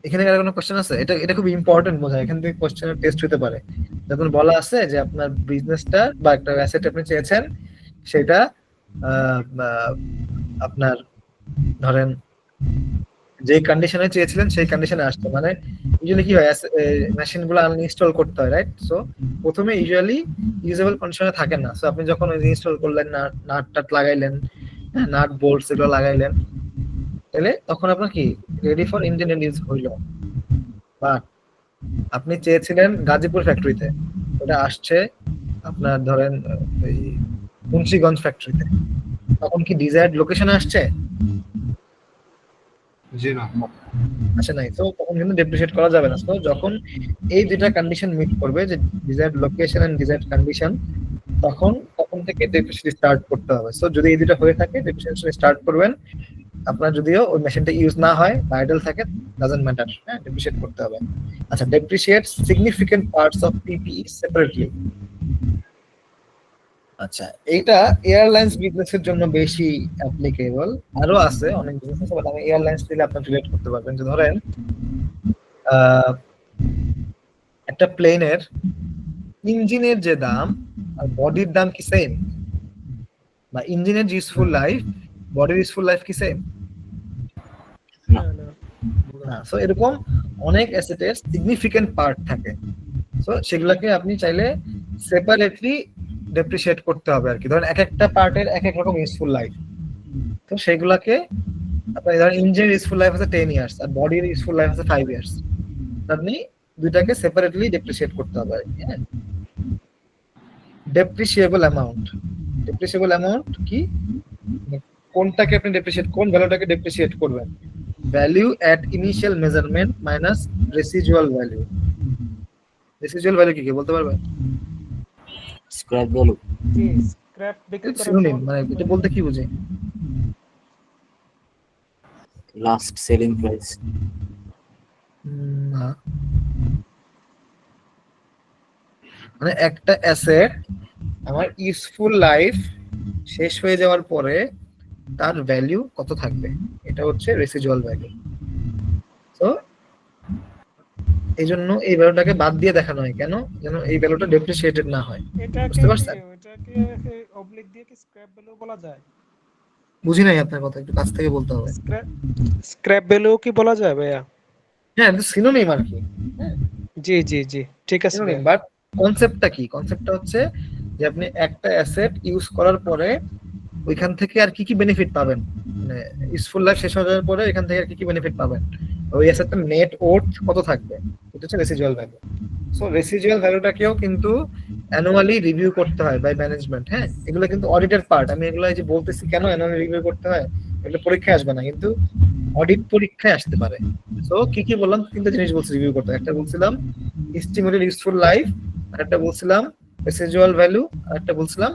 Speaker 1: এখানে আর কোনো কোশ্চেন আছে? এটা এটা খুব ইম্পর্টেন্ট বোঝায়, এখান থেকে কোশ্চেনের টেস্ট হতে পারে। যখন বলা আছে যে আপনার বিজনেসটা বা একটা অ্যাসেট আপনি চেয়েছেন সেটা আপনার ধরেন যে কন্ডিশনে চেয়েছিলেন সেই কন্ডিশনে আসছে, মানে ইউজুয়ালি কি হয় মেশিনগুলো আনইনস্টল করতে হয়, রাইট? সো প্রথমে ইউজুয়ালি ইউজেবল কন্ডিশনে থাকে না। সো আপনি যখন ইনস্টল করলেন, নাট টাট লাগাইলেন, নাট বোল্টস এগুলো লাগাইলেন, তাহলে তখন আপনার কি রেডি ফর ইন্ডিয়ান ইউজ হইল। বাট আপনি চেয়েছিলেন গাজীপুর ফ্যাক্টরিতে, ওটা আসছে আপনার ধরেন ওই মুন্সিগঞ্জ ফ্যাক্টরিতে, তখন কি ডিজায়ার্ড লোকেশনে আসছে?
Speaker 5: জি না।
Speaker 1: আসে নাই। তো তখন কিন্তু ডেপ্রিসিয়েট করা যাবে না। তো যখন এই দুইটা কন্ডিশন মিট করবে, যে desired location and desired condition, তখন থেকে ডেপ্রিসিয়েশন স্টার্ট করতে হবে। সো যদি এই দুটো হয়ে থাকে ডেপ্রিসিয়েশন স্টার্ট করবেন। আপনার যদিও ওই মেশিনটা ইউজ না হয় বা আইডল থাকে, ডাজন্ট ম্যাটার, হ্যাঁ ডেপ্রিসিয়েট করতে হবে। আচ্ছা, depreciate significant parts of PPE separately. আচ্ছা, এইটা এয়ারলাইন্স বিজনেসের জন্য বেশি অ্যাপ্লিকেবল। আরো আছে অনেক বিজনেস আছে, বাট আমি এয়ারলাইন্স দিলে আপনি রিলেট করতে পারবেন। যে ধরেন একটা প্লেনের ইঞ্জিনের যে দাম আর বডির দাম কি সেম? বা ইঞ্জিনের যে ইউজফুল লাইফ, বডির ইউজফুল লাইফ কি সেম?
Speaker 2: না না
Speaker 1: না। সো এরকম অনেক অ্যাসেটের সিগনিফিকেন্ট পার্ট থাকে। সো সেগুলোকে আপনি চাইলে সেপারেটলি ডেপ্রিসিয়েট করতে হবে আর কি। ধরেন এক একটা পার্টের এক এক রকম ইউজফুল লাইফ, তো সেগুলোকে আপনার ধরেন ইঞ্জিনের ইউজফুল লাইফ আছে 10 ইয়ার্স আর বডির ইউজফুল লাইফ আছে 5 ইয়ার্স, আপনি দুইটাকে সেপারেটলি ডেপ্রিসিয়েট করতে হবে আর কি। হ্যাঁ, ডেপ্রিসিয়েবল অ্যামাউন্ট, ডেপ্রিসিয়েবল অ্যামাউন্ট কি, কোনটাকে আপনি ডেপ্রিসিয়েট, কোন ভ্যালুটাকে ডেপ্রিসিয়েট করবেন? Value at initial measurement minus residual value. Residual value কি বলতে পারবেন?
Speaker 6: Scrap value.
Speaker 2: জি, স্ক্র্যাপ বিক্রি করার
Speaker 1: সিনোনিম,
Speaker 2: পর
Speaker 1: মানে এটা বলতে কি বুঝি?
Speaker 6: Last selling price.
Speaker 1: না, মানে একটা অ্যাসেট আমার ইউজফুল লাইফ শেষ হয়ে যাওয়ার পরে তার ভ্যালু কত থাকবে, এটা হচ্ছে রেসিডুয়াল ভ্যালু। তো এই জন্য এই ভ্যালুটাকে বাদ দিয়ে দেখানো হয়, কেন? যেন এই ভ্যালুটা ডেপ্রিসিয়েটেড না হয়। বুঝতে পারছেন?
Speaker 2: এটাকে অবলিক দিয়ে কি স্ক্র্যাপ ভ্যালু বলা যায়?
Speaker 1: বুঝি নাই আপনার কথা, একটু কাছ থেকে বলতে হবে।
Speaker 2: স্ক্র্যাপ ভ্যালু কি বলা যায় ভাইয়া?
Speaker 1: হ্যাঁ, এটা সিনোনিম আর কি। হ্যাঁ,
Speaker 2: জি জি জি ঠিক আছে
Speaker 1: সিনোনিম।
Speaker 2: ভাইয়া।
Speaker 1: বাট কনসেপ্টটা কি? কনসেপ্টটা হচ্ছে যে আপনি একটা অ্যাসেট ইউজ করার পরে ওইখান থেকে আর কি কি বেনিফিট পাবেন, মানে ইউজফুল লাইফ শেষ হয়ে যাওয়ার পরে এখান থেকে আর কি কি বেনিফিট পাবেন, ওই অ্যাসেটটার নেট ওর্থ কত থাকবে, এটা হচ্ছে রেসিডুয়াল ভ্যালু। সো রেসিডুয়াল ভ্যালুটাকেও কিন্তু অ্যানুয়ালি রিভিউ করতে হয় বাই ম্যানেজমেন্ট। হ্যাঁ, এগুলো কিন্তু অডিটের পার্ট। আমি এগুলো যে বলতেছি কেন অ্যানুয়ালি রিভিউ করতে হয়, এগুলো পরীক্ষায় আসবে না, কিন্তু অডিট পরীক্ষায় আসতে পারে। সো কি কি বললাম? তিনটা জিনিস বলছি রিভিউ করতে। একটা বলছিলাম এস্টিমেটেড ইউজফুল লাইফ, আর একটা বলছিলাম রেসিডুয়াল ভ্যালু, আর একটা বলছিলাম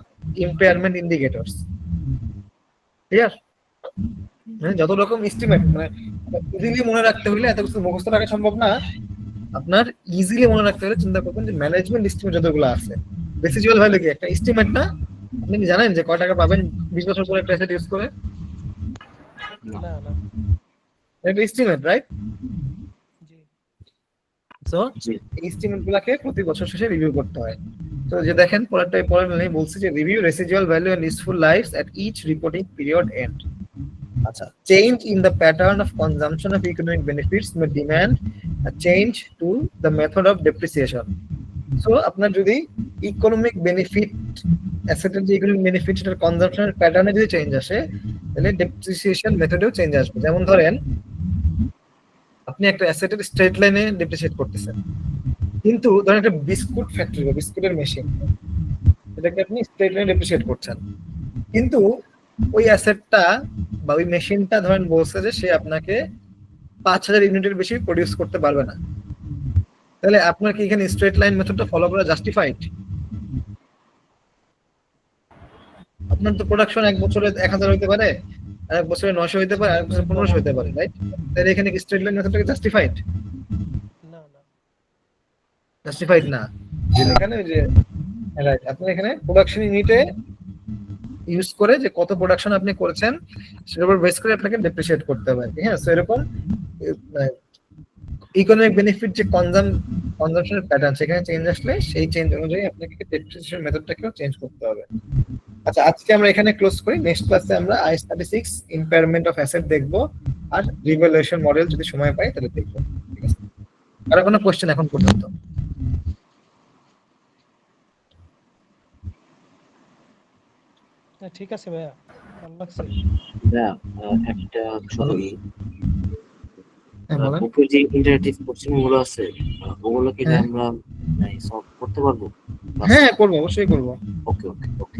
Speaker 1: ইম্পেয়ারমেন্ট ইন্ডিকেটরস। ক্লিয়ার? মানে যত রকম এস্টিমেট, মানে ইজিলি মনে রাখতে হলে এত কিছু মুখস্থ রাখা সম্ভব না। আপনার ইজিলি মনে রাখতে হলে চিন্তা করবেন যে ম্যানেজমেন্ট এস্টিমেট যতগুলো আছে, রেসিডুয়াল ভ্যালু কি একটা এস্টিমেট না? আপনি কি জানেন যে কয় টাকা পাবেন 20 বছর পরে একটা অ্যাসেট ইউজ করে?
Speaker 2: না না
Speaker 1: এটা এস্টিমেট, রাইট?
Speaker 2: জি
Speaker 1: সো
Speaker 6: জি।
Speaker 1: এই এস্টিমেট গুলাকে প্রতি বছর শেষে রিভিউ করতে হয়। তো যে দেখেন পরেরটাই পরের লাইনে বলছে যে review residual value and useful lives at each reporting period end. আচ্ছা, change in the pattern of consumption of economic benefits may demand a change to the method of depreciation. So আপনার যদি ইকোনমিক বেনিফিট অ্যাসেটের যে economic benefit সেটার কনজাম্পশনের প্যাটার্নে যদি change আসে তাহলে depreciation মেথডেও change আসবে। যেমন ধরেন আপনি একটা অ্যাসেটের স্ট্রেট লাইনে ডেপ্রিসিয়েট করতেছেন, কিন্তু ধরেন একটা বিস্কুট ফ্যাক্টরি বা বিস্কুটের মেশিন, এটাকে আপনি স্ট্রেট লাইনে ডেপ্রিসিয়েট করছেন, কিন্তু ওই অ্যাসেটটা বা ওই মেশিনটা ধরেন বলছে যে সে আপনাকে 5,000 ইউনিটের বেশি প্রডিউস করতে পারবে না, তাহলে আপনার কি এখানে স্ট্রেট লাইন মেথডটা ফলো করা জাস্টিফাইড? আপনার তো প্রোডাকশন এক বছরে 1,000 হইতে পারে, আর এক বছরে 900 হইতে পারে, আর এক বছরে 1500 হইতে পারে, রাইট? তাহলে এখানে কি স্ট্রেট লাইন মেথডটা জাস্টিফাইড?
Speaker 2: না না
Speaker 1: জাস্টিফাইড না। এখানে ওই যে রাইট, আপনি এখানে প্রোডাকশন ইউনিটে ইউজ করে যে কত প্রোডাকশন আপনি করেছেন সেটার উপর বেস করে আপনাকে ডেপ্রিসিয়েট করতে হবে। হ্যাঁ, সো এরকম ইকোনমিক বেনিফিট যে কনজাম্পশনের প্যাটার্ন সেখানে চেঞ্জ আসলে সেই চেঞ্জ অনুযায়ী আপনাকে ডেপ্রিসিয়েশন মেথডটাকেও চেঞ্জ করতে হবে। আচ্ছা, আজকে আমরা এখানে ক্লোজ করি। নেক্সট ক্লাসে আমরা I36 ইম্পেয়ারমেন্ট অফ অ্যাসেট দেখবো, আর রিভ্যালুয়েশন মডেল যদি সময় পাই তাহলে দেখবো। ঠিক আছে, আর কোনো কোশ্চেন এখন পর্যন্ত?
Speaker 2: ঠিক আছে ভাইয়া, ভালো লাগছে।
Speaker 6: একটা ছবি
Speaker 1: হ্যাঁ বলেন।
Speaker 6: উপরে যে ইন্টারেক্টিভ কোশ্চেন গুলো আছে ওগুলো কি
Speaker 1: হ্যাঁ।
Speaker 6: আমরা সলভ করতে পারবো?
Speaker 1: হ্যাঁ করবো, অবশ্যই করবো।
Speaker 6: ওকে ওকে ওকে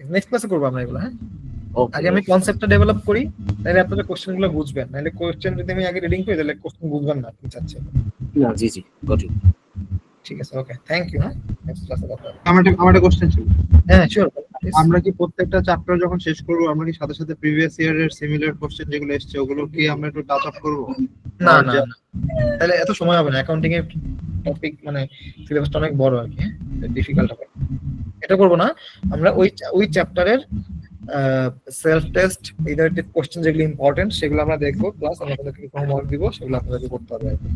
Speaker 1: নেক্সট ক্লাসে করবো আমরা এগুলো। হ্যাঁ,
Speaker 6: ওকে
Speaker 1: আগে আমি কনসেপ্টটা ডেভেলপ করি, তাহলে আপনারা কোশ্চেন গুলো বুঝবেন। নাহলে কোশ্চেন যদি আমি আগে রিডিং করি তাহলে কোশ্চেন বুঝবেন না কি চাচ্ছে।
Speaker 6: না জি জি গট ইট।
Speaker 1: ঠিক আছে, ওকে, থ্যাংক ইউ। হ্যাঁ, নেক্সট ক্লাসে কথা হবে।
Speaker 5: আমার একটা কোশ্চেন ছিল,
Speaker 1: হ্যাঁ শিওর।
Speaker 5: আমরা কি প্রত্যেকটা চ্যাপ্টার যখন শেষ করবো আমরা কি সাথে সাথে প্রিভিয়াস ইয়ারের সিমিলার কোশ্চেন যেগুলো এসেছে ওগুলো কি আমরা একটু টাচ আপ করবো?
Speaker 1: না না না, তাহলে এত সময় হবে না। অ্যাকাউন্টিং এর টপিক মানে সিলেবাসটা অনেক বড় আর কি, ডিফিকাল্ট হবে। এটা করবো না আমরা, ওই চ্যাপ্টারের সেলফ টেস্ট ইটারেটিভ কোশ্চেন যেগুলো ইম্পর্টেন্ট সেগুলো আমরা দেখবো, প্লাস আমরা আপনাদেরকে হোমওয়ার্ক দিব, সেগুলো আপনাদেরকে করতে হবে আর কি।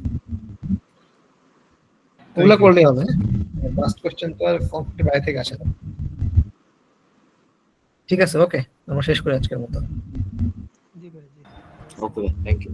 Speaker 1: ওগুলো করলেই হবে। লাস্ট কোশ্চেন তো আর কম্পিটিটিভ আই থেকে আসে না। ঠিক আছে, ওকে, আমরা শেষ করি আজকের মতো।
Speaker 2: জি ভাই জি।
Speaker 6: Okay thank you.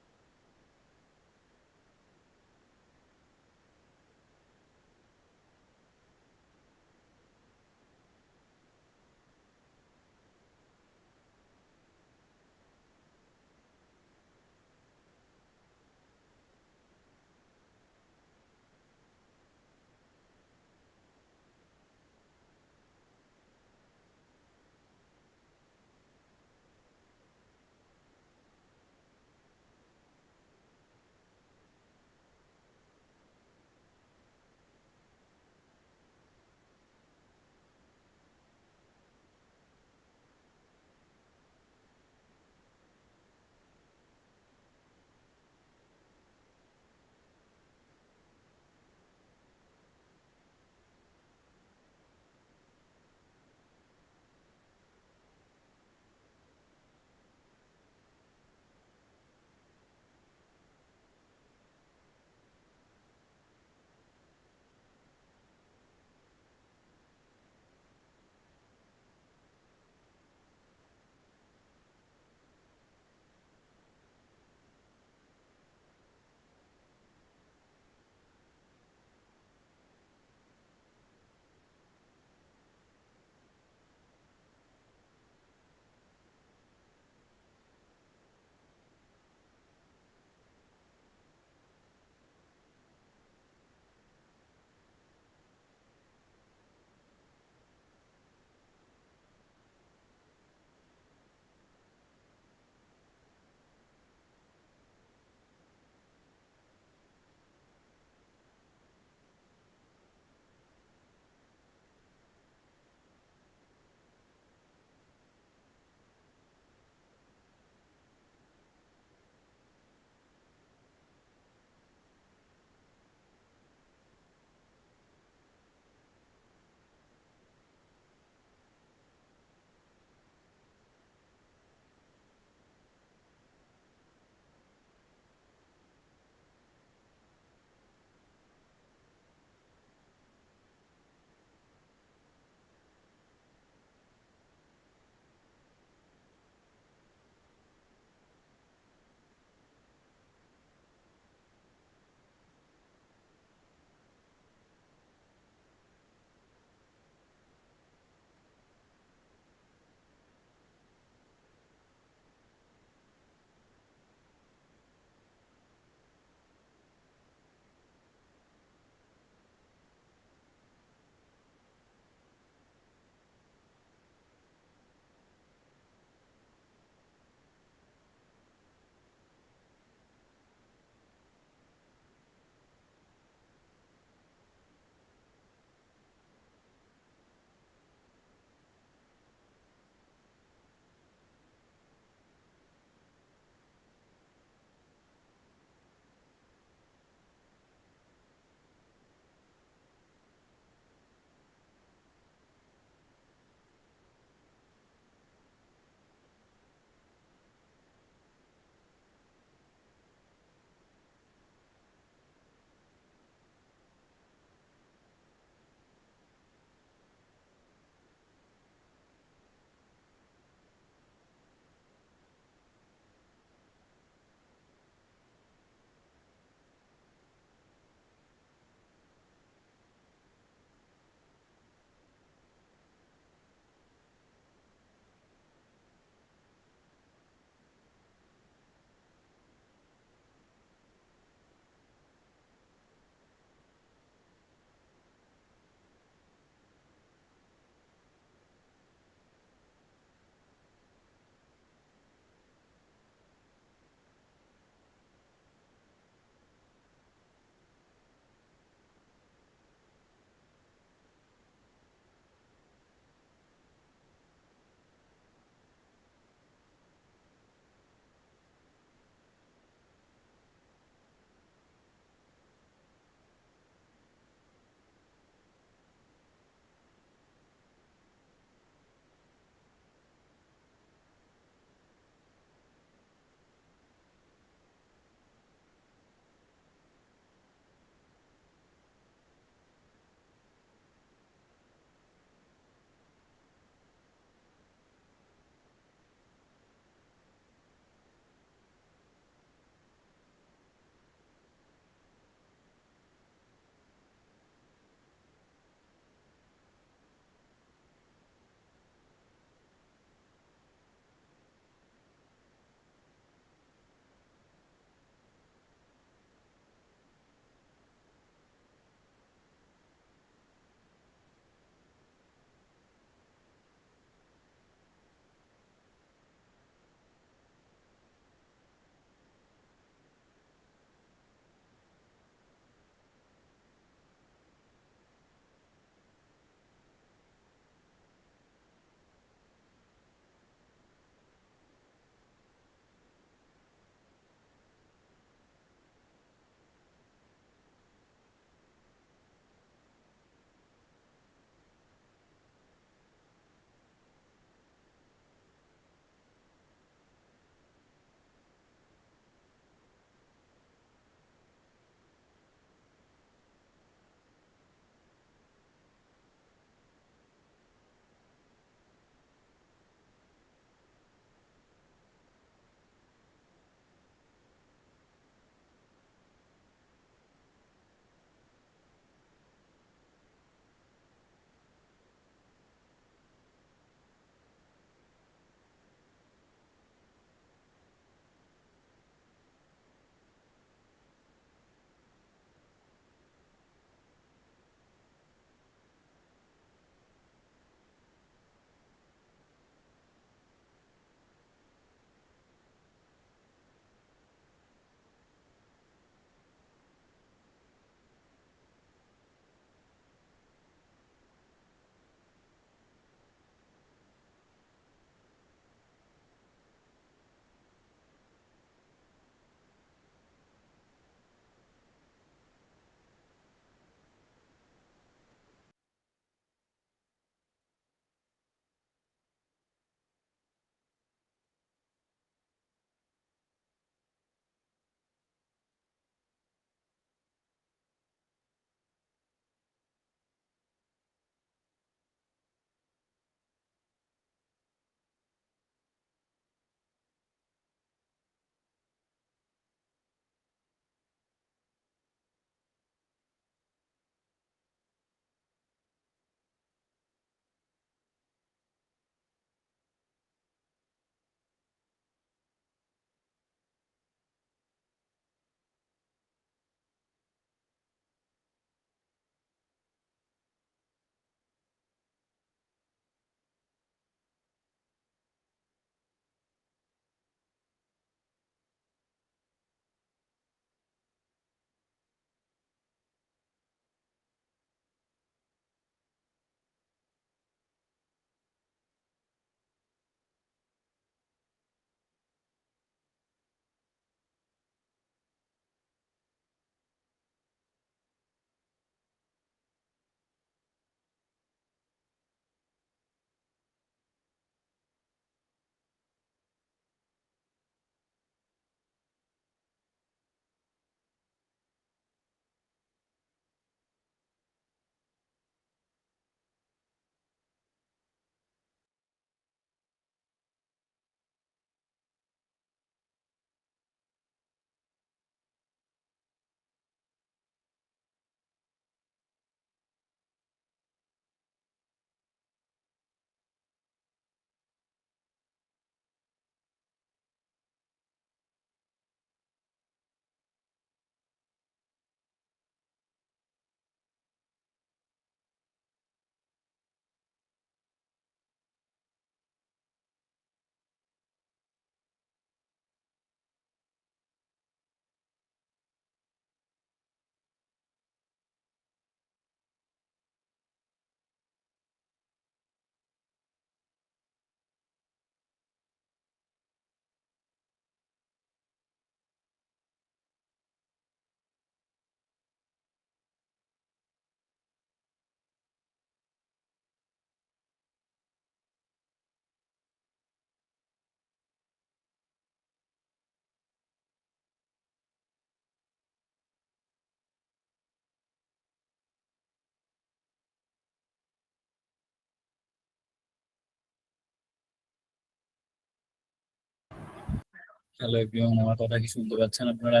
Speaker 9: Hello everyone, আমার কথা কি শুনতে পাচ্ছেন আপনারা?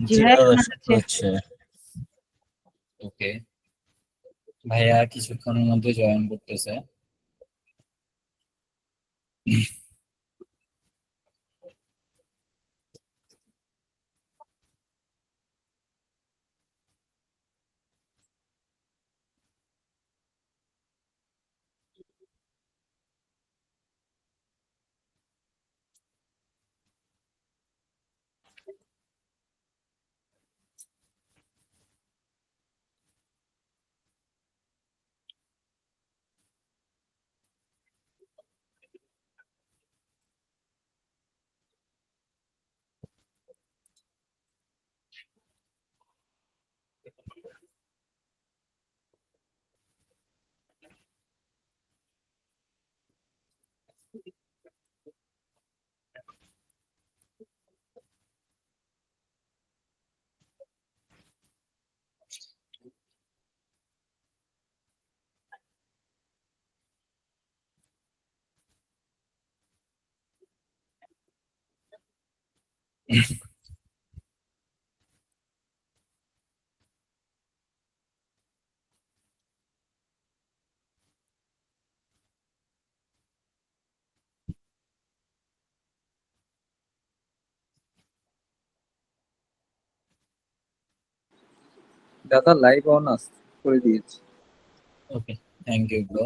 Speaker 10: জি ভাইয়া, শোনা যাচ্ছে।
Speaker 9: হচ্ছে ওকে, ভাইয়া কিছুক্ষণের মধ্যে জয়েন করতেছে।
Speaker 11: দাদা লাইভ অন করে দিয়েছি।
Speaker 9: ওকে, থ্যাংক ইউ ব্রো।